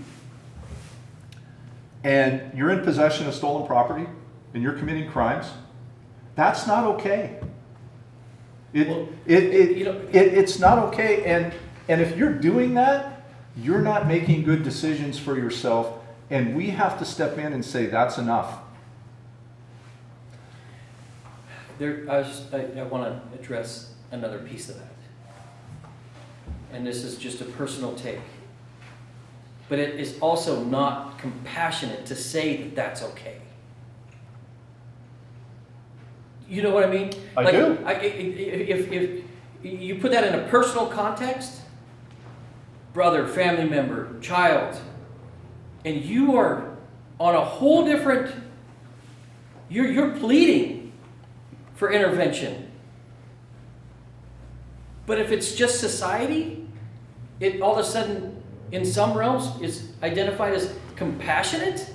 S2: and you're in possession of stolen property and you're committing crimes, that's not okay. It's not okay. And if you're doing that, you're not making good decisions for yourself. And we have to step in and say, that's enough.
S3: I want to address another piece of that. And this is just a personal take. But it is also not compassionate to say that that's okay. You know what I mean?
S2: I do.
S3: If you put that in a personal context, brother, family member, child, and you are on a whole different, you're pleading for intervention. But if it's just society, it all of a sudden, in some realms, is identified as compassionate.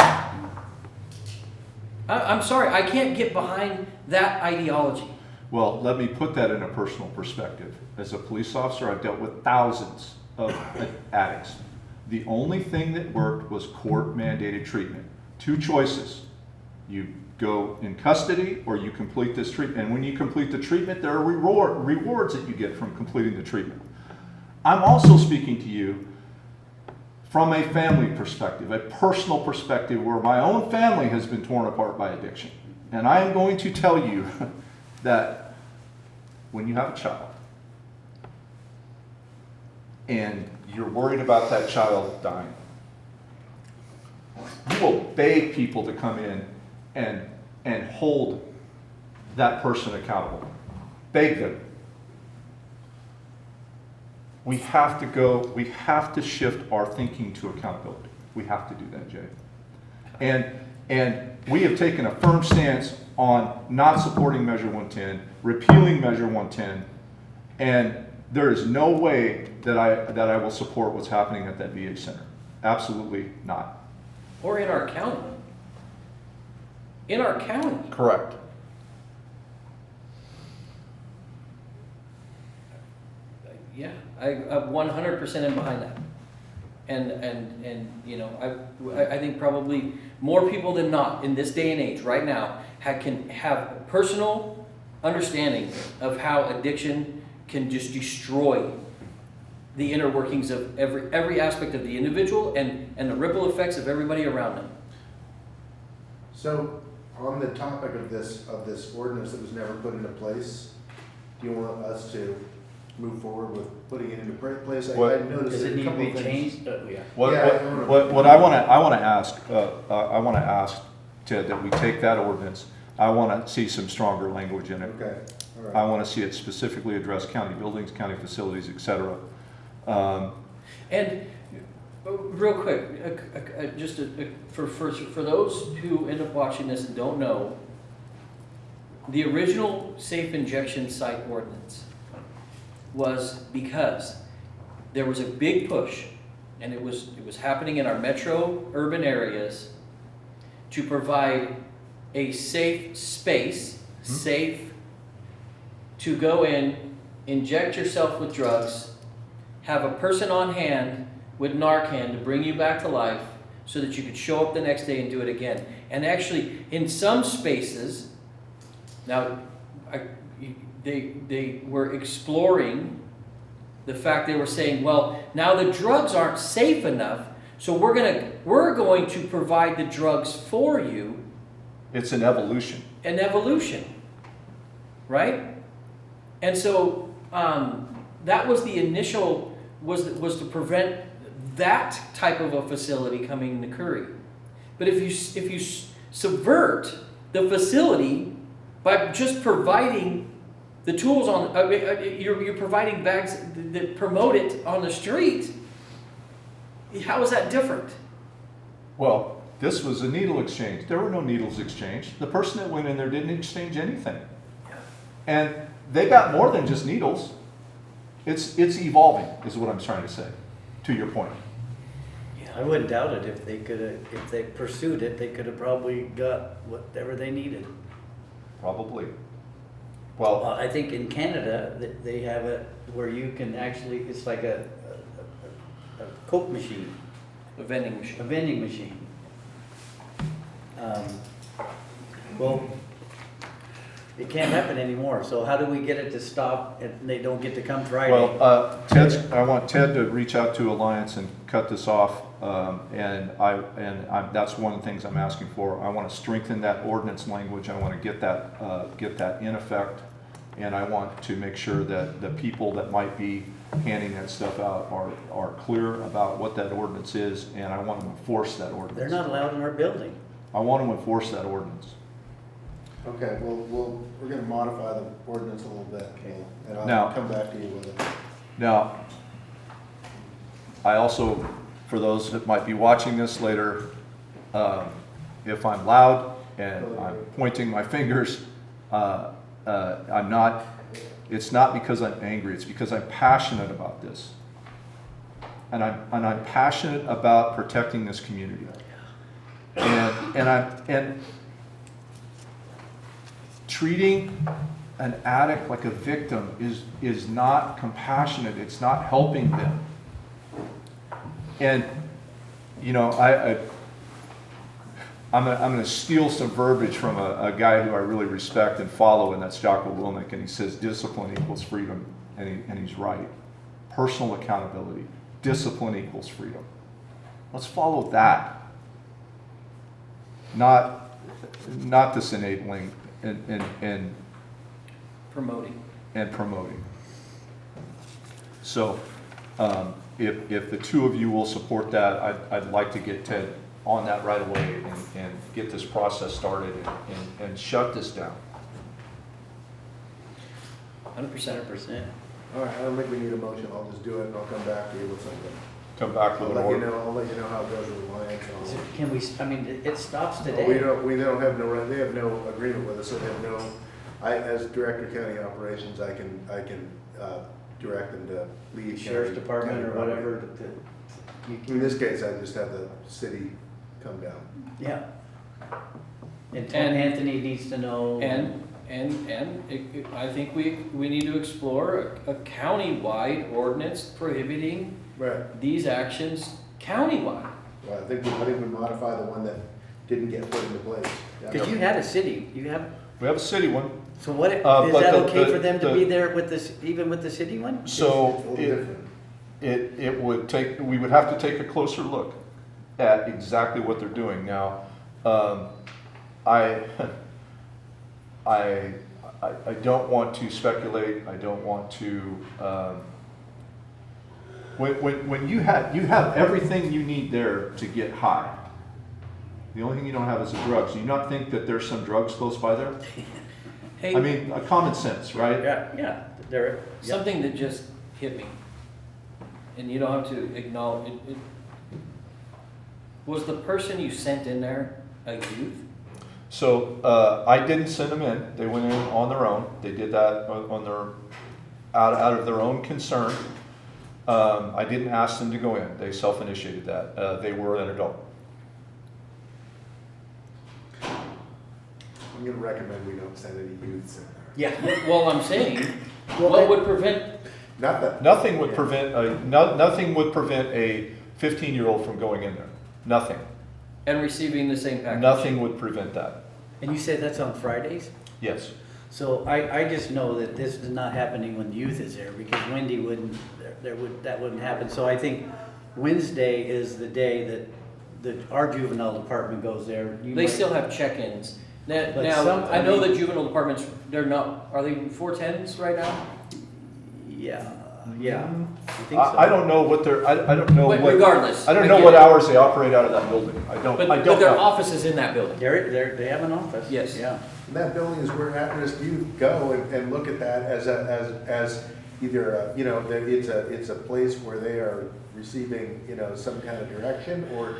S3: I'm sorry, I can't get behind that ideology.
S2: Well, let me put that in a personal perspective. As a police officer, I've dealt with thousands of addicts. The only thing that worked was court-mandated treatment. Two choices. You go in custody or you complete this treatment. And when you complete the treatment, there are rewards that you get from completing the treatment. I'm also speaking to you from a family perspective, a personal perspective where my own family has been torn apart by addiction. And I am going to tell you that when you have a child and you're worried about that child dying, you will beg people to come in and hold that person accountable. Beg them. We have to shift our thinking to accountability. We have to do that, Jay. And we have taken a firm stance on not supporting Measure 110, repealing Measure 110, and there is no way that I will support what's happening at that VA center. Absolutely not.
S3: Or in our county. In our county.
S2: Correct.
S3: Yeah, I'm 100% in behind that. And you know, I think probably more people than not in this day and age right now can have a personal understanding of how addiction can just destroy the inner workings of every aspect of the individual and the ripple effects of everybody around them.
S7: So, on the topic of this ordinance that was never put into place, do you want us to move forward with putting it into place? I noticed
S1: Does it
S7: a
S1: need to
S7: couple
S1: be
S7: of things.
S1: changed? Yeah.
S2: What I want to ask Ted, that we take that ordinance. I want to see some stronger language in it.
S7: Okay, all right.
S2: I want to see it specifically address county buildings, county facilities, etc.
S3: And real quick, for those who end up watching this and don't know, the original safe injection site ordinance was because there was a big push, and it was happening in our metro urban areas to provide a safe space, safe to go in, inject yourself with drugs, have a person on hand with Narcan to bring you back to life so that you could show up the next day and do it again. And actually, in some spaces, now, they were exploring the fact they were saying, well, now the drugs aren't safe enough, so we're going to provide the drugs for you.
S2: It's an evolution.
S3: An evolution, right? And so that was the initial, was to prevent that type of a facility coming to Curry. But if you subvert the facility by just providing the tools you're providing bags that promote it on the street, how is that different?
S2: Well, this was a needle exchange. There were no needles exchanged. The person that went in there didn't exchange anything. And they got more than just needles. It's evolving, is what I'm trying to say, to your point.
S1: Yeah, I wouldn't doubt it. If they pursued it, they could have probably got whatever they needed.
S2: Probably. Well,
S1: I think in Canada, they have it where you can actually, it's like a Coke machine,
S3: A vending machine.
S1: a vending machine. Well, it can't happen anymore, so how do we get it to stop and they don't get to come Friday?
S2: well, I want Ted to reach out to Alliance and cut this off. That's one of the things I'm asking for. I want to strengthen that ordinance language. I want to get that in effect. And I want to make sure that the people that might be handing that stuff out are clear about what that ordinance is, and I want to enforce that ordinance.
S1: They're not allowed in our building.
S2: I want to enforce that ordinance.
S7: Okay, we're gonna modify the ordinance a little bit, and I'll
S2: Now-
S7: come back to you with it.
S2: Now, I also, for those that might be watching this later, if I'm loud and I'm pointing my fingers, I'm not, it's not because I'm angry, it's because I'm passionate about this. And I'm passionate about protecting this community. And treating an addict like a victim is not compassionate, it's not helping them. And, you know, I'm going to steal some verbiage from a guy who I really respect and follow, and that's Jocko Willink, and he says discipline equals freedom, and he's right. Personal accountability, discipline equals freedom. Let's follow that. Not this enabling and
S3: Promoting.
S2: promoting. So if the two of you will support that, I'd like to get Ted on that right away and get this process started and shut this down.
S3: 100%.
S1: 100%.
S7: All right, I don't think we need a motion, I'll just do it and I'll come back to you with something.
S2: Come back
S7: I'll
S2: with an
S7: let you
S2: order.
S7: know, I'll let you know how it goes with Alliance.
S1: So can we, I mean, it stops
S7: We
S1: today.
S7: don't have no, they have no agreement with us, so they have no, as Director of County Operations, I can direct them to leave.
S1: Sheriff's
S7: county-
S1: Department or
S7: county
S1: whatever.
S7: property.
S1: you
S7: In
S1: can-
S7: this case, I just have the city come down.
S1: Yeah. And Tom
S3: And-
S1: Anthony needs to know.
S3: I think we need to explore a county-wide ordinance prohibiting
S7: Right.
S3: these actions countywide.
S7: Well, I think we modify the one that didn't get put into place. Yeah.
S1: Because you had a city, you have,
S2: We have a city one.
S1: so what, is
S2: But
S1: that
S2: the-
S1: okay
S2: the-
S1: for them to
S2: the-
S1: be there with this, even with the city one?
S2: So
S7: It's a little different.
S2: it would take, we would have to take a closer look at exactly what they're doing. Now, I don't want to speculate, I don't want to, when you have everything you need there to get high. The only thing you don't have is the drugs. Do you not think that there's some drugs close by there?
S3: Hey,
S2: I mean, common sense, right?
S1: Yeah, there, yeah.
S3: something that just hit me, and you don't have to acknowledge it. Was the person you sent in there a youth?
S2: So I didn't send them in. They went in on their own. They did that on their out of their own concern. I didn't ask them to go in. They self-initiated that. They were an adult.
S7: I'm gonna recommend we don't send any youths in there.
S1: Yeah.
S3: Well, I'm saying,
S7: Well,
S3: what
S7: they-
S3: would prevent,
S7: Nothing.
S2: Nothing would prevent, nothing would prevent a 15-year-old from going in there. Nothing.
S3: and receiving the same package?
S2: Nothing would prevent that.
S1: And you say that's on Fridays?
S2: Yes.
S1: So I just know that this is not happening when youth is there, because Wendy wouldn't, that wouldn't happen. So I think Wednesday is the day that our juvenile department goes there. You
S3: They
S1: might-
S3: still have check-ins. Now,
S1: But
S3: I know that juvenile departments, they're not, are they 410s right now?
S1: Yeah, I think so.
S2: I don't know what they're, I don't know
S3: But
S2: what.
S3: regardless.
S2: I don't
S3: I
S2: know
S3: get
S2: what
S3: it.
S2: hours they operate out of that building. I don't
S3: But
S2: know.
S3: their office is in that building.
S1: They have an office.
S3: Yes.
S1: Yeah.
S7: And that building is where at-risk youth go and look at that as either, you know, that it's a place where they are receiving, you know, some kind of direction or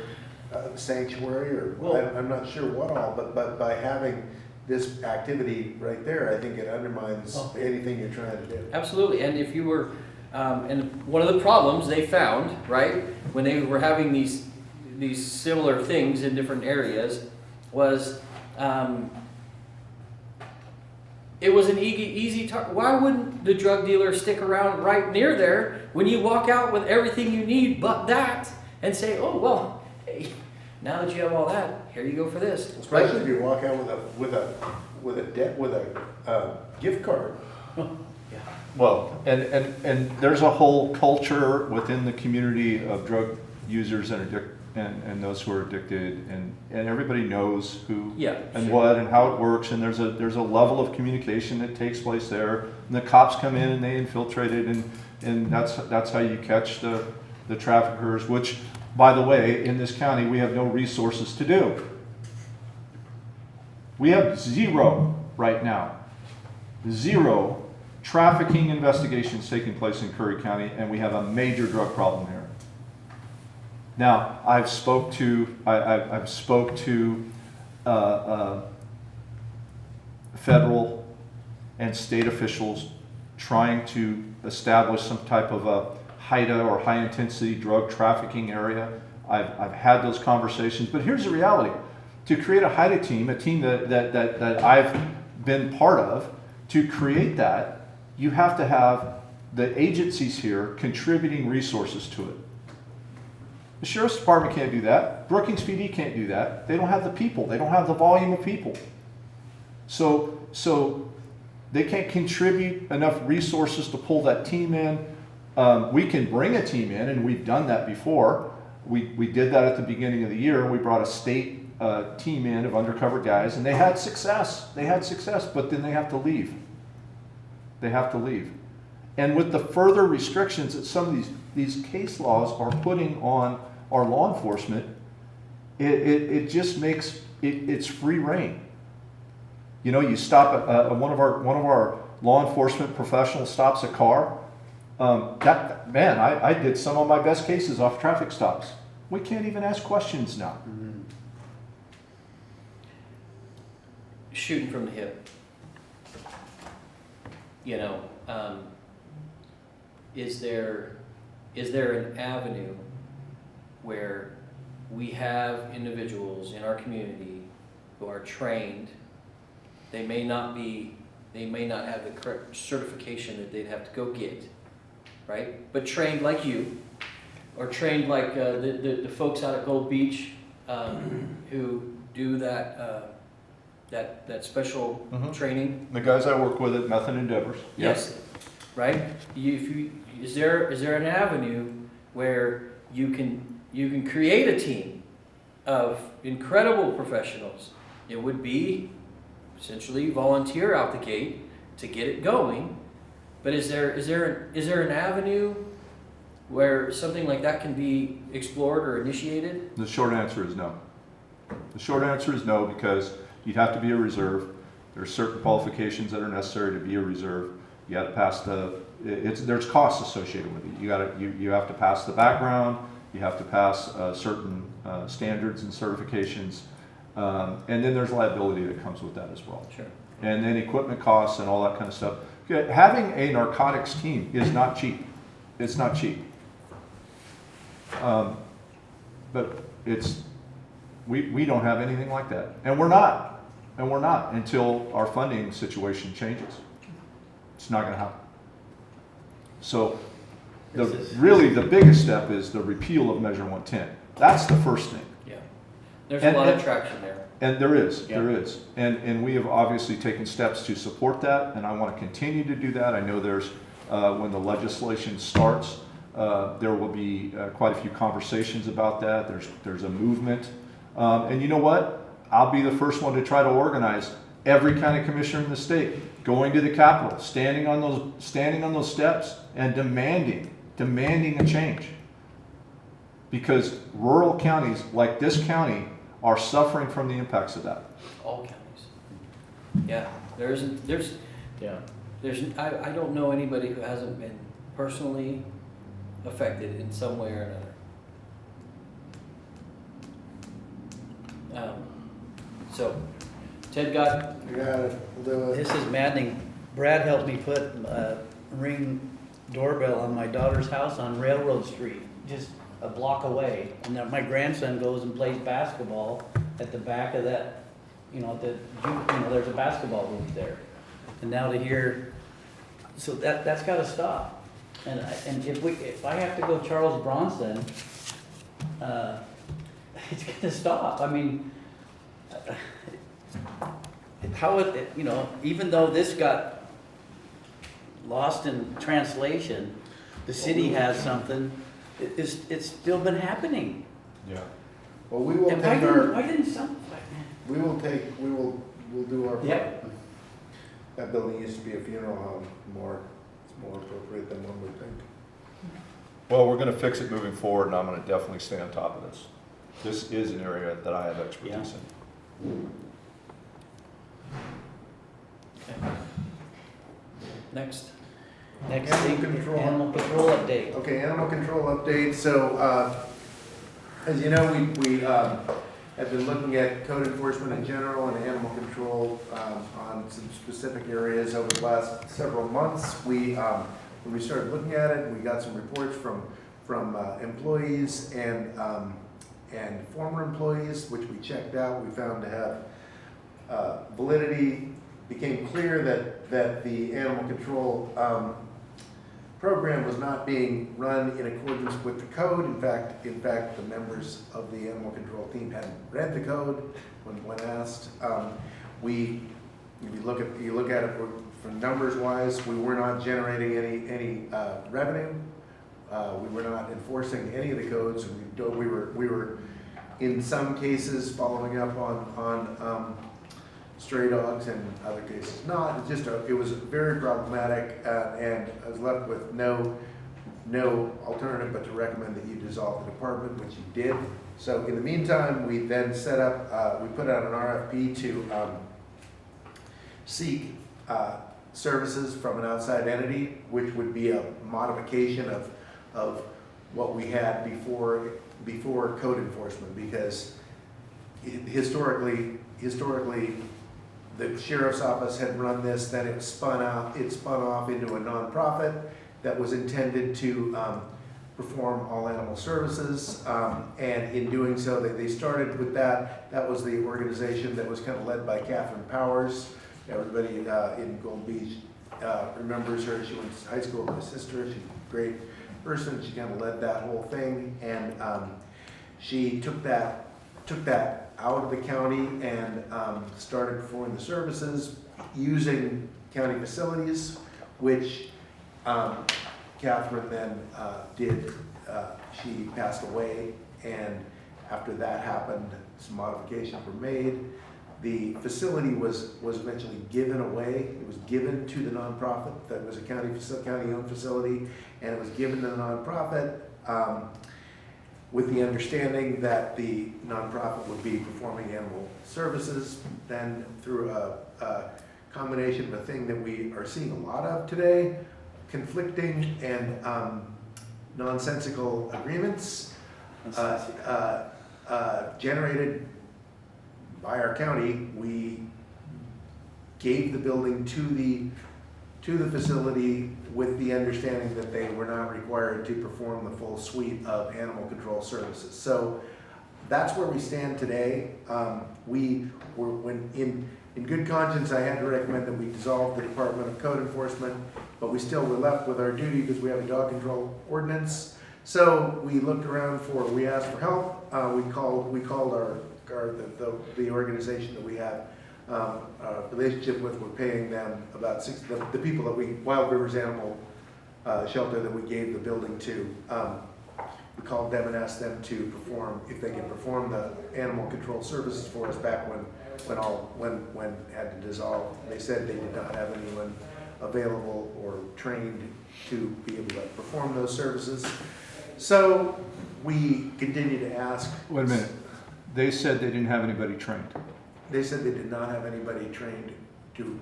S7: sanctuary or,
S1: Well-
S7: I'm not sure what all, but by having this activity right there, I think it undermines
S1: Oh.
S7: anything you're trying to do.
S3: Absolutely, and if you were, and one of the problems they found, right, when they were having these similar things in different areas, was it was an easy target. Why wouldn't the drug dealer stick around right near there when you walk out with everything you need but that, and say, oh well, hey, now that you have all that, here you go for this.
S7: Especially if you walk out with a gift card.
S2: Well, and there's a whole culture within the community of drug users and those who are addicted, and everybody knows who
S3: Yeah,
S2: and
S3: sure.
S2: what and how it works, and there's a level of communication that takes place there, and the cops come in and they infiltrate it, and that's how you catch the traffickers, which, by the way, in this county, we have no resources to do. We have zero right now. Zero trafficking investigations taking place in Curry County, and we have a major drug problem here. Now, I've spoke to federal and state officials trying to establish some type of a HIDA or high intensity drug trafficking area. I've had those conversations, but here's the reality. To create a HIDA team, a team that I've been part of, to create that, you have to have the agencies here contributing resources to it. The Sheriff's Department can't do that. Brookings PD can't do that. They don't have the people. They don't have the volume of people. So they can't contribute enough resources to pull that team in. We can bring a team in, and we've done that before. We did that at the beginning of the year, and we brought a state team in of undercover guys, and they had success. But then they have to leave. And with the further restrictions that some of these case laws are putting on our law enforcement, it just makes it's free reign. You know, you stop at one of our law enforcement professionals stops a car. I did some of my best cases off traffic stops. We can't even ask questions now.
S1: Mhm.
S3: Shooting from the hip. You know, is there an avenue where we have individuals in our community who are trained? They may not have the correct certification that they'd have to go get, right? But trained like you, or trained like the folks out at Gold Beach who do that special
S2: Mhm.
S3: training.
S2: The guys I work with at Method Endeavors.
S3: Yes, right? Is there an avenue where you can create a team of incredible professionals? It would be essentially volunteer out the gate to get it going. But is there an avenue where something like that can be explored or initiated?
S2: The short answer is no. The short answer is no, because you'd have to be a reserve. There's certain qualifications that are necessary to be a reserve. You got to pass there's costs associated with it. You have to pass the background. You have to pass certain standards and certifications, and then there's liability that comes with that as well.
S3: Sure.
S2: And then equipment costs and all that kind of stuff. Having a narcotics team is not cheap. It's not cheap. But we don't have anything like that, and we're not. And we're not until our funding situation changes. It's not gonna happen. So, really, the biggest step is the repeal of Measure 110. That's the first thing.
S3: Yeah. There's
S2: And-
S3: a lot
S2: and-
S3: of traction there.
S2: And there is.
S3: Yeah.
S2: And we have obviously taken steps to support that, and I want to continue to do that. I know there's, when the legislation starts, there will be quite a few conversations about that. There's a movement. And you know what? I'll be the first one to try to organize every county commissioner in the state going to the Capitol, standing on those steps and demanding a change. Because rural counties like this county are suffering from the impacts of that.
S3: All counties. Yeah,
S1: Yeah.
S3: I don't know anybody who hasn't been personally affected in some way or another. So, Ted got,
S7: You got it, we'll do it.
S1: This is maddening. Brad helped me put a Ring doorbell on my daughter's house on Railroad Street, just a block away. And then my grandson goes and plays basketball at the back of that, there's a basketball hoop there. And now to hear, so that's gotta stop. And if I have to go Charles Bronson, it's gonna stop. I mean, even though this got lost in translation, the city has something, it's still been happening.
S2: Yeah.
S7: Well, we will
S1: And
S7: take our,
S1: why didn't some,
S7: we'll do our part.
S1: Yep.
S7: That building used to be a funeral home, it's more appropriate than one would think.
S2: Well, we're gonna fix it moving forward, and I'm gonna definitely stay on top of this. This is an area that I have expertise in.
S3: okay. Next.
S1: next
S7: Animal
S1: thing,
S7: control.
S1: animal control update.
S7: Okay, animal control update. So, as you know, we have been looking at code enforcement in general and animal control on some specific areas over the last several months. When we started looking at it, we got some reports from employees and former employees, which we checked out. We found to have validity. Became clear that the animal control program was not being run in accordance with the code. In fact, the members of the animal control team hadn't read the code when asked. If you look at it from numbers wise, we were not generating any revenue. We were not enforcing any of the codes. We were in some cases following up on stray dogs, and other cases not. It was very problematic, and I was left with no alternative but to recommend that you dissolve the department, which you did. So in the meantime, we then set up, we put out an RFP to seek services from an outside entity, which would be a modification of what we had before code enforcement, because historically the sheriff's office had run this, then it spun off into a nonprofit that was intended to perform all animal services, and in doing so, they started with that. That was the organization that was kind of led by Catherine Powers. Everybody in Gold Beach remembers her. She went to high school with my sister. She's a great person. She kind of led that whole thing, and she took that out of the county and started performing the services using county facilities, which Catherine then did. She passed away, and after that happened, some modifications were made. The facility was eventually given away. It was given to the nonprofit that was a county-owned facility, and it was given to the nonprofit with the understanding that the nonprofit would be performing animal services. Then through a combination of a thing that we are seeing a lot of today, conflicting and nonsensical agreements generated by our county. We gave the building to the facility with the understanding that they were not required to perform the full suite of animal control services. So that's where we stand today. We were in good conscience, I had to recommend that we dissolve the Department of Code Enforcement, but we still were left with our duty because we have a dog control ordinance. So we looked around we asked for help. We called the organization that we have a relationship with. We're paying them about the people that Wild Rivers Animal Shelter that we gave the building to. We called them and asked them to perform, if they can perform the animal control services for us back when it had to dissolve. They said they did not have anyone available or trained to be able to perform those services. So we continue to ask.
S2: Wait a minute. They said they didn't have anybody trained.
S7: They said they did not have anybody trained to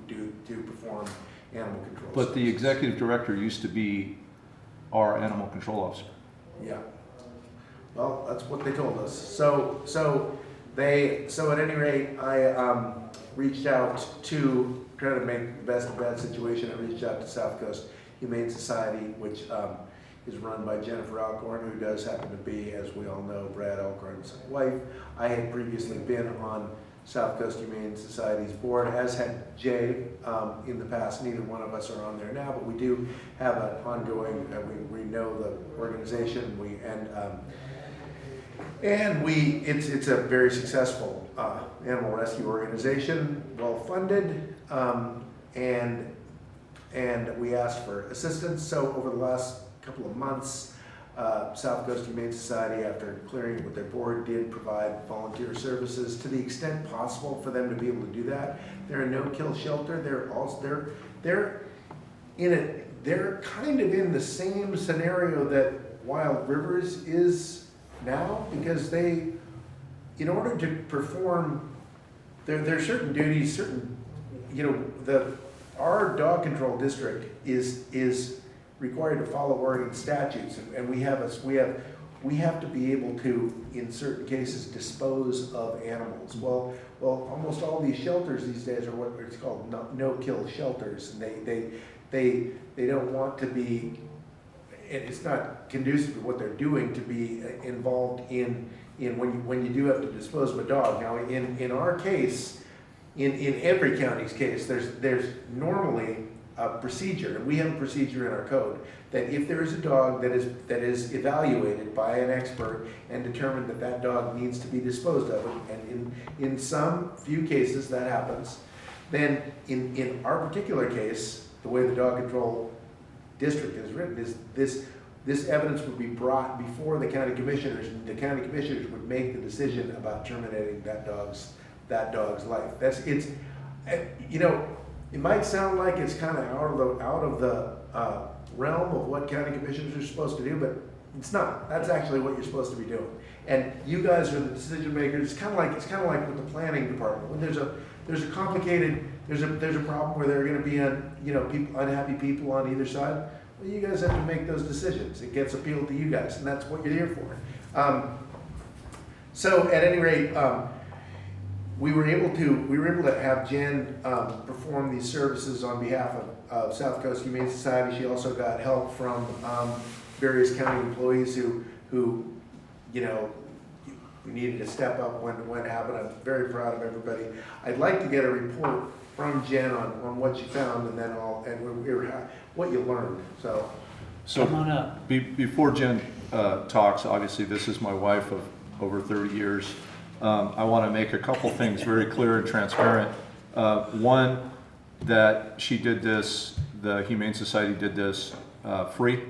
S7: perform animal control.
S2: But the
S7: services.
S2: executive director used to be our animal control officer.
S7: Yeah. Well, that's what they told us. So at any rate, I reached out to try to make the best of a bad situation. I reached out to South Coast Humane Society, which is run by Jennifer Alcorn, who does happen to be, as we all know, Brad Alcorn's wife. I had previously been on South Coast Humane Society's board, as had Jay in the past. Neither one of us are on there now, but we do have an ongoing, we know the organization, it's a very successful animal rescue organization, well funded, and we asked for assistance. So over the last couple of months, South Coast Humane Society, after clearing it with their board, did provide volunteer services to the extent possible for them to be able to do that. They're a no-kill shelter. They're kind of in the same scenario that Wild Rivers is now, because in order to perform, there are certain duties, our dog control district is required to follow Oregon statutes, and we have to be able to, in certain cases, dispose of animals. Well, almost all these shelters these days are what it's called no-kill shelters, and they don't want to be. It's not conducive to what they're doing to be involved in when you do have to dispose of a dog. Now, in our case, in every county's case, there's normally a procedure, and we have a procedure in our code, that if there is a dog that is evaluated by an expert and determined that dog needs to be disposed of, and in some few cases that happens, then in our particular case, the way the dog control district is written is this evidence would be brought before the county commissioners, and the county commissioners would make the decision about terminating that dog's life. It might sound like it's kind of out of the realm of what county commissioners are supposed to do, but it's not. That's actually what you're supposed to be doing. And you guys are the decision makers. It's kind of like with the planning department. When there's a problem where there are going to be unhappy people on either side. Well, you guys have to make those decisions. It gets appealed to you guys, and that's what you're here for. So at any rate, we were able to have Jen perform these services on behalf of South Coast Humane Society. She also got help from various county employees who needed to step up when it happened. I'm very proud of everybody. I'd like to get a report from Jen on what you found, and then what you learned. So
S1: Come on up.
S2: Before Jen talks, obviously this is my wife of over 30 years. I want to make a couple things very clear and transparent. One, that she did this, the Humane Society did this free.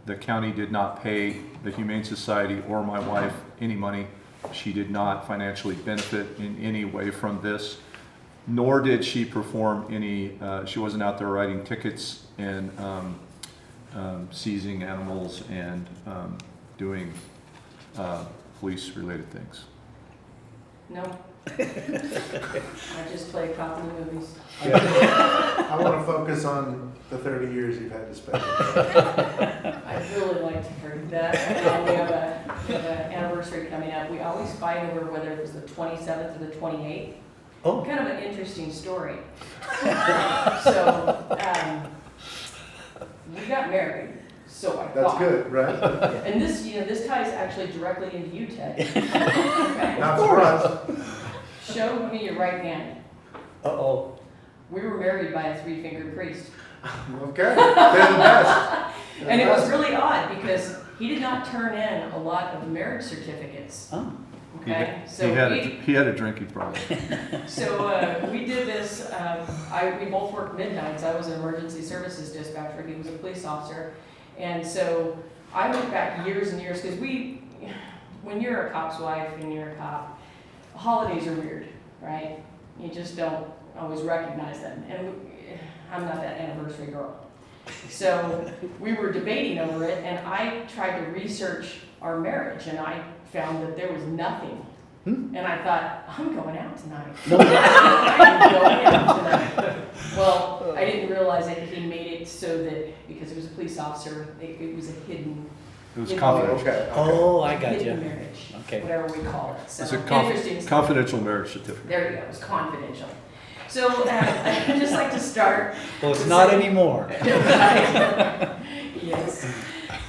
S2: The county did not pay the Humane Society or my wife any money. She did not financially benefit in any way from this, nor did she perform any, she wasn't out there writing tickets and seizing animals and doing police-related things.
S11: No. I just play cop in the movies.
S7: I want to focus on the 30 years you've had to spend.
S11: I'd really like to forget that. We have an anniversary coming up. We always fight over whether it was the 27th or the 28th.
S1: Oh.
S11: Kind of an interesting story. So, we got married. So I
S7: That's
S11: thought.
S7: good, right?
S11: And this ties actually directly into you, Ted.
S7: Not surprised.
S11: Show me your right hand.
S1: Uh-oh.
S11: We were married by a three-fingered priest.
S7: Okay, they're the best. They're
S11: And
S7: the
S11: it was
S7: best.
S11: really odd because he did not turn in a lot of marriage certificates.
S1: Oh.
S11: Okay, so
S2: He had a drinking problem.
S11: we did this. We both worked midnights. I was an emergency services dispatcher. He was a police officer, and so I went back years and years because when you're a cop's wife and you're a cop, holidays are weird, right? You just don't always recognize them, and I'm not that anniversary girl. So we were debating over it, and I tried to research our marriage, and I found that there was nothing. And I thought, I'm going out tonight. I'm going out tonight. Well, I didn't realize that he made it so that, because he was a police officer, it was a hidden.
S2: It was
S11: hidden
S2: confidential.
S11: marriage.
S1: Oh, I got
S11: Hidden
S1: you.
S11: marriage,
S1: Okay.
S11: whatever we call it. So
S2: It's a
S11: interesting stuff.
S2: confidential marriage certificate.
S11: There you go, it was confidential. So I'd just like to start.
S1: Well, it's
S11: with
S1: not
S11: saying-
S1: anymore.
S11: Yes.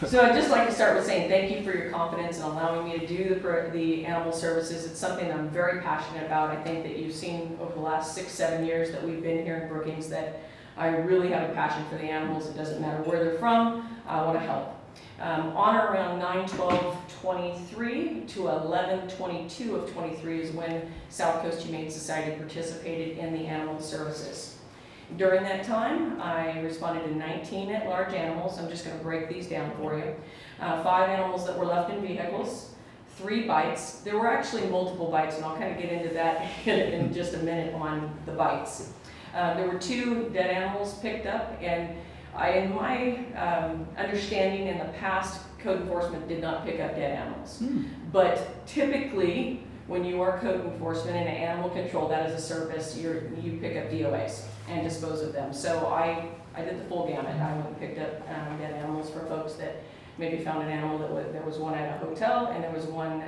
S11: So I'd just like to start with saying thank you for your confidence in allowing me to do the animal services. It's something that I'm very passionate about. I think that you've seen over the last 6-7 years that we've been here in Brookings that I really have a passion for the animals. It doesn't matter where they're from, I want to help. On or around 9/12/23 to 11/22 of 23 is when South Coast Humane Society participated in the animal services. During that time, I responded to 19 at-large animals. I'm just going to break these down for you. 5 animals that were left in vehicles, 3 bites. There were actually multiple bites, and I'll kind of get into that in just a minute on the bites. There were 2 dead animals picked up, and in my understanding in the past, code enforcement did not pick up dead animals. But typically, when you are code enforcement and animal control, that is a service, you pick up DOAs and dispose of them. So I did the full gamut. I went and picked up dead animals for folks that maybe found an animal there was one at a hotel, and there was one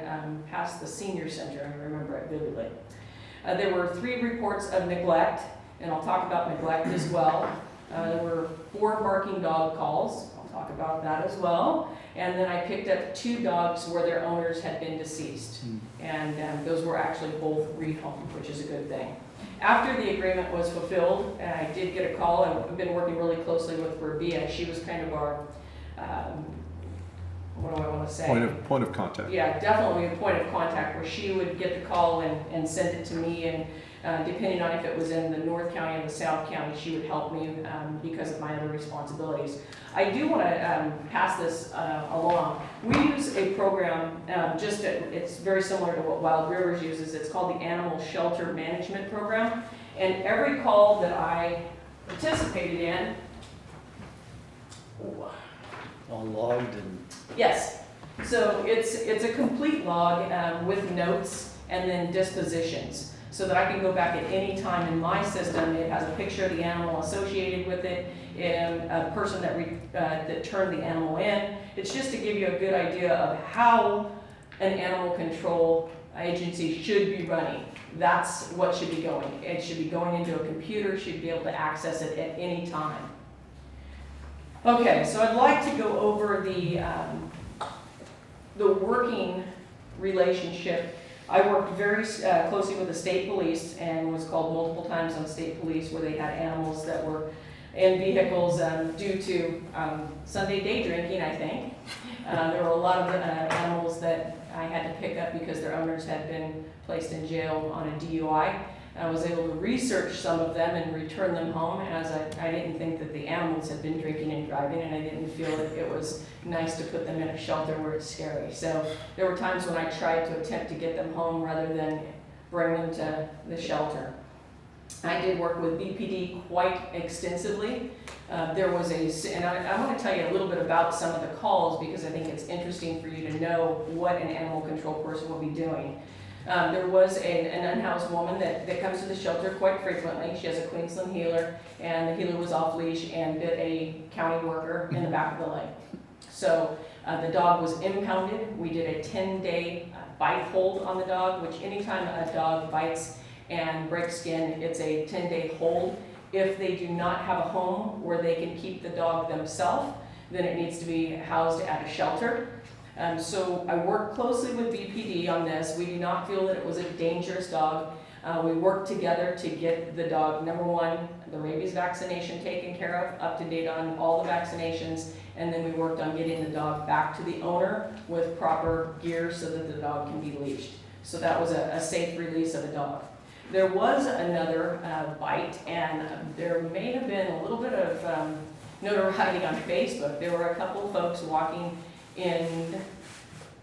S11: past the senior center. I remember it vividly. There were 3 reports of neglect, and I'll talk about neglect as well. There were 4 barking dog calls. I'll talk about that as well. And then I picked up 2 dogs where their owners had been deceased. And those were actually both rehomed, which is a good thing. After the agreement was fulfilled, and I did get a call, and I've been working really closely with Rabia. She was kind of our, what do I want to say?
S2: Point of contact.
S11: Yeah, definitely a point of contact where she would get the call and send it to me, and depending on if it was in the North County or the South County, she would help me because of my other responsibilities. I do want to pass this along. We use a program, it's very similar to what Wild Rivers uses. It's called the Animal Shelter Management Program. And every call that I participated in,
S1: All logged and.
S11: yes. So it's a complete log with notes and then dispositions, so that I can go back at any time in my system. It has a picture of the animal associated with it, and a person that turned the animal in. It's just to give you a good idea of how an animal control agency should be running. That's what should be going. It should be going into a computer, should be able to access it at any time. Okay, so I'd like to go over the working relationship. I worked very closely with the state police and was called multiple times on state police where they had animals that were in vehicles due to Sunday day drinking, I think. There were a lot of animals that I had to pick up because their owners had been placed in jail on a DUI. I was able to research some of them and return them home, as I didn't think that the animals had been drinking and driving, and I didn't feel that it was nice to put them in a shelter where it's scary. So there were times when I tried to attempt to get them home rather than bring them to the shelter. I did work with BPD quite extensively. There was and I want to tell you a little bit about some of the calls because I think it's interesting for you to know what an animal control person will be doing. There was an unhoused woman that comes to the shelter quite frequently. She has a Queensland healer, and the healer was off leash and bit a county worker in the back of the leg. So the dog was impounded. We did a 10-day bite hold on the dog, which anytime a dog bites and breaks skin, it's a 10-day hold. If they do not have a home where they can keep the dog themselves, then it needs to be housed at a shelter. So I worked closely with BPD on this. We do not feel that it was a dangerous dog. We worked together to get the dog, number one, the rabies vaccination taken care of, up to date on all the vaccinations, and then we worked on getting the dog back to the owner with proper gear so that the dog can be leashed. So that was a safe release of a dog. There was another bite, and there may have been a little bit of notoriety on Facebook. There were a couple of folks walking in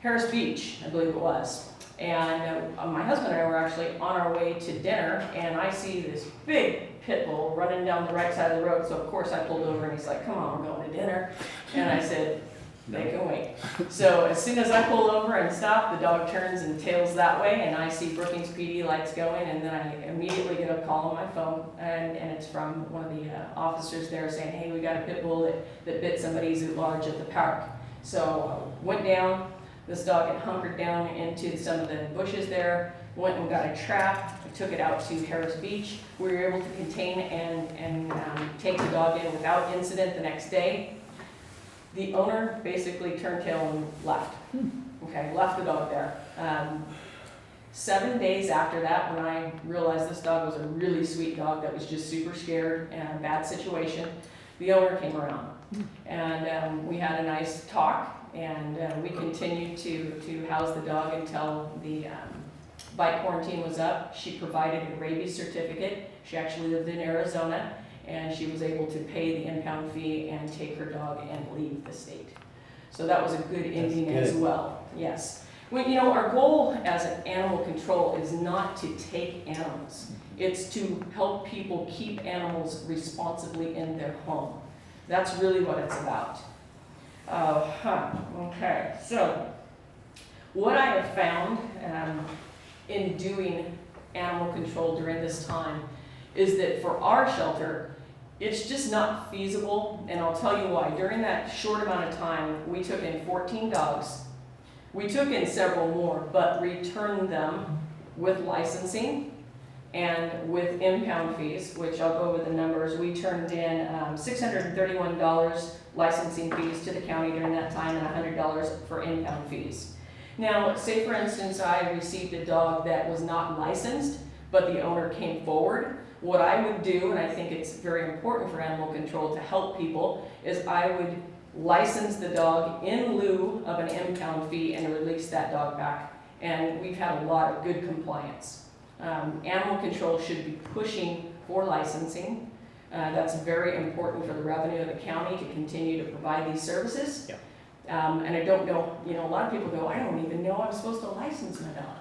S11: Harris Beach, I believe it was. And my husband and I were actually on our way to dinner, and I see this big pit bull running down the right side of the road. So of course I pulled over, and he's like, "Come on, we're going to dinner." And I said, "They can wait." So as soon as I pull over and stop, the dog turns and tails that way, and I see Brookings PD lights going, and then I immediately get a call on my phone, and it's from one of the officers there saying, "Hey, we got a pit bull that bit somebody's at large at the park." So went down. This dog had hunkered down into some of the bushes there, went and got a trap, took it out to Harris Beach. We were able to contain and take the dog in without incident the next day. The owner basically turned tail and left. Okay, left the dog there. 7 days after that, when I realized this dog was a really sweet dog that was just super scared and a bad situation, the owner came around. And we had a nice talk, and we continued to house the dog until the bite quarantine was up. She provided a rabies certificate. She actually lived in Arizona, and she was able to pay the impound fee and take her dog and leave the state. So that was a good ending as well. Yes. Well, you know, our goal as an animal control is not to take animals. It's to help people keep animals responsibly in their home. That's really what it's about. Okay, so what I have found in doing animal control during this time is that for our shelter, it's just not feasible, and I'll tell you why. During that short amount of time, we took in 14 dogs. We took in several more, but returned them with licensing and with impound fees, which I'll go over the numbers. We turned in $631 licensing fees to the county during that time and $100 for impound fees. Now, say for instance, I received a dog that was not licensed, but the owner came forward. What I would do, and I think it's very important for animal control to help people, is I would license the dog in lieu of an impound fee and release that dog back. And we've had a lot of good compliance. Animal control should be pushing for licensing. That's very important for the revenue of the county to continue to provide these services.
S1: Yeah.
S11: And I don't know, you know, a lot of people go, "I don't even know I'm supposed to license my dog."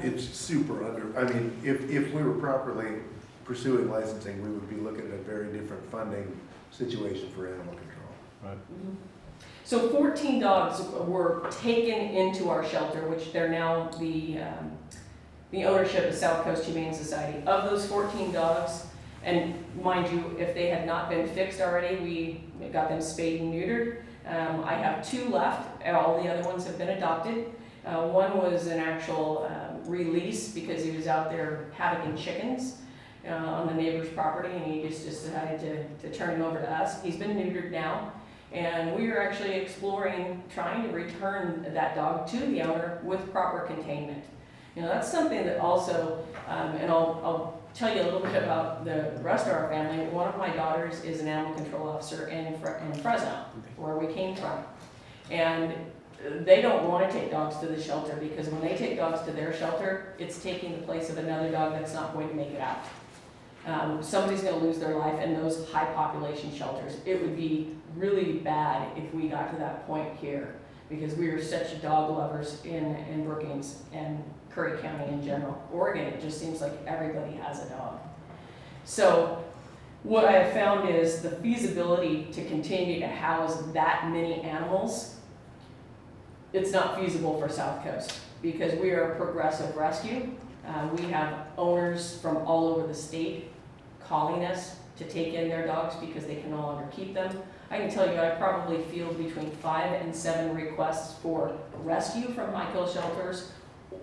S7: It's super I mean, if we were properly pursuing licensing, we would be looking at a very different funding situation for animal control.
S2: Right.
S11: Mm-hmm. So 14 dogs were taken into our shelter, which they're now the ownership of South Coast Humane Society. Of those 14 dogs, and mind you, if they had not been fixed already, we got them spayed and neutered. I have 2 left. All the other ones have been adopted. One was an actual release because he was out there having chickens on the neighbor's property, and he just decided to turn him over to us. He's been neutered now, and we are actually exploring trying to return that dog to the owner with proper containment. You know, that's something that also, and I'll tell you a little bit about the rest of our family. One of my daughters is an animal control officer in Fresno, where we came from. And they don't want to take dogs to the shelter because when they take dogs to their shelter, it's taking the place of another dog that's not going to make it out. Somebody's going to lose their life in those high population shelters. It would be really bad if we got to that point here because we are such dog lovers in Brookings and Curry County in general. Oregon, it just seems like everybody has a dog. So what I have found is the feasibility to continue to house that many animals, it's not feasible for South Coast because we are a progressive rescue. We have owners from all over the state calling us to take in their dogs because they can no longer keep them. I can tell you I probably field between 5 and 7 requests for rescue from my kill shelters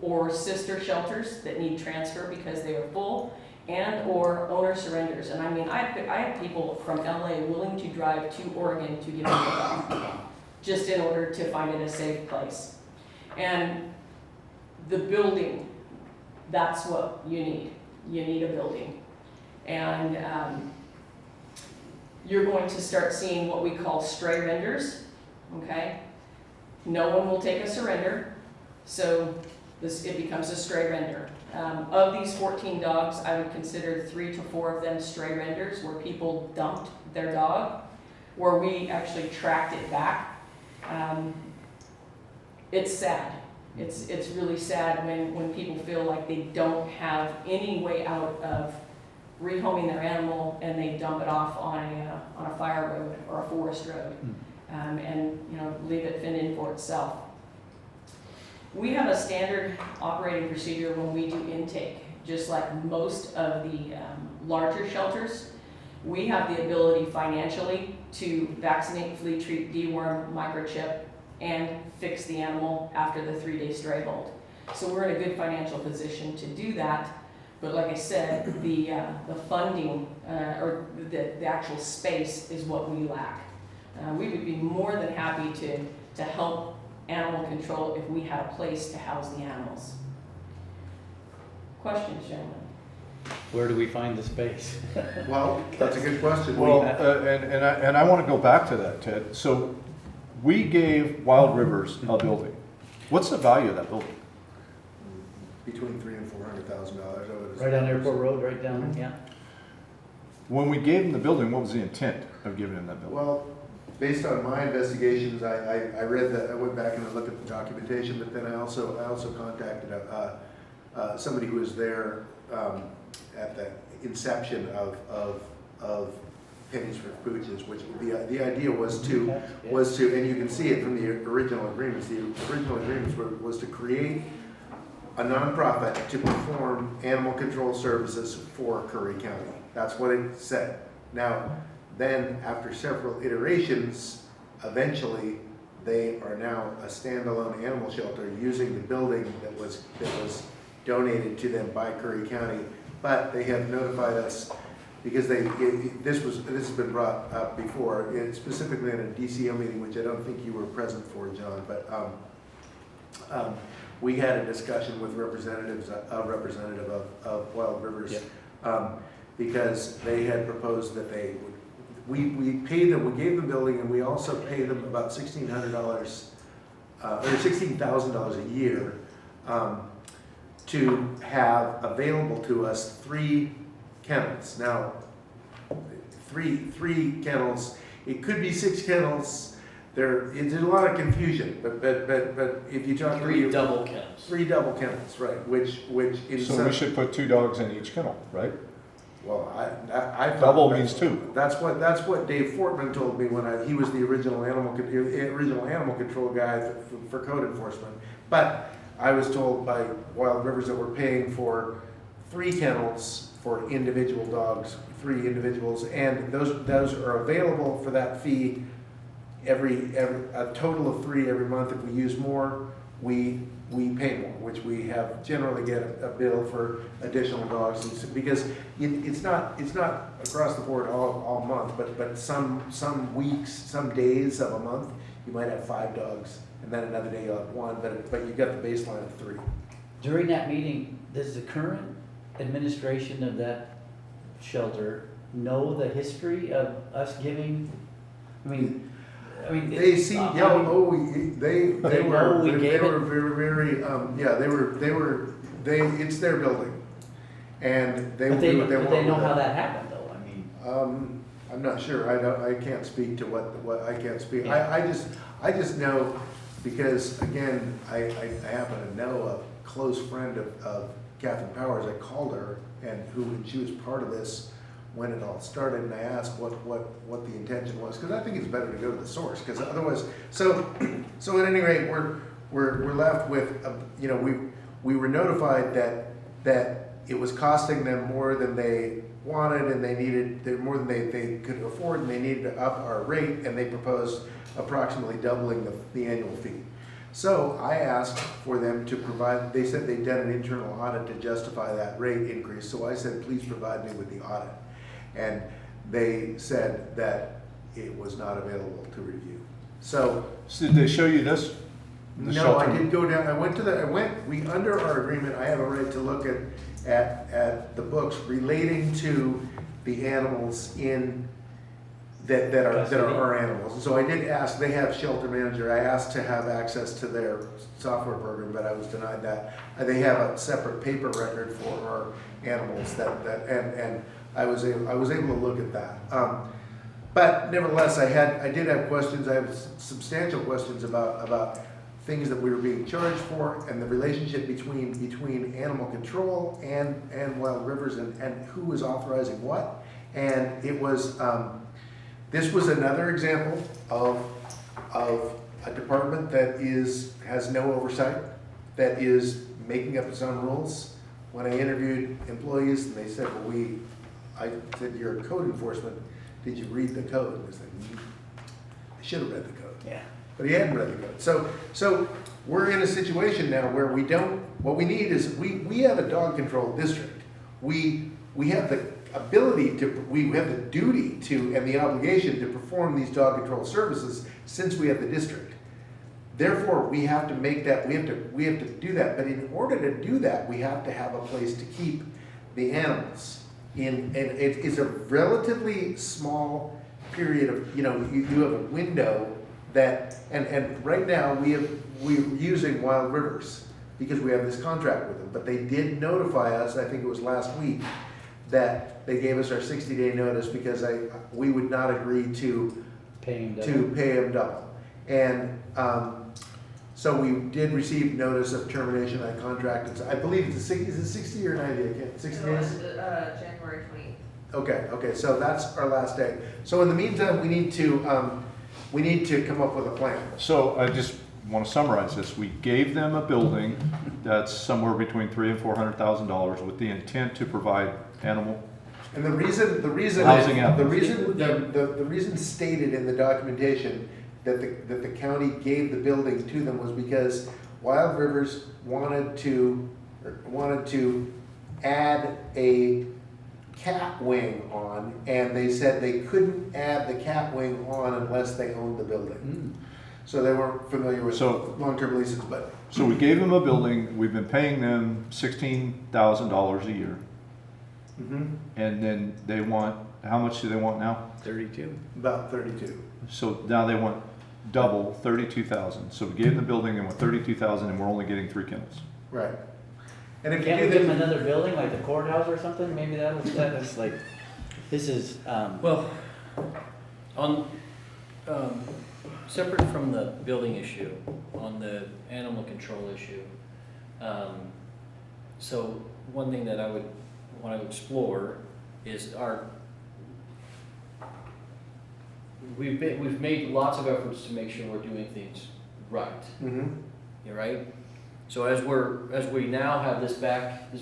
S11: or sister shelters that need transfer because they are full, and or owner surrenders. And I mean, I have people from LA willing to drive to Oregon to give me a dog just in order to find it a safe place. And the building that's what you need. You need a building. And you're going to start seeing what we call stray renders, okay? No one will take a surrender, so it becomes a stray render. Of these 14 dogs, I would consider 3 to 4 of them stray renders, where people dumped their dog, where we actually tracked it back. It's sad. It's really sad when people feel like they don't have any way out of rehoming their animal and they dump it off on a fire road or a forest road, and leave it fend in for itself. We have a standard operating procedure when we do intake, just like most of the larger shelters. We have the ability financially to vaccinate, flea treat, deworm, microchip, and fix the animal after the 3-day stray hold. So we're in a good financial position to do that. But like I said, the funding or the actual space is what we lack. We would be more than happy to help animal control if we had a place to house the animals. Questions, gentlemen?
S1: Where do we find the space?
S7: Well, that's a good question.
S2: Well, and I want to go back to that, Ted. So we gave Wild Rivers a building. What's the value of that building?
S7: Between $300,000 and $400,000, I would assume.
S1: Right on Airport Road, right down, yeah.
S2: When we gave them the building, what was the intent of giving them that building?
S7: Well, based on my investigations, I read that, I went back and I looked at the documentation, but then I also contacted somebody who was there at the inception of Pennies for Pooches, which the idea was to, and you can see it from the original agreements. The original agreements was to create a nonprofit to perform animal control services for Curry County. That's what it said. Now, then after several iterations, eventually they are now a standalone animal shelter using the building that was donated to them by Curry County. But they have notified us, because this has been brought up before, specifically in a DCO meeting, which I don't think you were present for, John, but we had a discussion with representative of Wild Rivers, because they had proposed that they would, we paid them, we gave them building, and we also paid them about $1,600 or $16,000 a year to have available to us 3 kennels. Now, three kennels. It could be 6 kennels. There's a lot of confusion, but if you talk
S3: 3 double kennels.
S7: 3 double kennels, right? Which in
S2: So we should put 2 dogs in each kennel, right?
S7: Well, I thought
S2: Double means 2.
S7: That's what Dave Fortman told me when he was the original animal control guy for code enforcement. But I was told by Wild Rivers that we're paying for 3 kennels for individual dogs, 3 individuals, and those are available for that fee every a total of 3 every month. If we use more, we pay more, which we have generally get a bill for additional dogs, because it's not across the board all month, but some weeks, some days of a month, you might have 5 dogs, and then another day you'll have 1, but you got the baseline of 3.
S1: During that meeting, does the current administration of that shelter know the history of us giving? I mean,
S7: They seem, they it's their building, and they will
S1: But they,
S7: do what they
S1: but
S7: want.
S1: they know
S7: with
S1: how
S7: it.
S1: that happened, though. I mean,
S7: I'm not sure. I can't speak to what I can't speak.
S1: Yeah.
S7: I just know, because again, I happen to know a close friend of Catherine Powers. I called her, and she was part of this when it all started, and I asked what the intention was, because I think it's better to go to the source, because otherwise, so at any rate, we're left with, we were notified that it was costing them more than they wanted, and they needed more than they could afford, and they needed to up our rate, and they proposed approximately doubling the annual fee. So I asked for them to provide, they said they'd done an internal audit to justify that rate increase, so I said, please provide me with the audit. And they said that it was not available to review. So
S2: did they show you this the
S7: No,
S2: shelter?
S7: I did go down, we, under our agreement, I have a right to look at the books relating to the animals that are
S1: Custody.
S7: our animals. And so I did ask, they have shelter manager, I asked to have access to their software program, but I was denied that. They have a separate paper record for our animals and I was able to look at that. But nevertheless, I did have questions, I have substantial questions about things that we were being charged for and the relationship between animal control and Wild Rivers and who was authorizing what. And it was, this was another example of a department that has no oversight, that is making up its own rules. When I interviewed employees, and they said, I said, you're code enforcement, did you read the code? And they said, I should have read the code.
S1: Yeah.
S7: But he hadn't read the code. So we're in a situation now where what we need is, we have a dog control district. We have the ability we have the duty to, and the obligation to perform these dog control services since we have the district. Therefore, we have to make that, we have to do that. But in order to do that, we have to have a place to keep the animals. And it is a relatively small period of, you have a window that, and right now we're using Wild Rivers because we have this contract with them. But they did notify us, I think it was last week, that they gave us our 60-day notice because we would not agree to pay them double. And so we did receive notice of termination of that contract. I believe is it 60 or 90? I can't, 60 days?
S10: January 20th.
S7: Okay, so that's our last day. So in the meantime, we need to come up with a plan.
S2: So I just want to summarize this. We gave them a building that's somewhere between $300,000 and $400,000 with the intent to provide animal.
S7: And the reason
S2: Housing out.
S7: the reason stated in the documentation that the county gave the building to them was because Wild Rivers wanted to add a cat wing on, and they said they couldn't add the cat wing on unless they owned the building. So they weren't familiar with long-term leases, but.
S2: So we gave them a building, we've been paying them $16,000 a year.
S7: Mm-hmm.
S2: And then they want, how much do they want now?
S1: 32.
S7: About 32.
S2: So now they want double, 32,000. So we gave them the building and with 32,000 and we're only getting 3 kennels.
S7: Right. And if
S1: Can't
S7: you
S1: we
S7: do
S1: give them
S7: this,
S1: another building, like the courthouse or something? Maybe that's like, this is,
S3: Well, on, separate from the building issue, on the animal control issue, so one thing that I would want to explore is we've made lots of efforts to make sure we're doing things right.
S7: mm-hmm.
S3: You're right. So as we now have this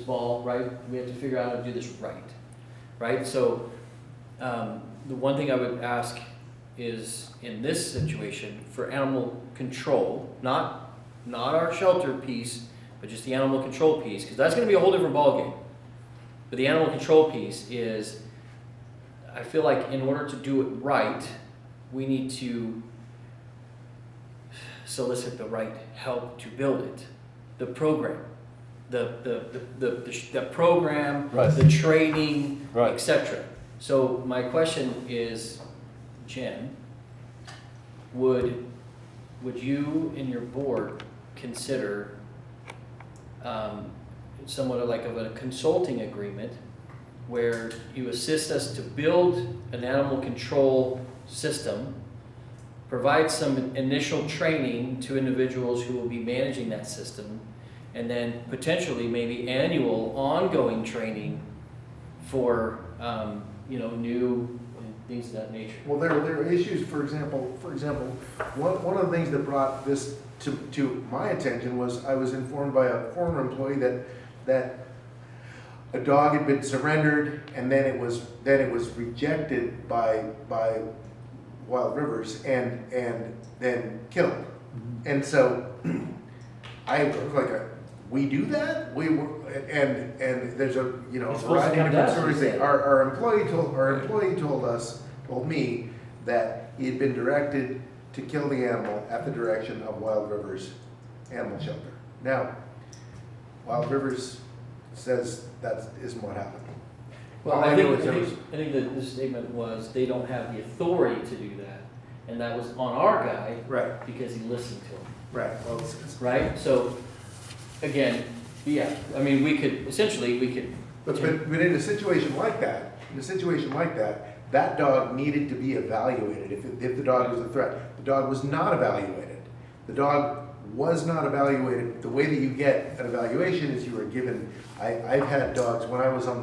S3: ball, right, we have to figure out how to do this right? So the one thing I would ask is in this situation for animal control, not our shelter piece, but just the animal control piece, because that's going to be a whole different ballgame. But the animal control piece is, I feel like in order to do it right, we need to solicit the right help to build it. The program, the program,
S2: Right.
S3: the training,
S2: Right.
S3: etc. So my question is, Jen, would you and your board consider somewhat of a consulting agreement where you assist us to build an animal control system, provide some initial training to individuals who will be managing that system, and then potentially maybe annual ongoing training for new things of that nature.
S7: Well, there are issues, for example, one of the things that brought this to my attention was I was informed by a former employee that a dog had been surrendered and then it was rejected by Wild Rivers and then killed.
S2: Mm-hmm.
S7: And so I was like, we do that? We were, and there's a
S1: It's supposed to
S7: variety of
S1: come to
S7: different
S1: us,
S7: stories.
S1: you said.
S7: Our employee told me that he had been directed to kill the animal at the direction of Wild Rivers animal shelter. Now, Wild Rivers says that isn't what happened.
S3: Well,
S7: All
S3: I
S7: know
S3: think,
S7: is
S3: I
S7: there was-
S3: think, I think that the statement was, they don't have the authority to do that. And that was on our guy
S7: Right,
S3: because he listened to him,
S7: right, well, it's,
S3: right? So, again, yeah, I mean, we could, essentially, we could.
S7: but in a situation like that, that dog needed to be evaluated if the dog was a threat. The dog was not evaluated. The dog was not evaluated. The way that you get an evaluation is you are given, I've had dogs, when I was on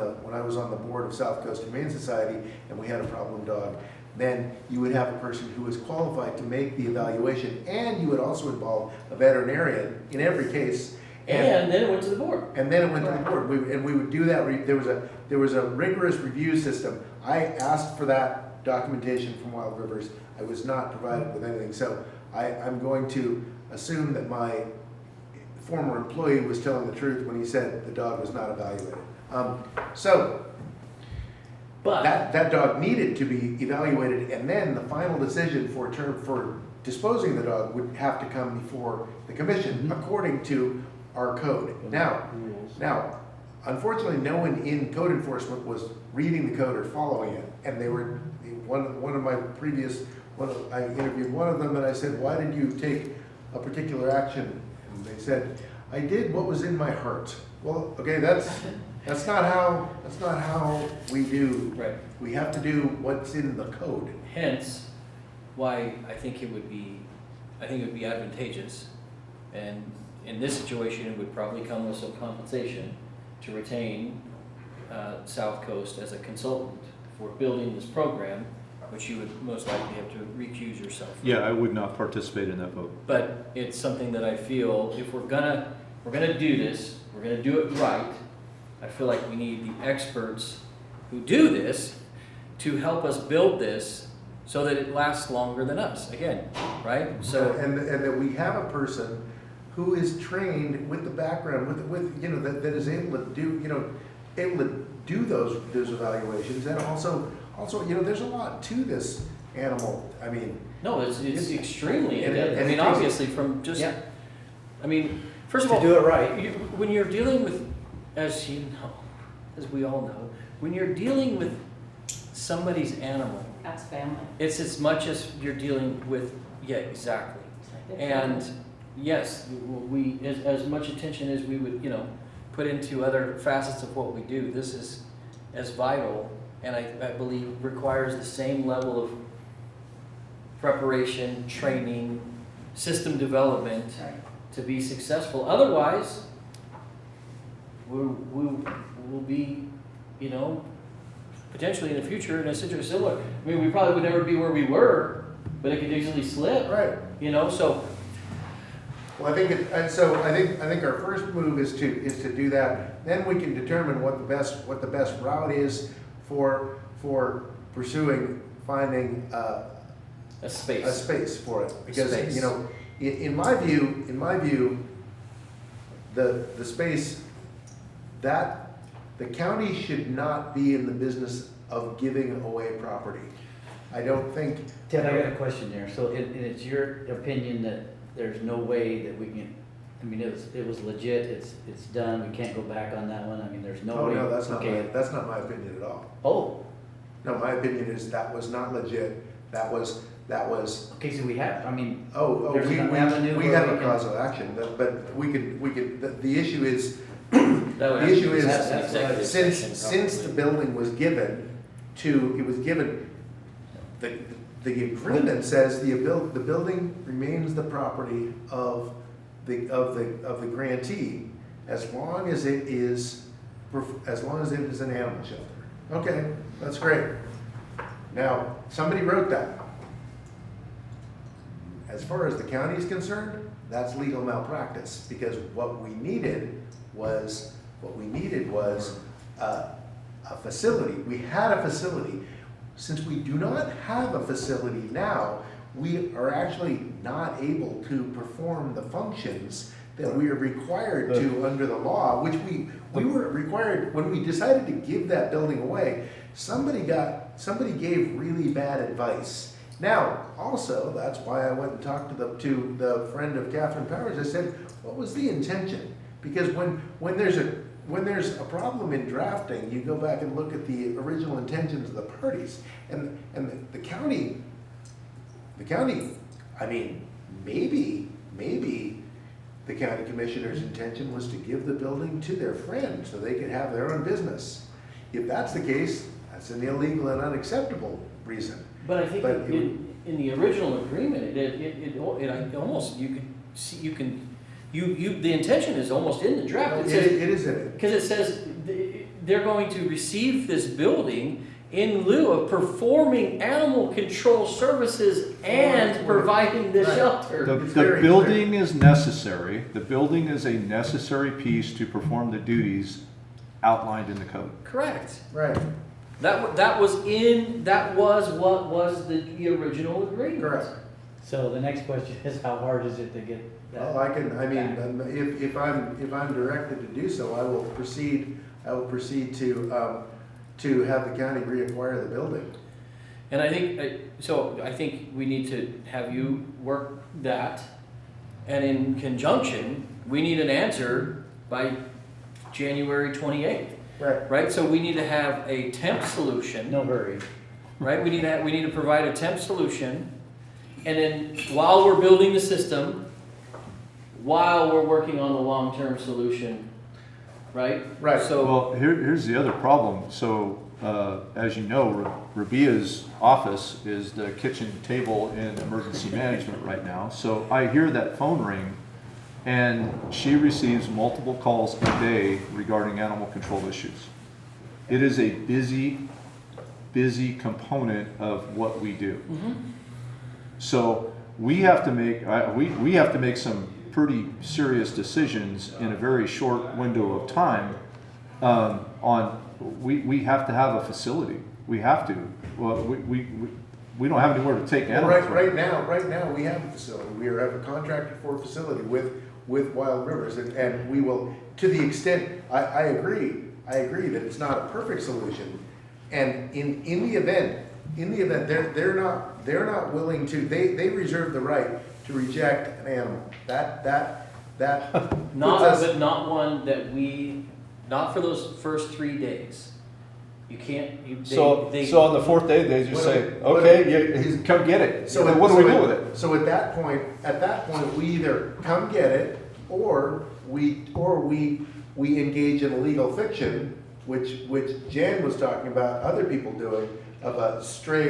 S7: the board of South Coast Humane Society and we had a problem dog, then you would have a person who was qualified to make the evaluation, and you would also involve a veterinarian in every case.
S3: And then it went to the board.
S7: And then it went to the board, and we would do that, there was a rigorous review system. I asked for that documentation from Wild Rivers, I was not provided with anything, so I'm going to assume that my former employee was telling the truth when he said the dog was not evaluated.
S3: But,
S7: That dog needed to be evaluated, and then the final decision for disposing of the dog would have to come before the commission, according to our code. Now, unfortunately, no one in code enforcement was reading the code or following it, and they were, one of my previous, I interviewed one of them, and I said, why did you take a particular action? And they said, I did what was in my heart. Well, okay, that's not how we do.
S3: right,
S7: We have to do what's in the code.
S3: hence why I think it would be advantageous. And in this situation, it would probably come with some compensation to retain South Coast as a consultant for building this program, which you would most likely have to recuse yourself from.
S2: Yeah, I would not participate in that vote.
S3: But it's something that I feel, if we're gonna do this, we're gonna do it right, I feel like we need the experts who do this to help us build this so that it lasts longer than us, again, right? So,
S7: And that we have a person who is trained with the background, with that is able to do those evaluations, and also, there's a lot to this animal. I mean,
S3: no, it's extremely
S7: and
S3: in-depth. I
S7: it
S3: mean,
S7: takes-
S3: obviously, from just,
S1: Yeah.
S3: I mean, first of
S1: To
S3: all,
S1: do it right.
S3: when you're dealing with, as you know, as we all know, when you're dealing with somebody's animal,
S11: That's family.
S3: it's as much as you're dealing with, yeah, exactly. And yes, we, as much attention as we would, put into other facets of what we do, this is as vital, and I believe requires the same level of preparation, training, system development to be successful. Otherwise, we'll be, potentially in the future in a situation similar. I mean, we probably would never be where we were, but it could easily slip.
S7: right.
S3: So
S7: Well, I think our first move is to do that. Then we can determine what the best route is for finding
S3: a space.
S7: a space for it. Because,
S3: Space.
S7: in my view, the space, that the county should not be in the business of giving away property. I don't think.
S1: Ted, I got a question there. So it's your opinion that there's no way that we can, I mean, it was legit, it's done, we can't go back on that one? I mean, there's no
S7: Oh,
S1: way?
S7: no, that's
S1: Okay.
S7: not my opinion at all.
S1: Oh,
S7: No, my opinion is that was not legit. That was,
S1: okay, so we have, I mean,
S7: oh,
S1: There's
S7: we
S1: an avenue
S7: we
S1: where
S7: have
S1: we
S7: a
S1: can-
S7: cause of action, but we could, the issue is,
S3: That would
S7: the
S3: have to
S7: issue
S3: be
S7: is,
S3: an executive session,
S7: since the
S3: probably.
S7: building was given the agreement says the building remains the property of the grantee as long as it is an animal shelter. Okay, that's great. Now, somebody wrote that. As far as the county is concerned, that's legal malpractice, because what we needed was a facility. We had a facility. Since we do not have a facility now, we are actually not able to perform the functions that we are required to under the law, which we were required, when we decided to give that building away, somebody gave really bad advice. Now, also, that's why I went and talked to the friend of Catherine Powers. I said, what was the intention? Because when there's a problem in drafting, you go back and look at the original intentions of the parties. And the county, I mean, maybe the county commissioner's intention was to give the building to their friend so they could have their own business. If that's the case, that's an illegal and unacceptable reason.
S3: But I think
S7: But it
S3: in the original agreement, it almost, you could see, the intention is almost in the draft.
S7: It is in it.
S3: Because it says they're going to receive this building in lieu of performing animal control services and providing the
S7: Right.
S3: shelter.
S2: The
S7: It's very
S2: building is necessary. The building is a necessary piece to perform the duties outlined in the code.
S3: Correct.
S7: Right,
S3: That was what was the original agreement.
S7: correct.
S1: So the next question is, how hard is it to get that?
S7: Well, if I'm directed to do so, I will proceed to have the county reacquire the building.
S3: And I think we need to have you work that, and in conjunction, we need an answer by January 28th,
S7: Right.
S3: right? So we need to have a temp solution,
S1: No hurry.
S3: right? We need to provide a temp solution, and then while we're building the system, while we're working on the long-term solution, right?
S7: Right.
S3: So,
S2: Well, here's the other problem. So, as you know, Rabia's office is the kitchen table in emergency management right now. So I hear that phone ring, and she receives multiple calls a day regarding animal control issues. It is a busy component of what we do. So we have to make some pretty serious decisions in a very short window of time. We have to have a facility. We have to. Well, we don't have anywhere to take
S7: Well,
S2: animals.
S7: right now, we have a facility. We have a contracted for a facility with Wild Rivers, and we will, to the extent, I agree that it's not a perfect solution. And in the event, they're not willing to, they reserve the right to reject an animal. That
S3: not one that not for those first 3 days. You can't,
S2: So on the fourth day, they just say,
S7: What-
S2: okay, come get it. So what do we do with it?
S7: So at that point, we either come get it, or we engage in a legal fiction, which Jan was talking about other people doing, of a stray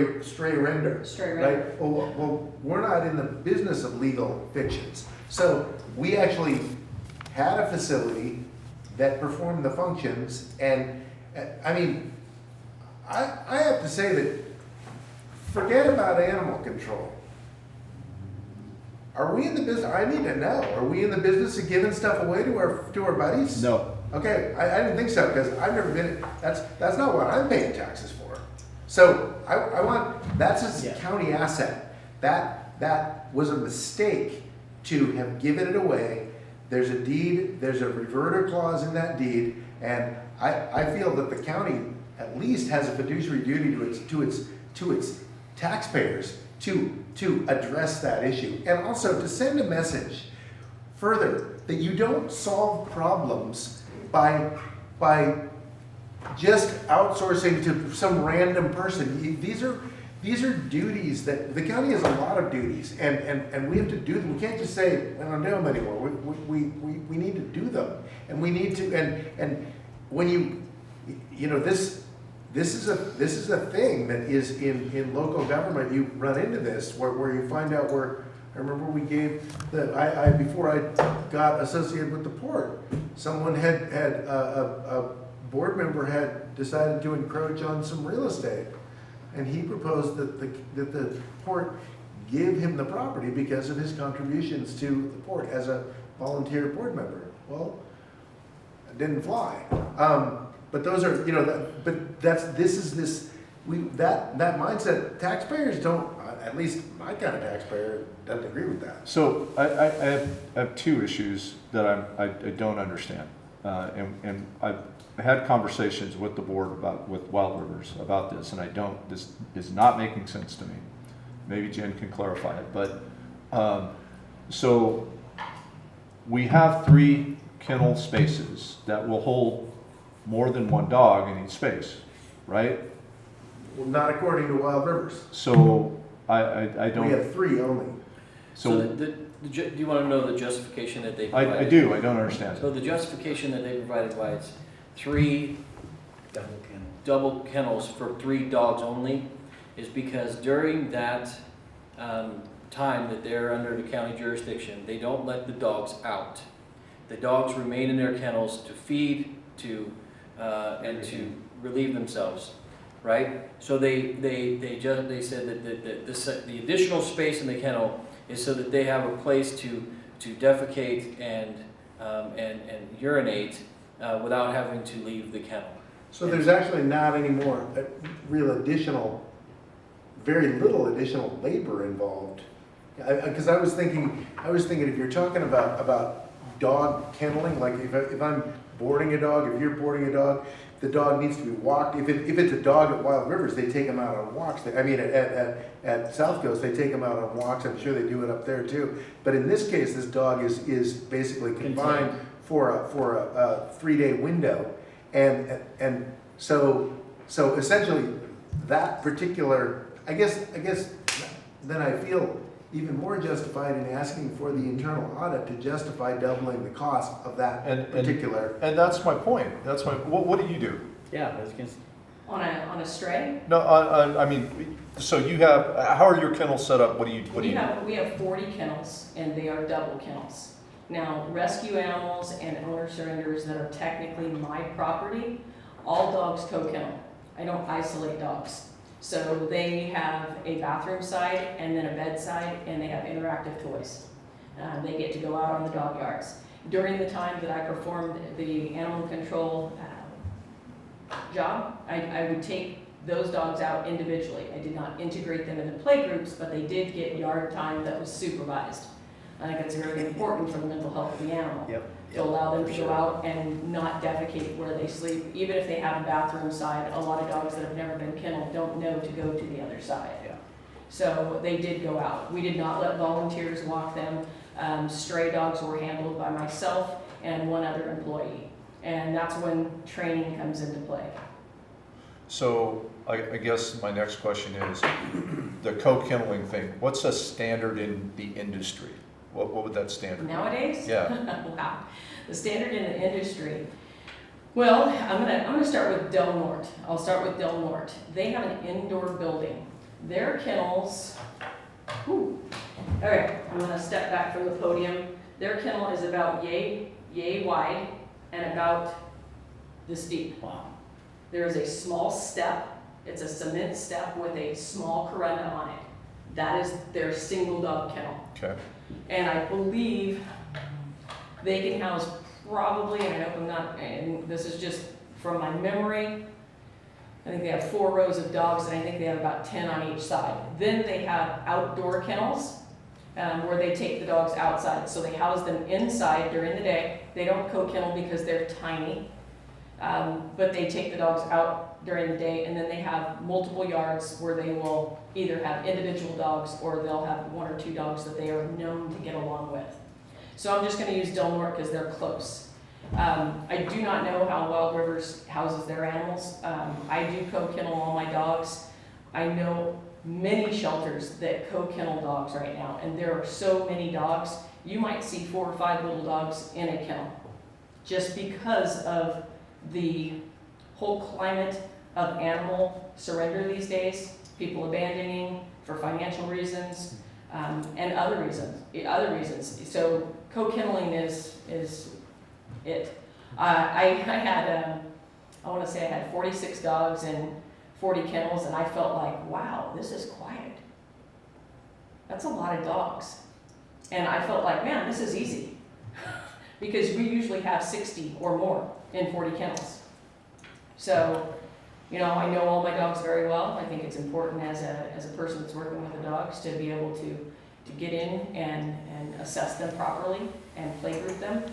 S7: render.
S11: Stray
S7: Right?
S11: render.
S7: Well, we're not in the business of legal fictions. So we actually had a facility that performed the functions, and I mean, I have to say that, forget about animal control. Are we in the business, I need to know, are we in the business of giving stuff away to our buddies?
S2: No.
S7: Okay, I didn't think so, because I've never been, that's not what I'm paying taxes for. So I want, that's a
S1: Yeah.
S7: county asset. That was a mistake to have given it away. There's a deed, there's a reverter clause in that deed, and I feel that the county at least has a fiduciary duty to its taxpayers to address that issue. And also to send a message further that you don't solve problems by just outsourcing to some random person. These are duties that, the county has a lot of duties, and we have to do them. We can't just say, I don't do them anymore. We need to do them. And we need to, and when you know, this is a thing that is in local government. You run into this where you find out where, I remember we gave before I got associated with the port, someone had a board member had decided to encroach on some real estate. And he proposed that the port give him the property because of his contributions to the port as a volunteer board member. Well, it didn't fly. But those are, you know, that mindset, taxpayers don't, at least my kind of taxpayer doesn't agree with that.
S2: So I have two issues that I don't understand. And I've had conversations with the board with Wild Rivers about this, and this is not making sense to me. maybe Jen can clarify it, but, so we have 3 kennel spaces that will hold more than 1 dog in each space, right?
S7: Well, not according to Wild Rivers.
S2: So I
S7: We
S2: don't,
S7: have 3 only.
S3: So
S2: so
S3: do you want to know the justification that they
S2: I
S3: provided?
S2: do, I don't understand
S3: So
S2: it.
S3: the justification that they provided why it's 3
S1: Double kennel.
S3: double kennels for 3 dogs only is because during that time that they're under the county jurisdiction, they don't let the dogs out. The dogs remain in their kennels to feed, and to relieve themselves, right? So they said that the additional space in the kennel is so that they have a place to defecate and urinate without having to leave the kennel.
S7: So there's actually not any more real additional, very little additional labor involved. Because I was thinking if you're talking about dog kenneling, like if I'm boarding a dog, if you're boarding a dog, the dog needs to be walked. If it's a dog at Wild Rivers, they take them out on walks. At South Coast, they take them out on walks. I'm sure they do it up there too. But in this case, this dog is basically confined for a 3-day window. And so essentially that particular, I guess then I feel even more justified in asking for the internal audit to justify doubling the cost of that particular.
S2: And that's my point. That's what do you do?
S1: Yeah, I was gonna
S11: On a stray?
S2: No, I mean, so you have, how are your kennels set up? What do you do?
S11: We have 40 kennels, and they are double kennels. Now, rescue animals and owner surrenders that are technically my property, all dogs co-kennel. I don't isolate dogs. So they have a bathroom side and then a bed side, and they have interactive toys. They get to go out on the dog yards. During the time that I performed the animal control job, I would take those dogs out individually. I did not integrate them into play groups, but they did get yard time that was supervised. I think that's very important for the mental health of the animal.
S1: Yep.
S11: To allow them to go out and not defecate where they sleep. Even if they have a bathroom side, a lot of dogs that have never been kenneled don't know to go to the other side.
S1: Yeah.
S11: So they did go out. We did not let volunteers walk them. Stray dogs were handled by myself and one other employee. And that's when training comes into play.
S2: So I guess my next question is, the co-kenneling thing, what's a standard in the industry? What would that standard be?
S11: Nowadays?
S2: Yeah.
S11: Wow. The standard in the industry. Well, I'm gonna start with Del Norte. I'll start with Del Norte. They have an indoor building. Their kennels, all right, I'm gonna step back from the podium. Their kennel is about yay wide and about this deep.
S1: Wow.
S11: There is a small step. It's a cement step with a small corunda on it. That is their single dog kennel.
S2: Okay.
S11: And I believe they can house probably, and I hope I'm not, and this is just from my memory, I think they have 4 rows of dogs, and I think they have about 10 on each side. Then they have outdoor kennels, where they take the dogs outside. So they house them inside during the day. They don't co-kennel because they're tiny, but they take the dogs out during the day, and then they have multiple yards where they will either have individual dogs or they'll have 1 or 2 dogs that they are known to get along with. So I'm just going to use Del Norte because they're close. I do not know how Wild Rivers houses their animals. I do co-kennel all my dogs. I know many shelters that co-kennel dogs right now, and there are so many dogs. You might see 4 or 5 little dogs in a kennel just because of the whole climate of animal surrender these days, people abandoning for financial reasons, and other reasons. So co-kenneling is it. I want to say I had 46 dogs and 40 kennels, and I felt like, wow, this is quiet. That's a lot of dogs. And I felt like, man, this is easy. Because we usually have 60 or more in 40 kennels. So, I know all my dogs very well. I think it's important as a person that's working with the dogs to be able to get in and assess them properly and play group them.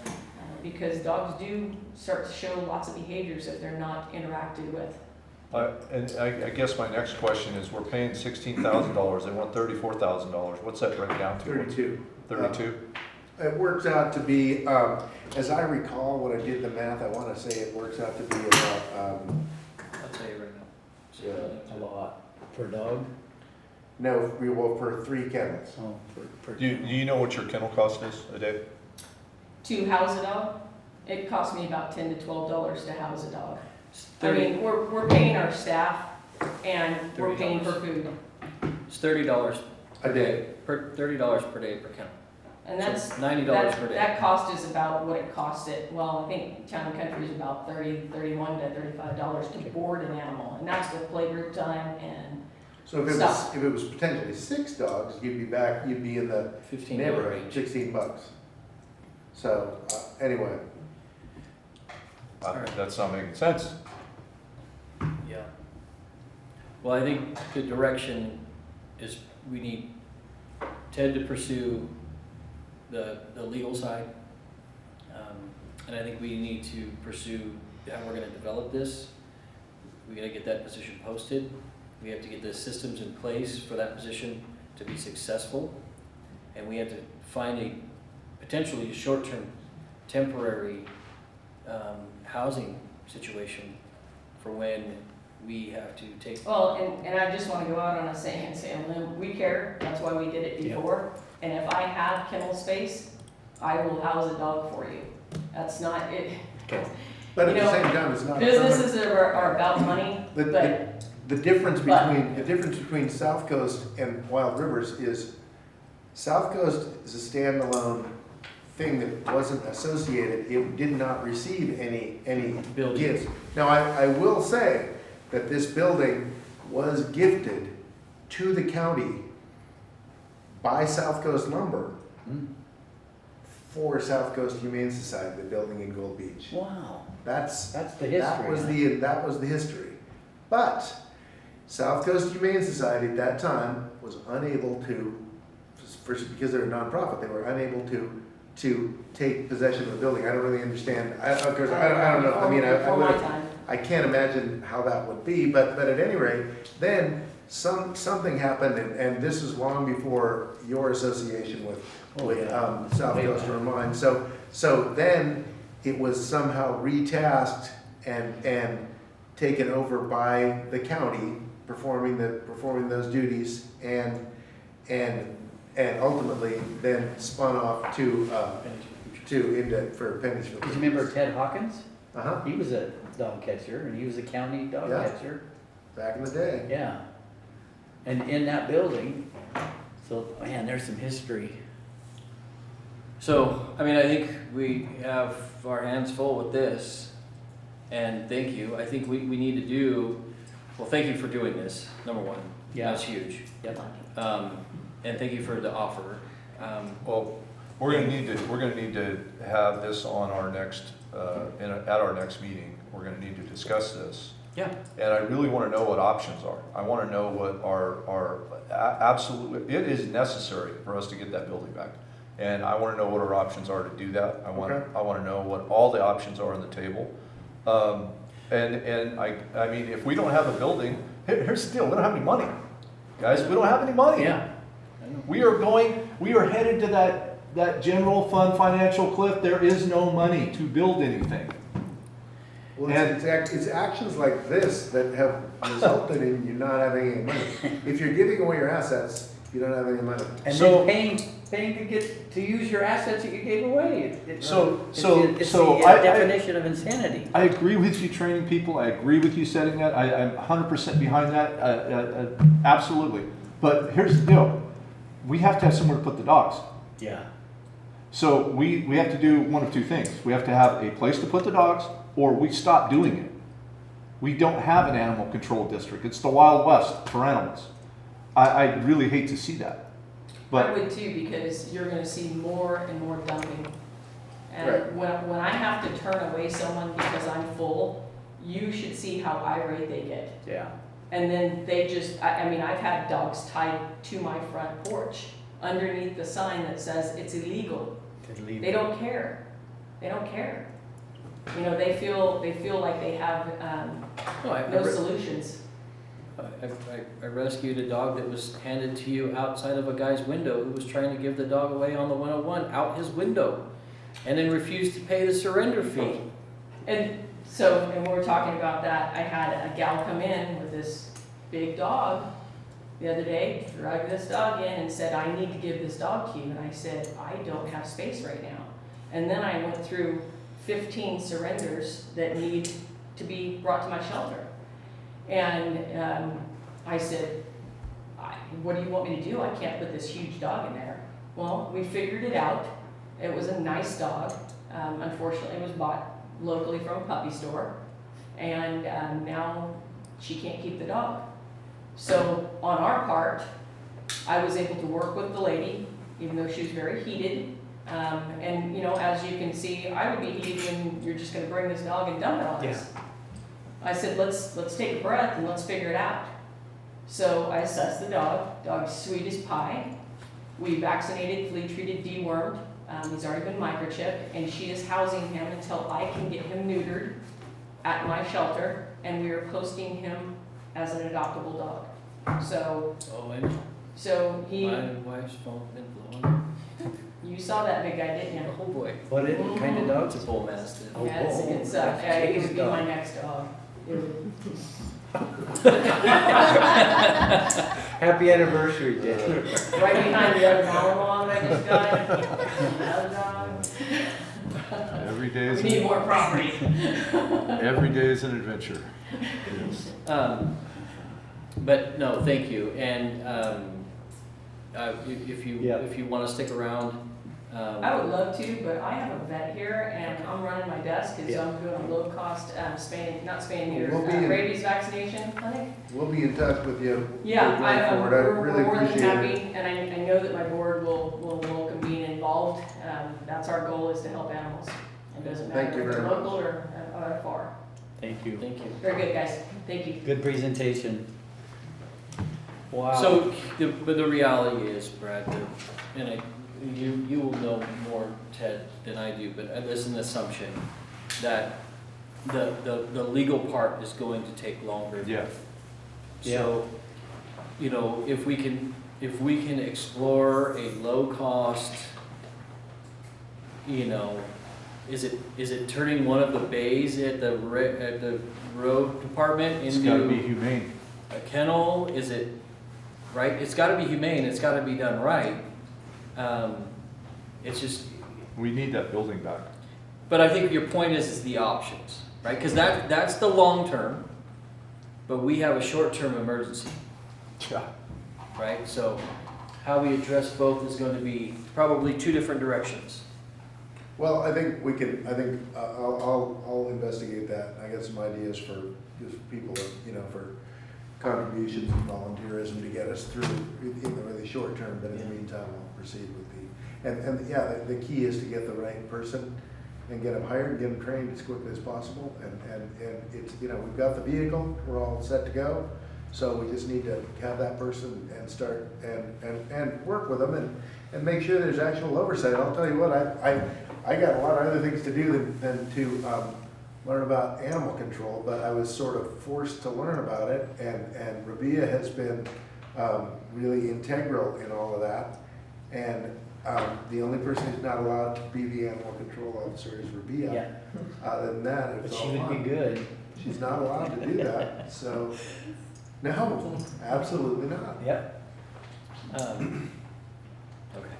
S11: Because dogs do start to show lots of behaviors if they're not interacted with
S2: And I guess my next question is, we're paying $16,000, they want $34,000. What's that break down to?
S7: 32.
S2: 32?
S7: It works out to be, as I recall, when I did the math, I want to say it works out to be about,
S3: I'll tell you right now.
S1: A lot. Per dog?
S7: no, we will per 3 kennels.
S1: Oh, per.
S2: Do you know what your kennel cost is a day?
S11: To house a dog, it costs me about $10 to $12 to house a dog. I
S3: 30
S11: mean, we're paying our staff and we're paying for
S3: $30.
S11: food.
S3: It's $30
S7: A day.
S3: $30 per day per kennel.
S11: And that's,
S3: So $90
S11: that,
S3: per day.
S11: that cost is about what it costs it. Well, I think Town and Country is about $31 to $35 to board an animal. And that's with playgroup time and
S7: So if
S11: Stop.
S7: it was potentially 6 dogs, you'd be in the
S3: $15
S7: neighborhood,
S3: range.
S7: $16. So, anyway,
S2: That's not making sense.
S3: Yeah. Well, I think the direction is we need Ted to pursue the legal side. And I think we need to pursue how we're gonna develop this. We gotta get that position posted. We have to get the systems in place for that position to be successful. And we have to find a potentially short-term, temporary housing situation for when we have to take.
S11: well, and I just want to go out on a say a limb. We care. That's why we did it
S1: Yeah.
S11: before. And if I have kennel space, I will house a dog for you. That's not it.
S1: Okay.
S7: but at
S11: You
S7: the
S11: know,
S7: same time, it's not a permanent.
S11: Businesses are about money, but
S7: The difference
S11: But-
S7: between South Coast and Wild Rivers is South Coast is a standalone thing that wasn't associated, it did not receive any
S3: Buildings.
S7: gifts. Now, I will say that this building was gifted to the county by South Coast Lumber
S1: Hmm.
S7: for South Coast Humane Society, the building in Gold Beach.
S1: Wow,
S7: That's
S1: that's the history.
S7: that was the history. But South Coast Humane Society at that time was unable to, first because they're a nonprofit, they were unable to take possession of the building. I don't really understand. Of course, I don't know. I mean,
S11: for my time.
S7: I can't imagine how that would be. But at any rate, then something happened, and this is long before your association with South
S1: Way
S7: Coast
S1: back.
S7: or mine. So then it was somehow retasked and taken over by the county, performing those duties, and ultimately then spun off for pennies for.
S1: Did you remember Ted Hawkins?
S7: Uh-huh,
S1: He was a dog catcher, and he was a county dog
S7: Yeah.
S1: catcher.
S7: back in the day.
S1: Yeah. And in that building, so, man, there's some history.
S3: So, I mean, I think we have our hands full with this, and thank you. I think we need to do, well, thank you for doing this, number one.
S1: Yeah.
S3: That's huge.
S1: Yep.
S3: And thank you for the offer.
S2: Well, we're gonna need to have this on our next, at our next meeting. We're gonna need to discuss this.
S3: Yeah.
S2: And I really wanna know what options are. I wanna know what absolutely, it is necessary for us to get that building back. And I wanna know what our options are to do that. I wanna know what all the options are on the table. And I mean, if we don't have a building, here's the deal, we don't have any money. Guys, we don't have any money.
S1: Yeah.
S2: We are headed to that general fund financial cliff. There is no money to build anything.
S7: Well, it's actions like this that have resulted in you not having any money. If you're giving away your assets, you don't have any money.
S1: And
S2: So-
S1: then paying to use your assets that you gave away. It's
S2: So
S1: the
S2: I
S1: definition of insanity.
S2: I agree with you training people. I agree with you setting that. I'm 100% behind that. Absolutely. But here's the deal. We have to have somewhere to put the dogs.
S1: Yeah.
S2: So we have to do one of two things. We have to have a place to put the dogs, or we stop doing it. We don't have an animal control district. It's the Wild West for animals. I really hate to see that.
S11: I
S2: But
S11: would too, because you're gonna see more and more dumping. And
S7: Right.
S11: when I have to turn away someone because I'm full, you should see how irate they get.
S1: Yeah.
S11: And then they just, I mean, I've had dogs tied to my front porch underneath the sign that says it's illegal. They don't care. They don't care. You know, they feel like they have
S3: No,
S11: no solutions.
S3: I rescued a dog that was handed to you outside of a guy's window who was trying to give the dog away on the 101 out his window and then refused to pay the surrender fee.
S11: And so, and we were talking about that, I had a gal come in with this big dog the other day, dragged this dog in and said, I need to give this dog to you. And I said, I don't have space right now. And then I went through 15 surrenders that need to be brought to my shelter. And I said, what do you want me to do? I can't put this huge dog in there. Well, we figured it out. It was a nice dog. Unfortunately, it was bought locally from a puppy store. And now she can't keep the dog. So on our part, I was able to work with the lady, even though she was very heated. And you know, as you can see, I would be heated when you're just gonna bring this dog and dump it on us. I said, let's take a breath and let's figure it out. So I assessed the dog. Dog's sweet as pie. We vaccinated, flea treated, dewormed. He's already been microchipped, and she is housing him until I can get him neutered at my shelter, and we are posting him as an adoptable dog. So,
S3: Oh, and
S11: so he,
S3: my wife's phone's been blowing.
S11: you saw that big guy, didn't you?
S3: Oh boy.
S1: What kind of dog?
S3: It's a bull mastiff.
S1: Oh,
S11: Yeah,
S1: whoa.
S11: it's it would be
S1: Dog.
S11: my next dog. It would-
S1: Happy anniversary, Dick.
S11: Right behind the other Malinois that I just got. Another dog.
S2: Every day
S11: We
S2: is,
S11: need more property.
S2: every day is an adventure.
S3: But no, thank you. And if
S1: Yeah.
S3: you want to stick around,
S11: I would love to, but I have a vet here and I'm running my desk because
S1: Yeah.
S11: I'm doing a low cost
S7: We'll be in-
S11: rabies vaccination clinic.
S7: We'll be in touch with you.
S11: Yeah,
S7: going forward. I
S11: we're
S7: really
S11: more than
S7: appreciate
S11: happy,
S7: it.
S11: and I know that my board will welcome being involved. That's our goal, is to help animals. It doesn't
S7: Thank
S11: matter
S7: you
S11: if they're
S7: very
S11: local or far.
S1: Thank you.
S3: thank you.
S11: Very good, guys. Thank you.
S1: Good presentation. Wow.
S3: So, but the reality is, Brad, and you will know more, Ted, than I do, but there's an assumption that the legal part is going to take longer.
S2: Yeah.
S3: So, you know, if we can explore a low cost, you know, is it turning one of the bays at the road department
S2: It's gotta be
S3: into
S2: humane.
S3: a kennel? Is it, right? It's gotta be humane, it's gotta be done right. It's just,
S2: We need that building back.
S3: but I think your point is the options, right? Because that's the long term, but we have a short term emergency.
S2: Yeah.
S3: Right, so how we address both is going to be probably two different directions.
S7: Well, I think I'll investigate that. I got some ideas for just people, for contributions and volunteerism to get us through in the really short term, but in the meantime, I'll proceed with the key is to get the right person and get them hired, get them trained as quickly as possible. And it's, we've got the vehicle, we're all set to go. So we just need to have that person and start and work with them and make sure there's actual oversight. I'll tell you what, I got a lot of other things to do than to learn about animal control, but I was sort of forced to learn about it, and Rabia has been really integral in all of that. And the only person who's not allowed to be the animal control officer is Rabia.
S1: Yeah.
S7: Other than that,
S1: But
S7: it's
S1: she
S7: all
S1: would be
S7: mine.
S1: good.
S7: She's not allowed to do that, so, no, absolutely not.
S1: Yep.
S3: Okay.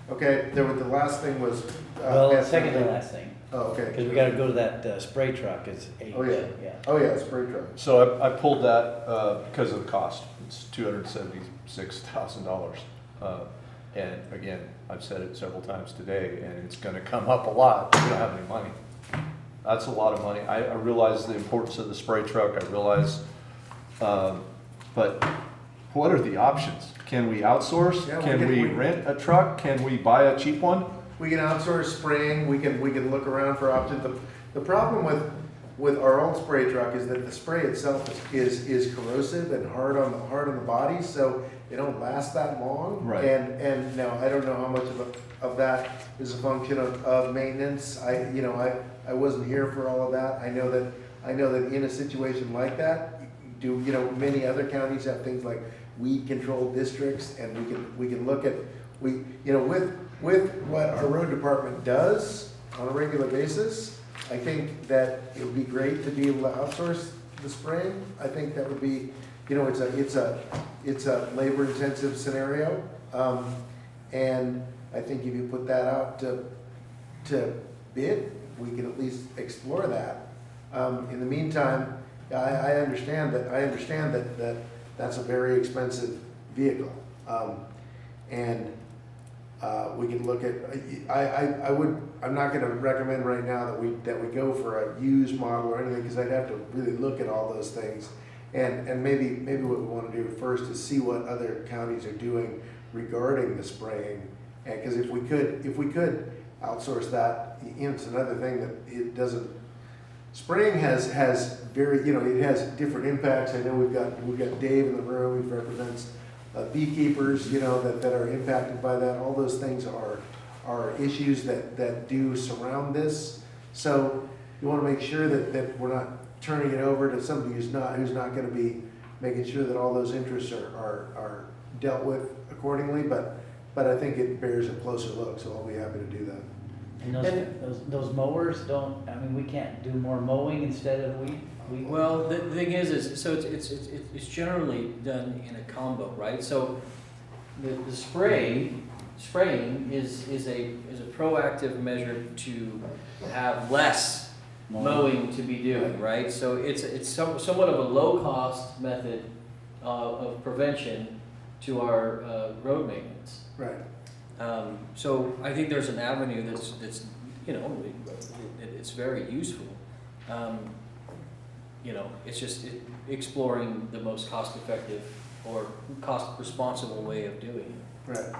S7: Okay, the last thing was.
S1: Well, second to last thing,
S7: Oh, okay.
S1: because we gotta go to that spray truck, it's 8.
S7: Oh, yeah. Oh, yeah, spray truck.
S2: So I pulled that because of the cost. It's $276,000. And again, I've said it several times today, and it's gonna come up a lot. We don't have any money. That's a lot of money. I realize the importance of the spray truck, I realize, but what are the options? Can we outsource?
S7: Yeah,
S2: Can we rent a truck? Can we buy a cheap one?
S7: We can outsource spraying, we can look around for options. The problem with our old spray truck is that the spray itself is corrosive and hard on the body, so they don't last that long.
S2: Right.
S7: And now, I don't know how much of that is a function of maintenance. I wasn't here for all of that. I know that I know that in a situation like that, many other counties have things like weed control districts, and we can look at, with what our road department does on a regular basis, I think that it would be great to be able to outsource the spraying. I think that would be, it's a labor intensive scenario. And I think if you put that out to bid, we can at least explore that. In the meantime, I understand that that's a very expensive vehicle. And we can look at, I'm not gonna recommend right now that we go for a used model or anything, because I'd have to really look at all those things. And maybe what we wanna do first is see what other counties are doing regarding the spraying. And, cause if we could outsource that, it's another thing that it doesn't, spraying has very, it has different impacts. I know we've got Dave in the room, he represents beekeepers, that are impacted by that. All those things are issues that do surround this. So you want to make sure that we're not turning it over to somebody who's not going to be making sure that all those interests are dealt with accordingly. But I think it bears a closer look, so I'll be happy to do that.
S1: And those mowers we can't do more mowing instead of weed?
S3: Well, the thing is so it's generally done in a combo, right? So the spraying is a proactive measure to have less mowing to be doing, right? So it's somewhat of a low cost method of prevention to our road maintenance.
S7: Right.
S3: So I think there's an avenue that's it's very useful. It's just exploring the most cost-effective or cost-responsible way of doing it.
S7: Right.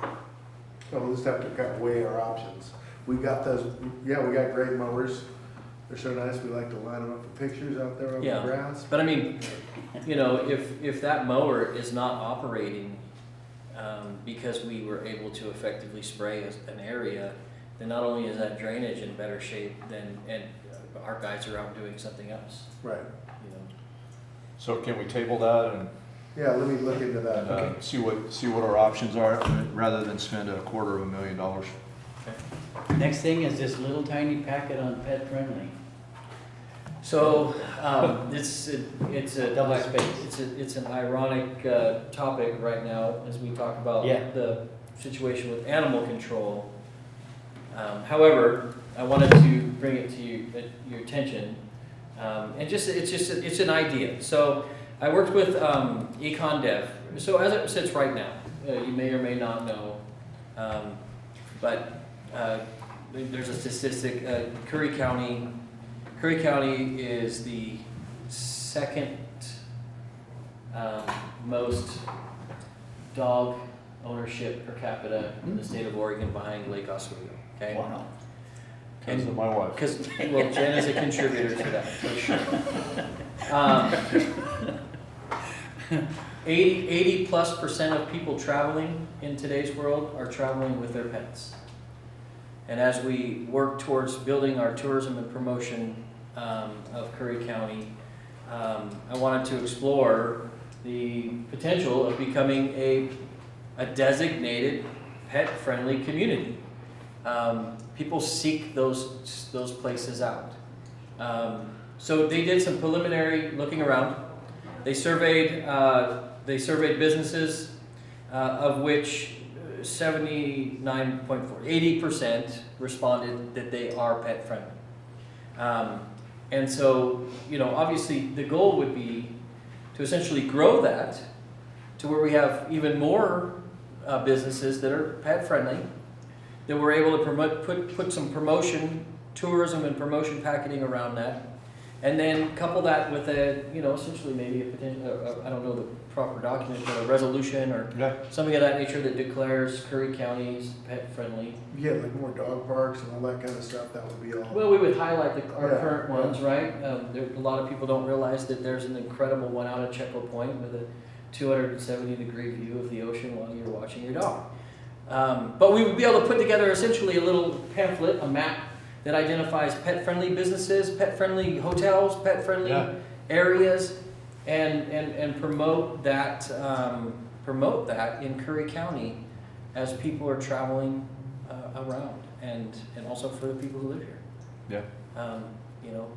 S7: So we'll just have to kind of weigh our options. We've got those, we got great mowers. They're so nice, we like to line them up with pictures out there on the grass.
S3: But I mean, if that mower is not operating because we were able to effectively spray an area, then not only is that drainage in better shape, and our guys are out doing something else.
S7: Right.
S2: So can we table that and
S7: Yeah, let me look into that.
S2: see what our options are, rather than spend $250,000?
S1: Next thing is this little tiny packet on pet friendly.
S3: So it's a
S1: Double space.
S3: It's an ironic topic right now as we talk about the situation with animal control. However, I wanted to bring it to your attention, and it's an idea. So I worked with EconDev. So as it sits right now, you may or may not know, but there's a statistic. Curry County is the second most dog ownership per capita in the state of Oregon, behind Lake Oswego. Okay.
S1: Wow.
S2: Because of my wife.
S3: Because Jen is a contributor to that, for sure. 80+% of people traveling in today's world are traveling with their pets. And as we work towards building our tourism and promotion of Curry County, I wanted to explore the potential of becoming a designated pet-friendly community. People seek those places out. So they did some preliminary looking around. They surveyed businesses, of which 80% responded that they are pet friendly. And so, obviously the goal would be to essentially grow that to where we have even more businesses that are pet friendly, that we're able to put some promotion, tourism and promotion packaging around that, and then couple that with essentially maybe a potential, I don't know the proper document, but a resolution or something of that nature that declares Curry County's pet friendly.
S7: Yeah, like more dog parks and all that kind of stuff, that would be all.
S3: Well, we would highlight our current ones, right? A lot of people don't realize that there's an incredible one out at Checo Point with a 270-degree view of the ocean while you're watching your dog. But we would be able to put together essentially a little pamphlet, a map that identifies pet-friendly businesses, pet-friendly hotels, pet-friendly
S2: Yeah.
S3: areas, and promote that in Curry County as people are traveling around, and also for the people who live here.
S2: Yeah.
S3: You know,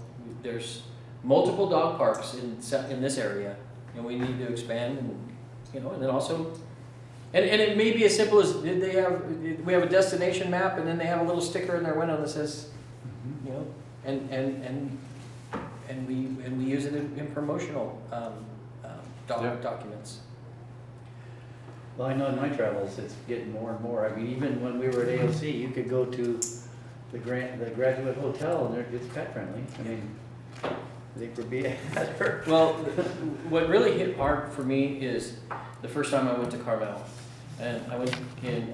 S3: there's multiple dog parks in this area, and we need to expand, and you know, and then also, and it may be as simple as we have a destination map, and then they have a little sticker in their window that says, you know, and we use it in promotional documents.
S1: Well, I know in my travels, it's getting more and more. I mean, even when we were at AOC, you could go to the Graduate Hotel, and it's pet friendly. I mean, I think we're being better.
S3: Well, what really hit hard for me is the first time I went to Carmel, and I went in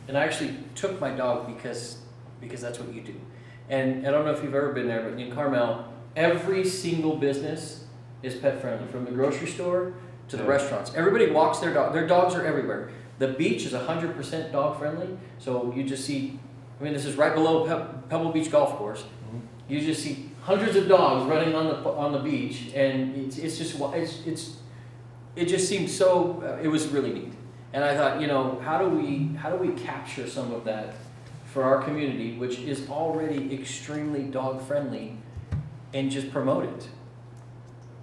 S3: and I actually took my dog because that's what you do. And I don't know if you've ever been there, but in Carmel, every single business is pet friendly, from the grocery store to the restaurants. Everybody walks their dog. Their dogs are everywhere. The beach is 100% dog friendly, so you just see. I mean, this is right below Pebble Beach Golf Course. You just see hundreds of dogs running on the beach, and it just seemed so. It was really neat, and I thought, you know, how do we capture some of that for our community, which is already extremely dog friendly, and just promote it,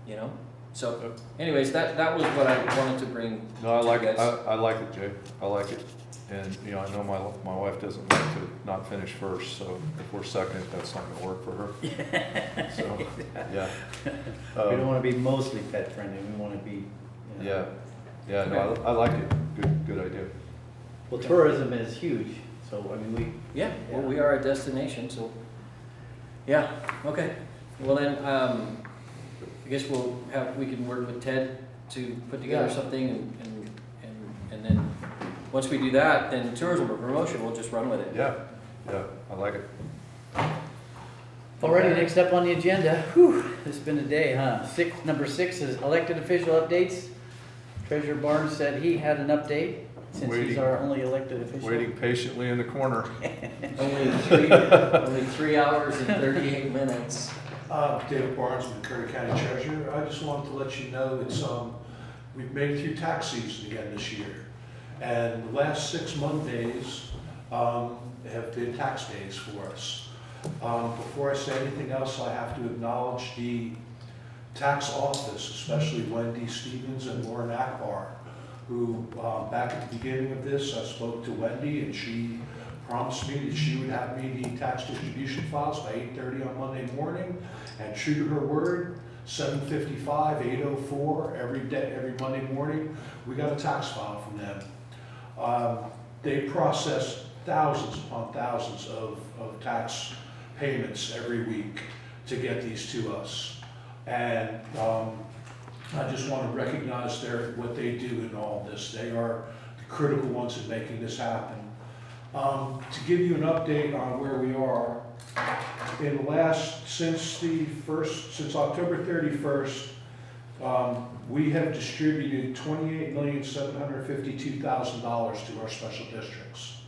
S3: you know? So, anyways, that was what I wanted to bring.
S2: No, I like
S3: to you
S2: it.
S3: guys.
S2: I like it, Jay. I like it. And, you know, I know my wife doesn't like to not finish first, so if we're second, that's not gonna work for her. So, yeah.
S1: We don't want to be mostly pet friendly. We want to be. You know.
S2: Yeah, no, I like it. Good idea.
S1: Well, tourism is huge. So I mean,
S3: Well, we are a destination, so, yeah, okay. Well then, I guess we can work with Ted to put together something, and then, once we do that, then tourism or promotion, we'll just run with it.
S2: Yeah, I like it.
S1: Alrighty, next up on the agenda. Whew, it's been a day, huh? Number 6 is elected official updates. Treasurer Barnes said he had an update since he's
S2: Waiting.
S1: our only elected official.
S2: Waiting patiently in the corner.
S3: Only 3 hours and 38 minutes.
S12: David Barnes, I'm the Curry County Treasurer. I just wanted to let you know it's we've made it through tax season again this year, and the last 6 Mondays have been tax days for us. Before I say anything else, I have to acknowledge the tax office, especially Wendy Stevens and Lauren Akbar, who back at the beginning of this, I spoke to Wendy, and she promised me that she would have me the tax distribution files by 8:30 on Monday morning, and true to her word, 7:55, 8:04, every Monday morning, we got a tax file from them. They process thousands upon thousands of tax payments every week to get these to us. And I just want to recognize what they do in all this. They are the critical ones in making this happen. To give you an update on where we are, since October 31st, we have distributed $28,752,000 to our special districts.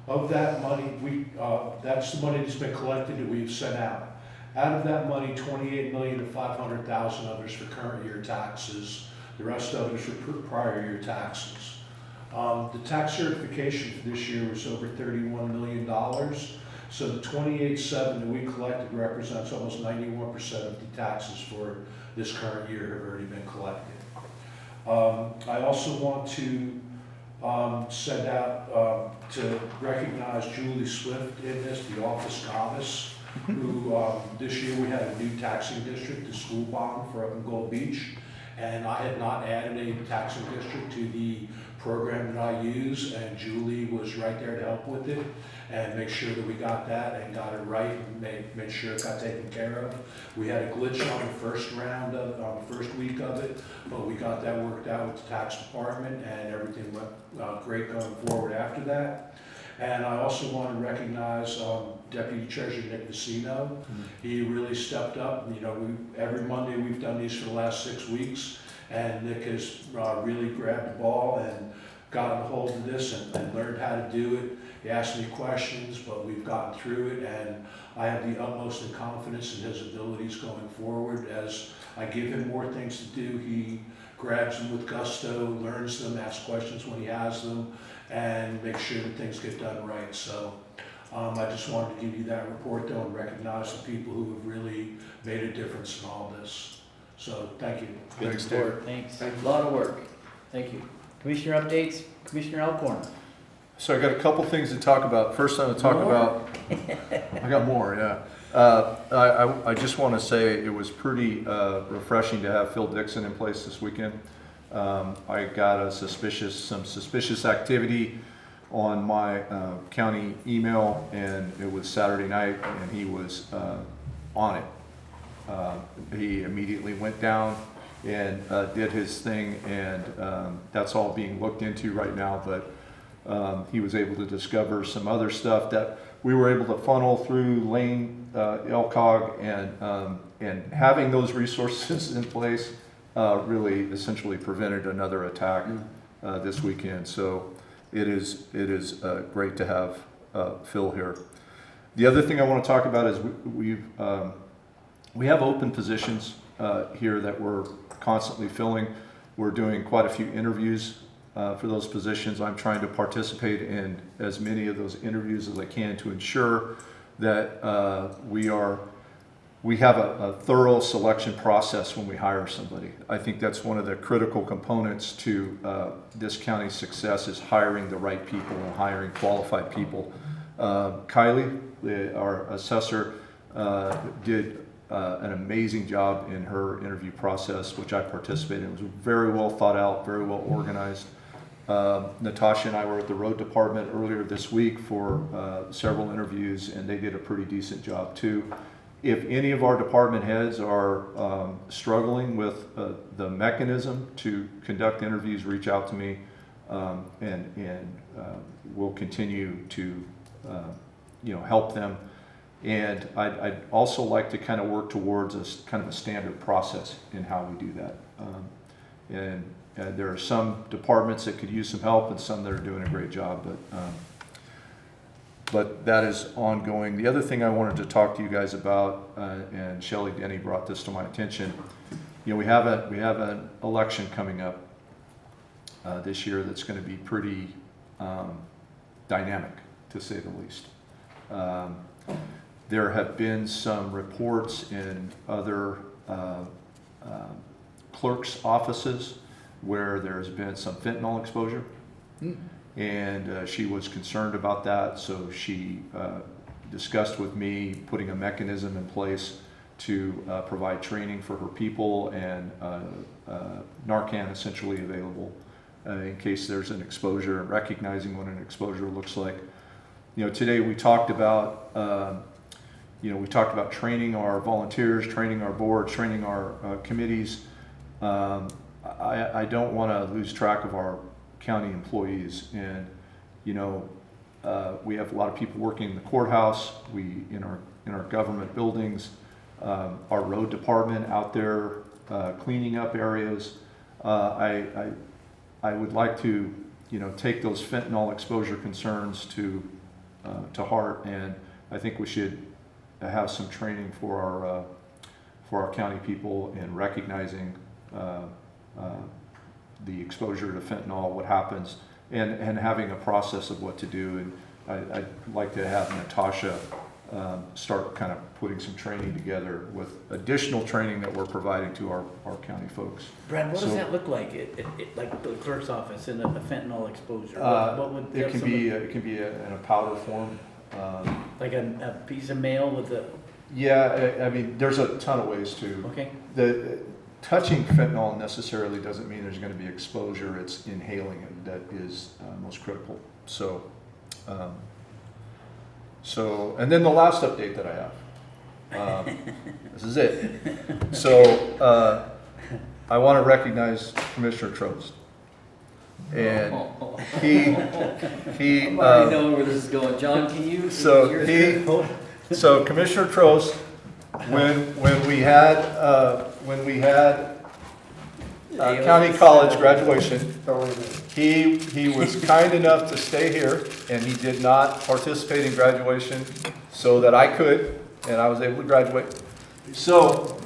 S12: Of that money, that's the money that's been collected that we've sent out. Out of that money, $28,500,000 of it is for current year taxes. The rest of it is for prior year taxes. The tax certification for this year was over $31 million. So the $28.7 that we collected represents almost 91% of the taxes for this current year have already been collected. I also want to send out to recognize Julie Swift in this, the office goddess, who this year we had a new taxing district, the school bond for up in Gold Beach, and I had not added a taxing district to the program that I use, and Julie was right there to help with it and make sure that we got that and got it right and made sure it got taken care of. We had a glitch on the first week of it, but we got that worked out with the tax department, and everything went great going forward after that. And I also want to recognize Deputy Treasurer Nick Vicino. He really stepped up. You know, every Monday we've done these for the last 6 weeks, and Nick has really grabbed the ball and gotten a hold of this and learned how to do it. He asked me questions, but we've gotten through it, and I have the utmost in confidence in his abilities going forward. As I give him more things to do, he grabs them with gusto, learns them, asks questions when he has them, and makes sure that things get done right. So I just wanted to give you that report though and recognize the people who have really made a difference in all this. So thank you.
S1: Good
S2: Thanks,
S1: report. Thanks.
S3: A lot of work. Thank you.
S1: Commissioner updates, Commissioner Alcorn.
S2: So I got a couple things to talk about. First, I'm going to talk
S1: More?
S2: about. I got more, yeah. I just want to say it was pretty refreshing to have Phil Dixon in place this weekend. I got some suspicious activity on my county email, and it was Saturday night, and he was on it. He immediately went down and did his thing, and that's all being looked into right now. But he was able to discover some other stuff that we were able to funnel through Lane, LCOG, and having those resources in place really essentially prevented another attack this weekend. So it is great to have Phil here. The other thing I want to talk about is we have open positions here that we're constantly filling. We're doing quite a few interviews for those positions. I'm trying to participate in as many of those interviews as I can to ensure that we have a thorough selection process when we hire somebody. I think that's one of the critical components to this county's success, is hiring the right people and hiring qualified people. Kylie, our assessor, did an amazing job in her interview process, which I participated in. It was very well thought out, very well organized. Natasha and I were at the road department earlier this week for several interviews, and they did a pretty decent job too. If any of our department heads are struggling with the mechanism to conduct interviews, reach out to me, and we'll continue to help them. And I'd also like to kind of work towards kind of a standard process in how we do that. And there are some departments that could use some help, and some that are doing a great job, but that is ongoing. The other thing I wanted to talk to you guys about, and Shelley Denny brought this to my attention, we have an election coming up this year that's going to be pretty dynamic, to say the least. There have been some reports in other clerks' offices where there's been some fentanyl exposure. And she was concerned about that, so she discussed with me putting a mechanism in place to provide training for her people, and Narcan essentially available in case there's an exposure, and recognizing what an exposure looks like. Today we talked about training our volunteers, training our board, training our committees. I don't want to lose track of our county employees, and we have a lot of people working in the courthouse, in our government buildings, our road department out there cleaning up areas. I would like to take those fentanyl exposure concerns to heart, and I think we should have some training for our county people in recognizing the exposure to fentanyl, what happens, and having a process of what to do. And I'd like to have Natasha start kind of putting some training together with additional training that we're providing to our county folks.
S1: Brad, what does that look like? Like the clerk's office in a fentanyl exposure? What would
S2: it can be in a powder form.
S1: Like a piece of mail with a...
S2: Yeah, I mean, there's a ton of ways to.
S1: Okay.
S2: Touching fentanyl necessarily doesn't mean there's going to be exposure. It's inhaling it that is most critical. So, and then the last update that I have. This is it. So, I want to recognize Commissioner Trost. And he
S3: I'm already knowing where this is going. John, can you?
S2: So Commissioner Trost, when we had county college graduation.
S7: Don't leave me.
S2: He was kind enough to stay here, and he did not participate in graduation so that I could, and I was able to graduate. So,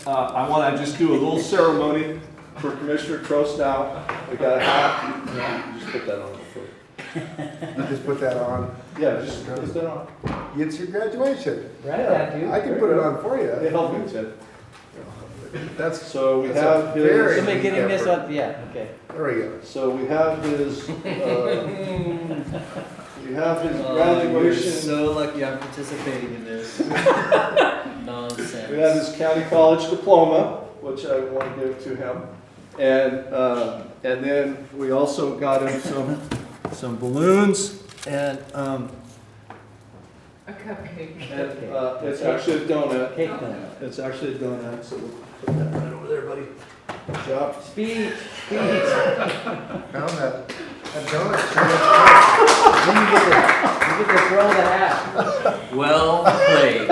S2: I want to just do a little ceremony for Commissioner Trost now. We got a hat. Yeah, just put that on the foot.
S7: You just put that on.
S2: Yeah, just put that on.
S7: It's your graduation.
S1: Right, I do.
S7: I can put it on for you.
S2: It helped me, Ted.
S7: That's,
S2: So we
S7: That's
S2: have
S7: a very-
S2: his,
S1: Somebody getting this on, yeah, okay.
S7: there we go.
S2: so we have his, we have his
S3: You're
S2: graduation.
S3: so lucky I'm participating in this. Nonsense.
S2: We have his county college diploma, which I want to give to him. And then we also got him some balloons and,
S11: A cupcake.
S2: it's actually a donut.
S1: Cake donut.
S2: It's actually a donut, so we'll put that right over there, buddy. Good job.
S1: Speech.
S7: Found that donut.
S1: Then you get to throw the hat.
S3: Well played.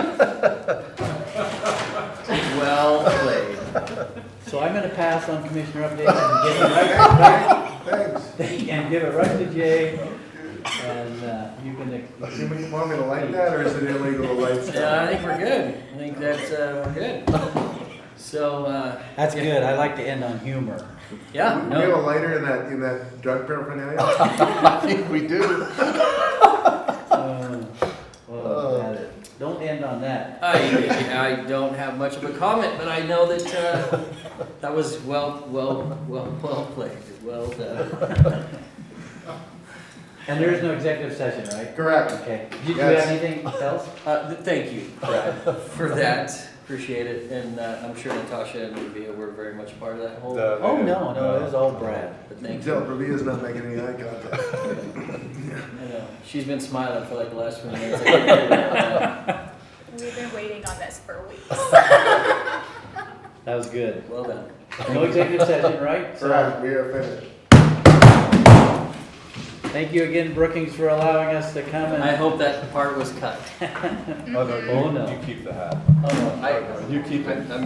S3: Well played.
S1: So I'm gonna pass on Commissioner updates and give it right,
S7: Thanks.
S1: and give it right to Jay. And you can,
S7: Do you want me to light that, or is it illegal to light stuff?
S3: Yeah, I think we're good. I think that's, we're good. So,
S1: that's good. I like to end on humor.
S3: yeah,
S7: Do we have a
S3: no.
S7: lighter in that drug paraphernalia?
S2: I think we do.
S1: Well, got it. Don't end on that.
S3: I don't have much of a comment, but I know that, that was well played. Well done.
S1: And there is no executive session, right?
S7: Correct.
S1: Okay. Do you
S7: Yes.
S1: have anything else?
S3: Thank you, Brad, for that. Appreciate it. And I'm sure Natasha and Rubia were very much part of that whole,
S1: Oh, no, it was all Brad.
S3: but thank
S7: Tell
S3: you.
S7: Ravia's not making any eye contact.
S3: I know. She's been smiling for like the last 20 minutes. I can't believe that.
S10: We've been waiting on this for weeks.
S1: That was good.
S3: Well done.
S1: No executive session, right? So,
S7: Correct, we are finished.
S1: thank you again, Brookings, for allowing us to come
S3: I
S1: and.
S3: hope that part was cut.
S2: Oh, no,
S1: Oh, no.
S2: you keep the hat.
S3: Oh, no,
S2: You keep it.
S3: I'm